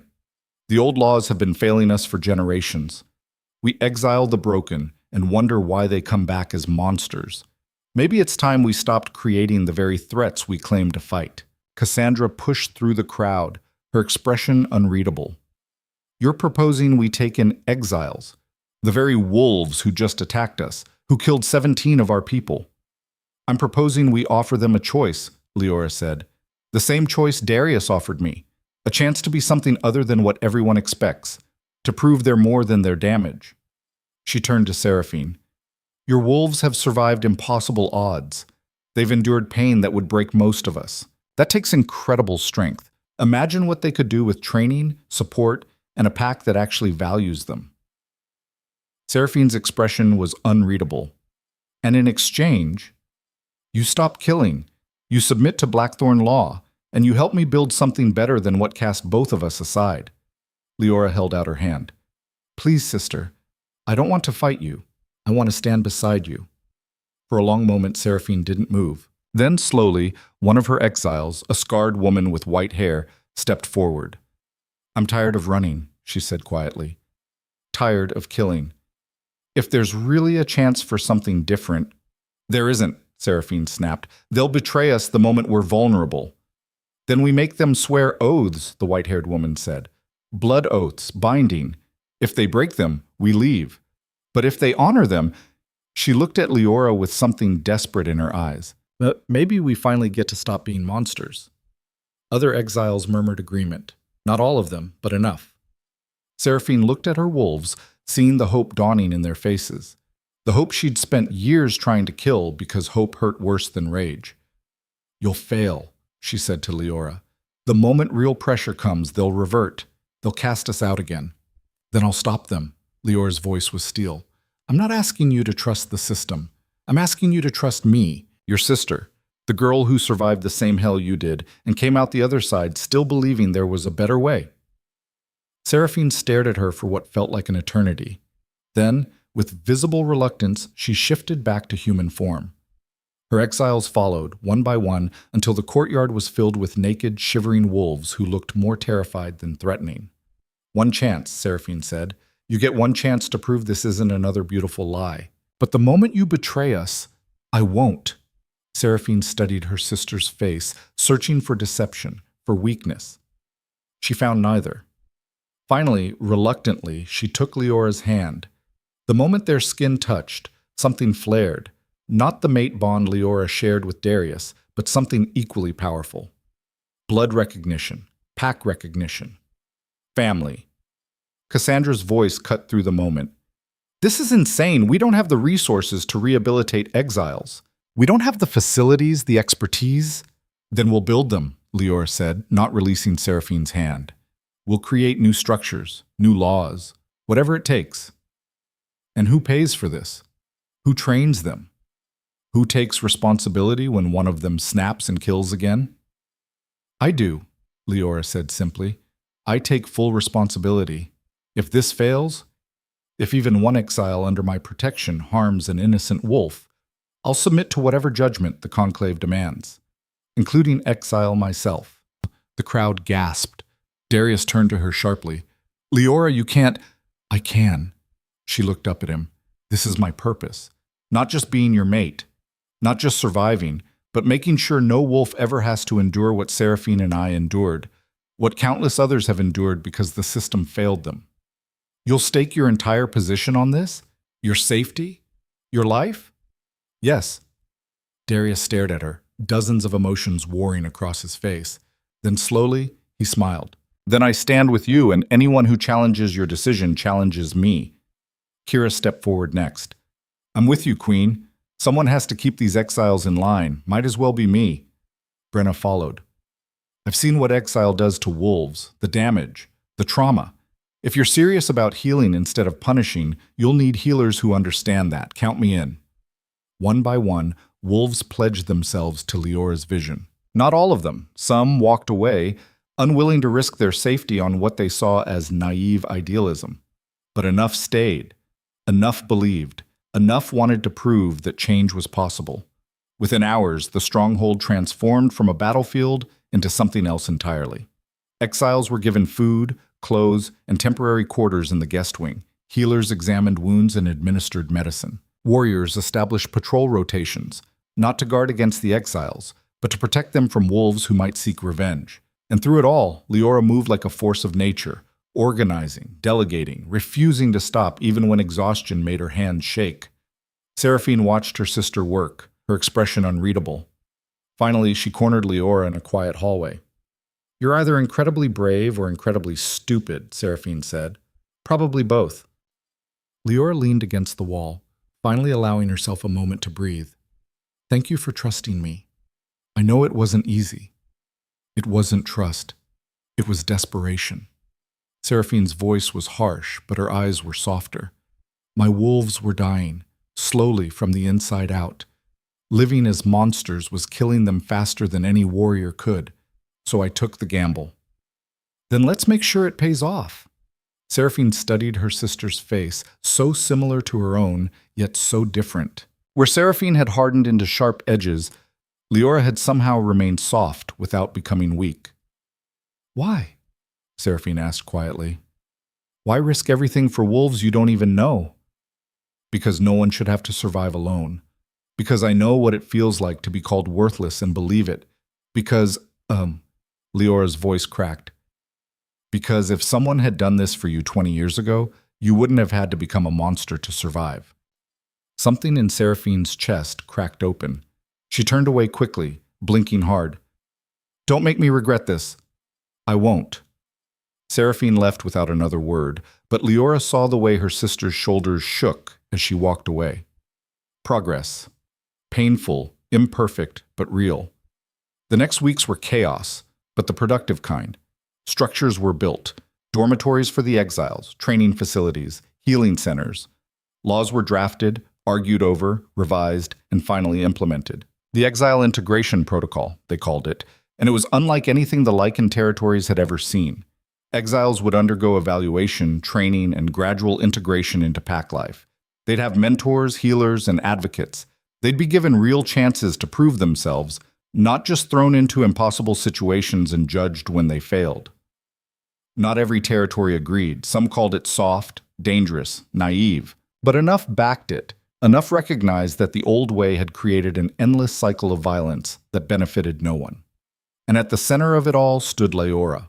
The old laws have been failing us for generations. We exile the broken and wonder why they come back as monsters. Maybe it's time we stopped creating the very threats we claim to fight. Cassandra pushed through the crowd, her expression unreadable. You're proposing we take in exiles, the very wolves who just attacked us, who killed 17 of our people. I'm proposing we offer them a choice, Liora said. The same choice Darius offered me. A chance to be something other than what everyone expects, to prove they're more than their damage. She turned to Seraphine. Your wolves have survived impossible odds. They've endured pain that would break most of us. That takes incredible strength. Imagine what they could do with training, support, and a pack that actually values them. Seraphine's expression was unreadable. And in exchange, you stop killing, you submit to Blackthorn law, and you help me build something better than what cast both of us aside. Liora held out her hand. Please, sister, I don't want to fight you. I want to stand beside you. For a long moment, Seraphine didn't move. Then, slowly, one of her exiles, a scarred woman with white hair, stepped forward. I'm tired of running, she said quietly. Tired of killing. If there's really a chance for something different— There isn't, Seraphine snapped. They'll betray us the moment we're vulnerable. Then we make them swear oaths, the white-haired woman said. Blood oaths, binding. If they break them, we leave. But if they honor them— She looked at Liora with something desperate in her eyes. Maybe we finally get to stop being monsters. Other exiles murmured agreement. Not all of them, but enough. Seraphine looked at her wolves, seeing the hope dawning in their faces. The hope she'd spent years trying to kill because hope hurt worse than rage. You'll fail, she said to Liora. The moment real pressure comes, they'll revert. They'll cast us out again. Then I'll stop them. Liora's voice was steel. I'm not asking you to trust the system. I'm asking you to trust me, your sister, the girl who survived the same hell you did and came out the other side still believing there was a better way. Seraphine stared at her for what felt like an eternity. Then, with visible reluctance, she shifted back to human form. Her exiles followed, one by one, until the courtyard was filled with naked, shivering wolves who looked more terrified than threatening. One chance, Seraphine said. You get one chance to prove this isn't another beautiful lie. But the moment you betray us, I won't. Seraphine studied her sister's face, searching for deception, for weakness. She found neither. Finally, reluctantly, she took Liora's hand. The moment their skin touched, something flared. Not the mate bond Liora shared with Darius, but something equally powerful. Blood recognition, pack recognition, family. Cassandra's voice cut through the moment. This is insane. We don't have the resources to rehabilitate exiles. We don't have the facilities, the expertise. Then we'll build them, Liora said, not releasing Seraphine's hand. We'll create new structures, new laws, whatever it takes. And who pays for this? Who trains them? Who takes responsibility when one of them snaps and kills again? I do, Liora said simply. I take full responsibility. If this fails, if even one exile under my protection harms an innocent wolf, I'll submit to whatever judgment the conclave demands, including exile myself. The crowd gasped. Darius turned to her sharply. Liora, you can't— I can. She looked up at him. This is my purpose. Not just being your mate. Not just surviving, but making sure no wolf ever has to endure what Seraphine and I endured, what countless others have endured because the system failed them. You'll stake your entire position on this? Your safety? Your life? Yes. Darius stared at her, dozens of emotions warring across his face. Then slowly, he smiled. Then I stand with you, and anyone who challenges your decision challenges me. Kira stepped forward next. I'm with you, Queen. Someone has to keep these exiles in line. Might as well be me. Brenna followed. I've seen what exile does to wolves, the damage, the trauma. If you're serious about healing instead of punishing, you'll need healers who understand that. Count me in. One by one, wolves pledged themselves to Liora's vision. Not all of them. Some walked away, unwilling to risk their safety on what they saw as naive idealism. But enough stayed. Enough believed. Enough wanted to prove that change was possible. Within hours, the stronghold transformed from a battlefield into something else entirely. Exiles were given food, clothes, and temporary quarters in the guest wing. Healers examined wounds and administered medicine. Warriors established patrol rotations, not to guard against the exiles, but to protect them from wolves who might seek revenge. And through it all, Liora moved like a force of nature, organizing, delegating, refusing to stop even when exhaustion made her hands shake. Seraphine watched her sister work, her expression unreadable. Finally, she cornered Liora in a quiet hallway. You're either incredibly brave or incredibly stupid, Seraphine said. Probably both. Liora leaned against the wall, finally allowing herself a moment to breathe. Thank you for trusting me. I know it wasn't easy. It wasn't trust. It was desperation. Seraphine's voice was harsh, but her eyes were softer. My wolves were dying, slowly from the inside out. Living as monsters was killing them faster than any warrior could, so I took the gamble. Then let's make sure it pays off. Seraphine studied her sister's face, so similar to her own, yet so different. Where Seraphine had hardened into sharp edges, Liora had somehow remained soft without becoming weak. Why? Seraphine asked quietly. Why risk everything for wolves you don't even know? Because no one should have to survive alone. Because I know what it feels like to be called worthless and believe it. Because, Liora's voice cracked. Because if someone had done this for you 20 years ago, you wouldn't have had to become a monster to survive. Something in Seraphine's chest cracked open. She turned away quickly, blinking hard. Don't make me regret this. I won't. Seraphine left without another word, but Liora saw the way her sister's shoulders shook as she walked away. Progress. Painful, imperfect, but real. The next weeks were chaos, but the productive kind. Structures were built. Dormitories for the exiles, training facilities, healing centers. Laws were drafted, argued over, revised, and finally implemented. The Exile Integration Protocol, they called it, and it was unlike anything the Lycan territories had ever seen. Exiles would undergo evaluation, training, and gradual integration into pack life. They'd have mentors, healers, and advocates. They'd be given real chances to prove themselves, not just thrown into impossible situations and judged when they failed. Not every territory agreed. Some called it soft, dangerous, naive. But enough backed it. Enough recognized that the old way had created an endless cycle of violence that benefited no one. And at the center of it all stood Liora.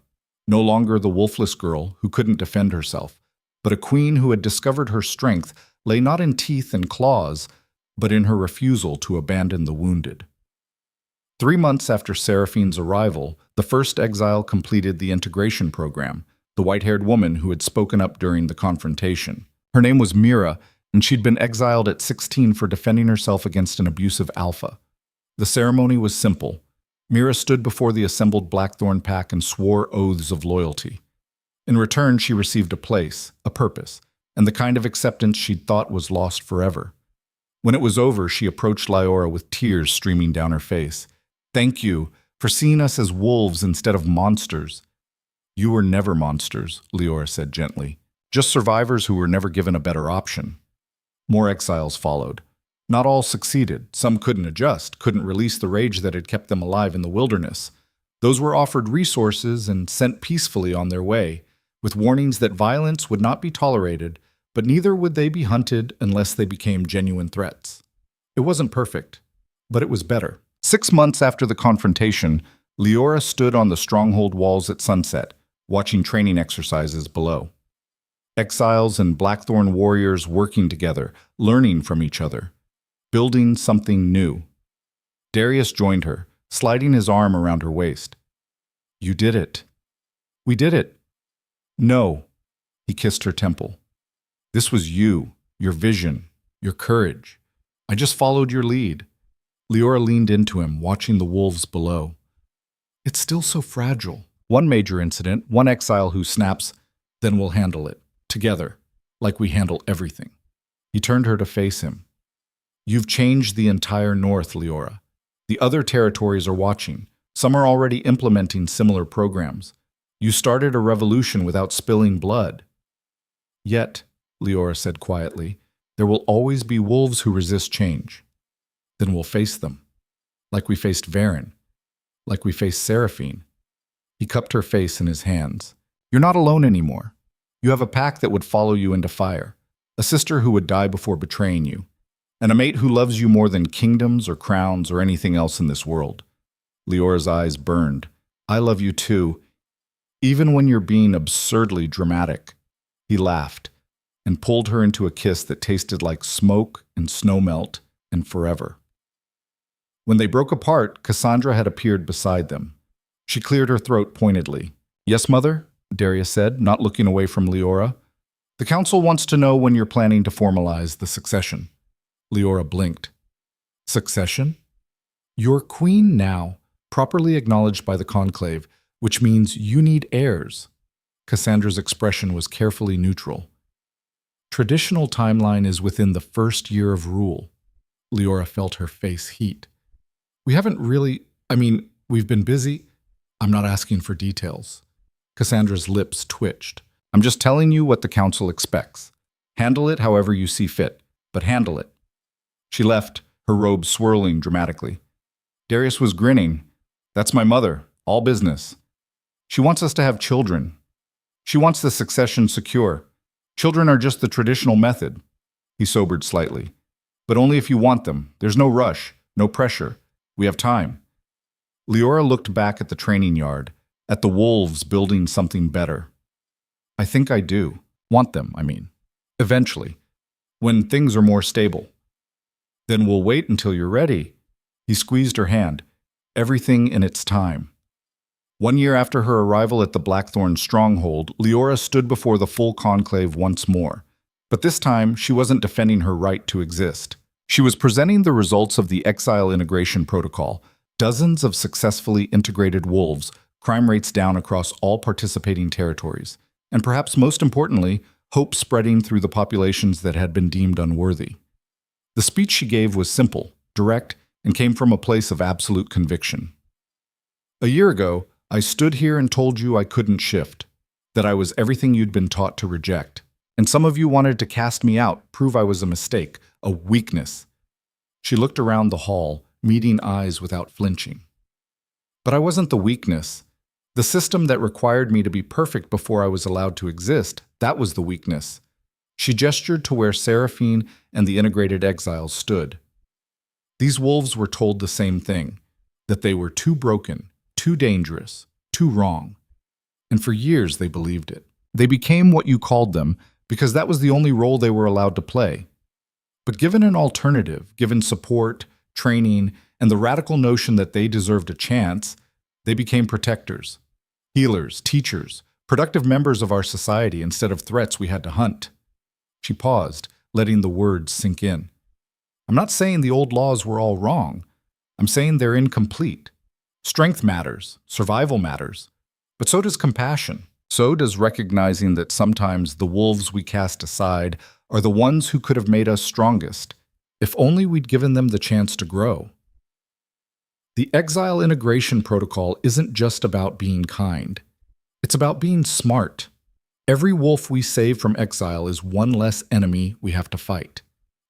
No longer the wolfless girl who couldn't defend herself, but a queen who had discovered her strength lay not in teeth and claws, but in her refusal to abandon the wounded. 3 months after Seraphine's arrival, the first exile completed the integration program, the white-haired woman who had spoken up during the confrontation. Her name was Mira, and she'd been exiled at 16 for defending herself against an abusive alpha. The ceremony was simple. Mira stood before the assembled Blackthorn pack and swore oaths of loyalty. In return, she received a place, a purpose, and the kind of acceptance she'd thought was lost forever. When it was over, she approached Liora with tears streaming down her face. Thank you for seeing us as wolves instead of monsters. You were never monsters, Liora said gently. Just survivors who were never given a better option. More exiles followed. Not all succeeded. Some couldn't adjust, couldn't release the rage that had kept them alive in the wilderness. Those were offered resources and sent peacefully on their way, with warnings that violence would not be tolerated, but neither would they be hunted unless they became genuine threats. It wasn't perfect, but it was better. 6 months after the confrontation, Liora stood on the stronghold walls at sunset, watching training exercises below. Exiles and Blackthorn warriors working together, learning from each other, building something new. Darius joined her, sliding his arm around her waist. You did it. We did it. No. He kissed her temple. This was you, your vision, your courage. I just followed your lead. Liora leaned into him, watching the wolves below. It's still so fragile. One major incident, one exile who snaps, then we'll handle it. Together, like we handle everything. He turned her to face him. You've changed the entire North, Liora. The other territories are watching. Some are already implementing similar programs. You started a revolution without spilling blood. Yet, Liora said quietly, there will always be wolves who resist change. Then we'll face them. Like we faced Varen. Like we faced Seraphine. He cupped her face in his hands. You're not alone anymore. You have a pack that would follow you into fire. A sister who would die before betraying you. And a mate who loves you more than kingdoms or crowns or anything else in this world. Liora's eyes burned. I love you too, even when you're being absurdly dramatic. He laughed and pulled her into a kiss that tasted like smoke and snowmelt and forever. When they broke apart, Cassandra had appeared beside them. She cleared her throat pointedly. Yes, Mother, Darius said, not looking away from Liora. The council wants to know when you're planning to formalize the succession. Liora blinked. Succession? You're queen now, properly acknowledged by the conclave, which means you need heirs. Cassandra's expression was carefully neutral. Traditional timeline is within the first year of rule. Liora felt her face heat. We haven't really, we've been busy. I'm not asking for details. Cassandra's lips twitched. I'm just telling you what the council expects. Handle it however you see fit, but handle it. She left, her robe swirling dramatically. Darius was grinning. That's my mother, all business. She wants us to have children. She wants the succession secure. Children are just the traditional method. He sobered slightly. But only if you want them. There's no rush, no pressure. We have time. Liora looked back at the training yard, at the wolves building something better. I think I do. Want them, Eventually. When things are more stable. Then we'll wait until you're ready. He squeezed her hand. Everything in its time. 1 year after her arrival at the Blackthorn stronghold, Liora stood before the full conclave once more. But this time, she wasn't defending her right to exist. She was presenting the results of the Exile Integration Protocol, dozens of successfully integrated wolves, crime rates down across all participating territories, and perhaps most importantly, hope spreading through the populations that had been deemed unworthy. The speech she gave was simple, direct, and came from a place of absolute conviction. A year ago, I stood here and told you I couldn't shift, that I was everything you'd been taught to reject. And some of you wanted to cast me out, prove I was a mistake, a weakness. She looked around the hall, meeting eyes without flinching. But I wasn't the weakness. The system that required me to be perfect before I was allowed to exist, that was the weakness. She gestured to where Seraphine and the integrated exiles stood. These wolves were told the same thing, that they were too broken, too dangerous, too wrong. And for years they believed it. They became what you called them because that was the only role they were allowed to play. But given an alternative, given support, training, and the radical notion that they deserved a chance, they became protectors, healers, teachers, productive members of our society instead of threats we had to hunt. She paused, letting the words sink in. I'm not saying the old laws were all wrong. I'm saying they're incomplete. Strength matters, survival matters, but so does compassion. So does recognizing that sometimes the wolves we cast aside are the ones who could have made us strongest, if only we'd given them the chance to grow. The Exile Integration Protocol isn't just about being kind. It's about being smart. Every wolf we save from exile is one less enemy we have to fight.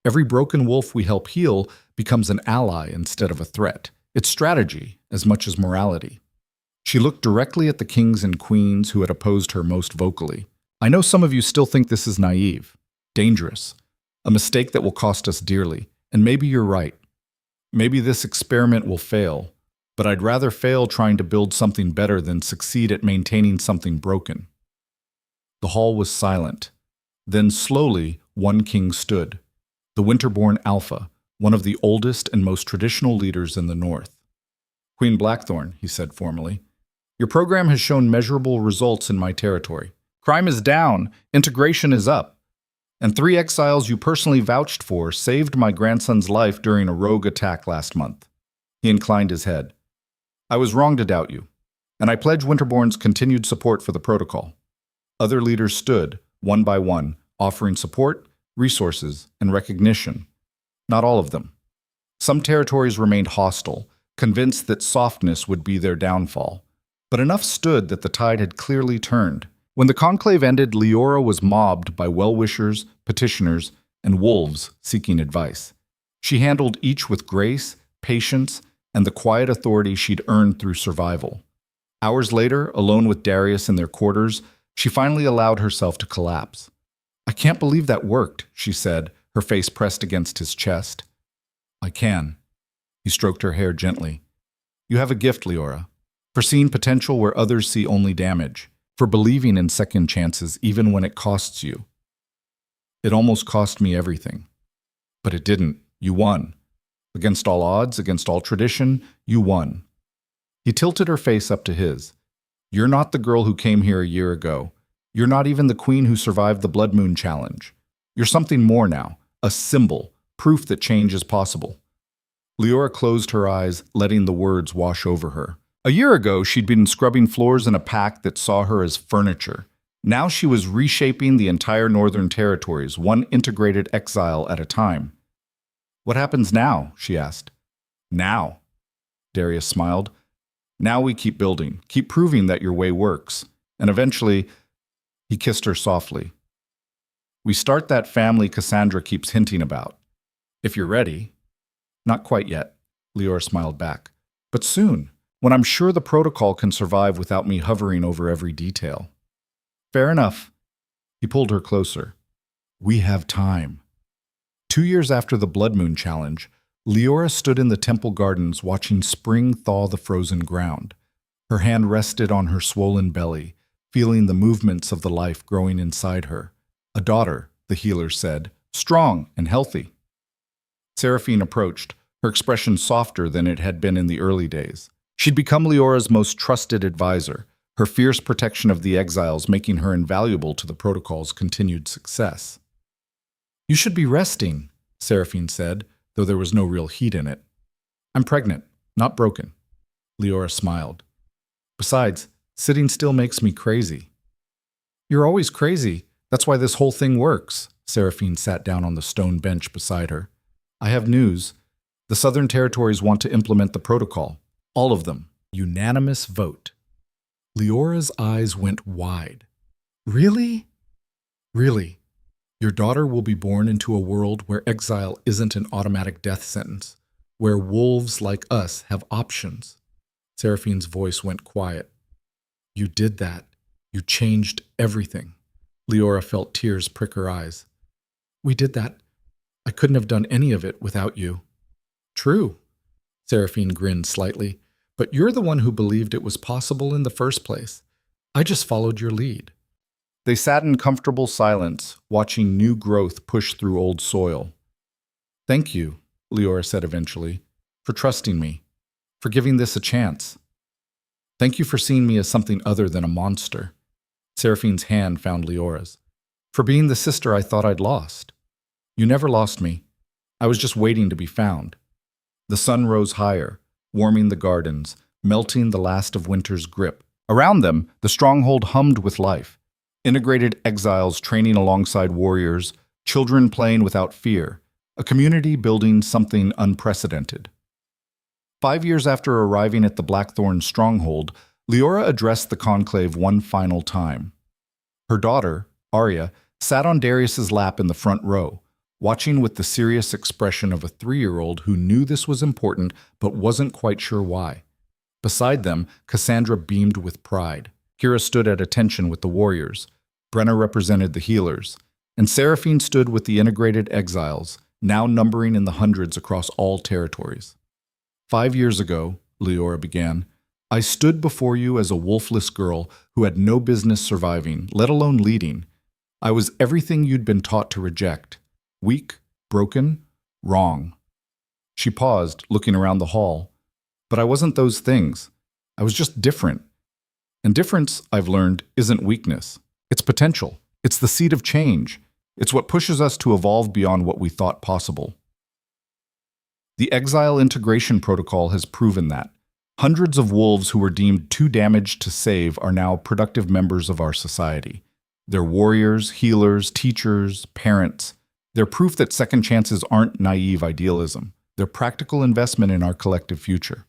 Every broken wolf we help heal becomes an ally instead of a threat. It's strategy as much as morality. She looked directly at the kings and queens who had opposed her most vocally. I know some of you still think this is naive, dangerous, a mistake that will cost us dearly, and maybe you're right. Maybe this experiment will fail, but I'd rather fail trying to build something better than succeed at maintaining something broken. The hall was silent. Then slowly, one king stood, the Winterborn Alpha, one of the oldest and most traditional leaders in the North. Queen Blackthorn, he said formally, your program has shown measurable results in my territory. Crime is down, integration is up. And 3 exiles you personally vouched for saved my grandson's life during a rogue attack last month. He inclined his head. I was wrong to doubt you, and I pledge Winterborn's continued support for the protocol. Other leaders stood, one by one, offering support, resources, and recognition. Not all of them. Some territories remained hostile, convinced that softness would be their downfall. But enough stood that the tide had clearly turned. When the conclave ended, Liora was mobbed by well-wishers, petitioners, and wolves seeking advice. She handled each with grace, patience, and the quiet authority she'd earned through survival. Hours later, alone with Darius in their quarters, she finally allowed herself to collapse. I can't believe that worked, she said, her face pressed against his chest. I can. He stroked her hair gently. You have a gift, Liora, for seeing potential where others see only damage, for believing in second chances even when it costs you. It almost cost me everything. But it didn't. You won. Against all odds, against all tradition, you won. He tilted her face up to his. You're not the girl who came here a year ago. You're not even the queen who survived the Blood Moon Challenge. You're something more now, a symbol, proof that change is possible. Liora closed her eyes, letting the words wash over her. A year ago, she'd been scrubbing floors in a pack that saw her as furniture. Now she was reshaping the entire Northern Territories, one integrated exile at a time. What happens now? She asked. Now, Darius smiled. Now we keep building, keep proving that your way works. And eventually, he kissed her softly. We start that family Cassandra keeps hinting about. If you're ready. Not quite yet, Liora smiled back. But soon, when I'm sure the protocol can survive without me hovering over every detail. Fair enough. He pulled her closer. We have time. 2 years after the Blood Moon Challenge, Liora stood in the temple gardens watching spring thaw the frozen ground. Her hand rested on her swollen belly, feeling the movements of the life growing inside her. A daughter, the healer said, strong and healthy. Seraphine approached, her expression softer than it had been in the early days. She'd become Liora's most trusted advisor, her fierce protection of the exiles making her invaluable to the protocol's continued success. You should be resting, Seraphine said, though there was no real heat in it. I'm pregnant, not broken. Liora smiled. Besides, sitting still makes me crazy. You're always crazy. That's why this whole thing works. Seraphine sat down on the stone bench beside her. I have news. The Southern Territories want to implement the protocol. All of them. Unanimous vote. Liora's eyes went wide. Really? Really? Your daughter will be born into a world where exile isn't an automatic death sentence, where wolves like us have options. Seraphine's voice went quiet. You did that. You changed everything. Liora felt tears prick her eyes. We did that. I couldn't have done any of it without you. True. Seraphine grinned slightly. But you're the one who believed it was possible in the first place. I just followed your lead. They sat in comfortable silence, watching new growth push through old soil. Thank you, Liora said eventually, for trusting me, for giving this a chance. Thank you for seeing me as something other than a monster. Seraphine's hand found Liora's. For being the sister I thought I'd lost. You never lost me. I was just waiting to be found. The sun rose higher, warming the gardens, melting the last of winter's grip. Around them, the stronghold hummed with life. Integrated exiles training alongside warriors, children playing without fear, a community building something unprecedented. 5 years after arriving at the Blackthorn stronghold, Liora addressed the conclave one final time. Her daughter, Arya, sat on Darius's lap in the front row, watching with the serious expression of a 3-year-old who knew this was important but wasn't quite sure why. Beside them, Cassandra beamed with pride. Kira stood at attention with the warriors. Brenna represented the healers. And Seraphine stood with the integrated exiles, now numbering in the hundreds across all territories. 5 years ago, Liora began, I stood before you as a wolfless girl who had no business surviving, let alone leading. I was everything you'd been taught to reject. Weak, broken, wrong. She paused, looking around the hall. But I wasn't those things. I was just different. And difference, I've learned, isn't weakness. It's potential. It's the seed of change. It's what pushes us to evolve beyond what we thought possible. The exile integration protocol has proven that. Hundreds of wolves who were deemed too damaged to save are now productive members of our society. They're warriors, healers, teachers, parents. They're proof that second chances aren't naive idealism. They're practical investment in our collective future.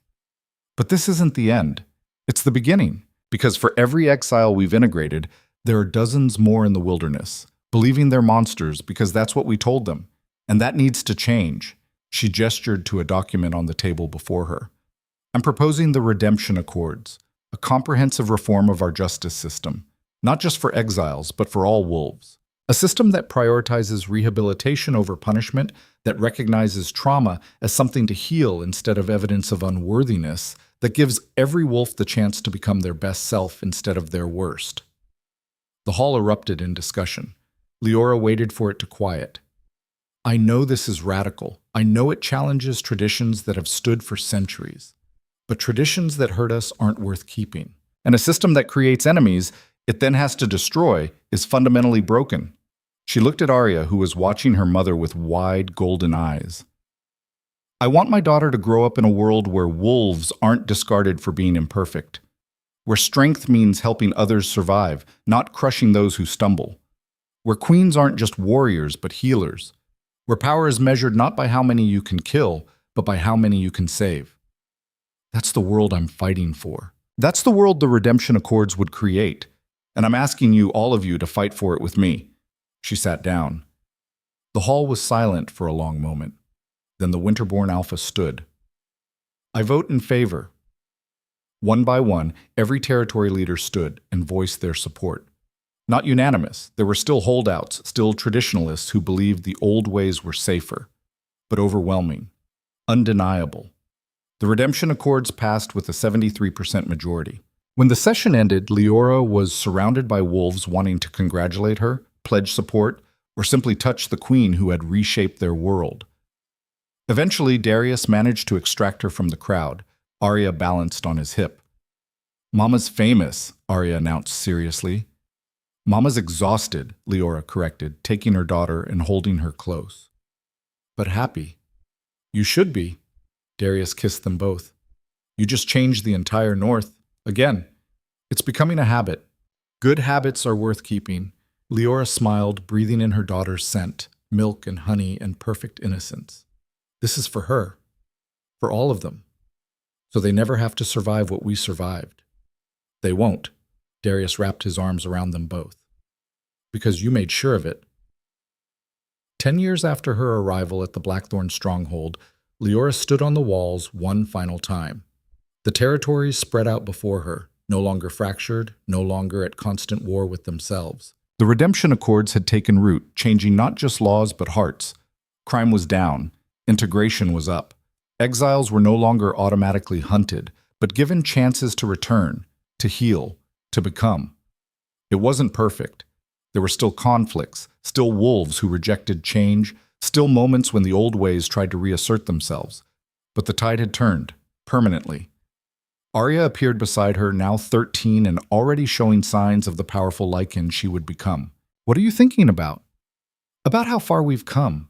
But this isn't the end. It's the beginning. Because for every exile we've integrated, there are dozens more in the wilderness, believing they're monsters because that's what we told them. And that needs to change. She gestured to a document on the table before her. I'm proposing the Redemption Accords, a comprehensive reform of our justice system, not just for exiles, but for all wolves. A system that prioritizes rehabilitation over punishment, that recognizes trauma as something to heal instead of evidence of unworthiness, that gives every wolf the chance to become their best self instead of their worst. The hall erupted in discussion. Liora waited for it to quiet. I know this is radical. I know it challenges traditions that have stood for centuries. But traditions that hurt us aren't worth keeping. And a system that creates enemies it then has to destroy is fundamentally broken. She looked at Arya, who was watching her mother with wide, golden eyes. I want my daughter to grow up in a world where wolves aren't discarded for being imperfect, where strength means helping others survive, not crushing those who stumble, where queens aren't just warriors but healers, where power is measured not by how many you can kill, but by how many you can save. That's the world I'm fighting for. That's the world the Redemption Accords would create, and I'm asking you, all of you, to fight for it with me. She sat down. The hall was silent for a long moment. Then the Winterborn Alpha stood. I vote in favor. One by one, every territory leader stood and voiced their support. Not unanimous. There were still holdouts, still traditionalists who believed the old ways were safer, but overwhelming, undeniable. The Redemption Accords passed with a 73% majority. When the session ended, Liora was surrounded by wolves wanting to congratulate her, pledge support, or simply touch the queen who had reshaped their world. Eventually, Darius managed to extract her from the crowd. Arya balanced on his hip. Mama's famous, Arya announced seriously. Mama's exhausted, Liora corrected, taking her daughter and holding her close. But happy. You should be. Darius kissed them both. You just changed the entire North. Again, it's becoming a habit. Good habits are worth keeping. Liora smiled, breathing in her daughter's scent, milk and honey and perfect innocence. This is for her. For all of them. So they never have to survive what we survived. They won't. Darius wrapped his arms around them both. Because you made sure of it. 10 years after her arrival at the Blackthorn stronghold, Liora stood on the walls one final time. The territories spread out before her, no longer fractured, no longer at constant war with themselves. The Redemption Accords had taken root, changing not just laws but hearts. Crime was down. Integration was up. Exiles were no longer automatically hunted, but given chances to return, to heal, to become. It wasn't perfect. There were still conflicts, still wolves who rejected change, still moments when the old ways tried to reassert themselves. But the tide had turned, permanently. Arya appeared beside her, now 13 and already showing signs of the powerful Lycan she would become. What are you thinking about? About how far we've come.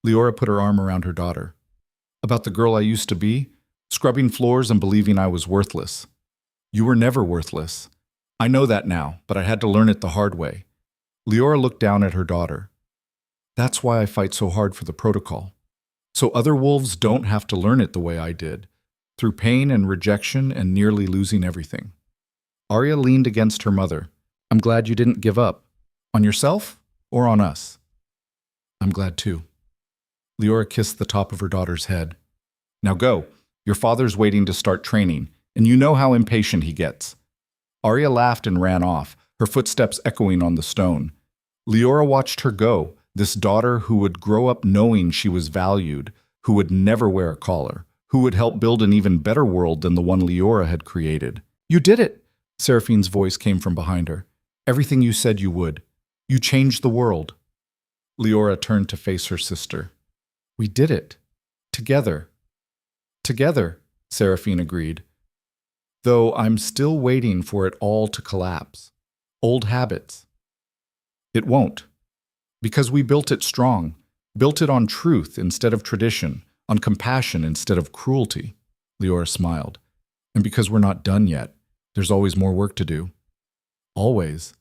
Liora put her arm around her daughter. About the girl I used to be, scrubbing floors and believing I was worthless. You were never worthless. I know that now, but I had to learn it the hard way. Liora looked down at her daughter. That's why I fight so hard for the protocol. So other wolves don't have to learn it the way I did, through pain and rejection and nearly losing everything. Arya leaned against her mother. I'm glad you didn't give up. On yourself or on us? I'm glad too. Liora kissed the top of her daughter's head. Now go. Your father's waiting to start training, and you know how impatient he gets. Arya laughed and ran off, her footsteps echoing on the stone. Liora watched her go, this daughter who would grow up knowing she was valued, who would never wear a collar, who would help build an even better world than the one Liora had created. You did it! Seraphine's voice came from behind her. Everything you said you would. You changed the world. Liora turned to face her sister. We did it. Together. Together, Seraphine agreed. Though I'm still waiting for it all to collapse. Old habits. It won't. Because we built it strong, built it on truth instead of tradition, on compassion instead of cruelty. Liora smiled. And because we're not done yet, there's always more work to do. Always.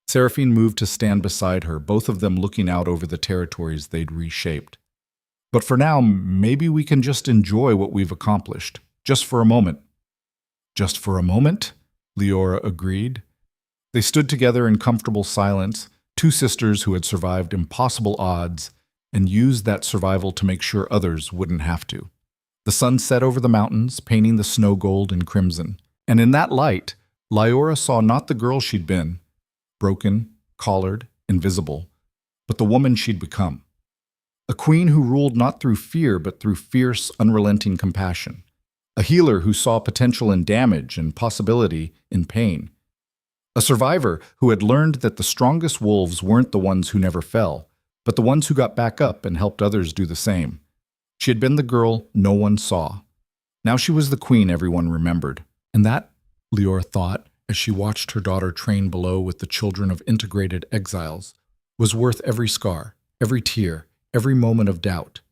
Seraphine moved to stand beside her, both of them looking out over the territories they'd reshaped. But for now, maybe we can just enjoy what we've accomplished, just for a moment. Just for a moment? Liora agreed. They stood together in comfortable silence, two sisters who had survived impossible odds and used that survival to make sure others wouldn't have to. The sun set over the mountains, painting the snow gold and crimson. And in that light, Liora saw not the girl she'd been, broken, collared, invisible, but the woman she'd become. A queen who ruled not through fear, but through fierce, unrelenting compassion. A healer who saw potential in damage and possibility in pain. A survivor who had learned that the strongest wolves weren't the ones who never fell, but the ones who got back up and helped others do the same. She had been the girl no one saw. Now she was the queen everyone remembered. And that, Liora thought, as she watched her daughter train below with the children of integrated exiles, was worth every scar, every tear, every moment of doubt.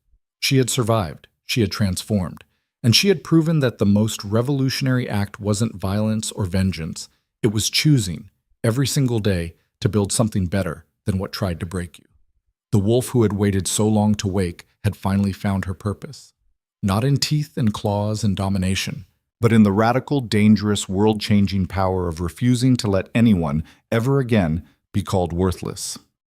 She had survived, she had transformed, and she had proven that the most revolutionary act wasn't violence or vengeance. It was choosing, every single day, to build something better than what tried to break you. The wolf who had waited so long to wake had finally found her purpose. Not in teeth and claws and domination, but in the radical, dangerous, world-changing power of refusing to let anyone ever again be called worthless.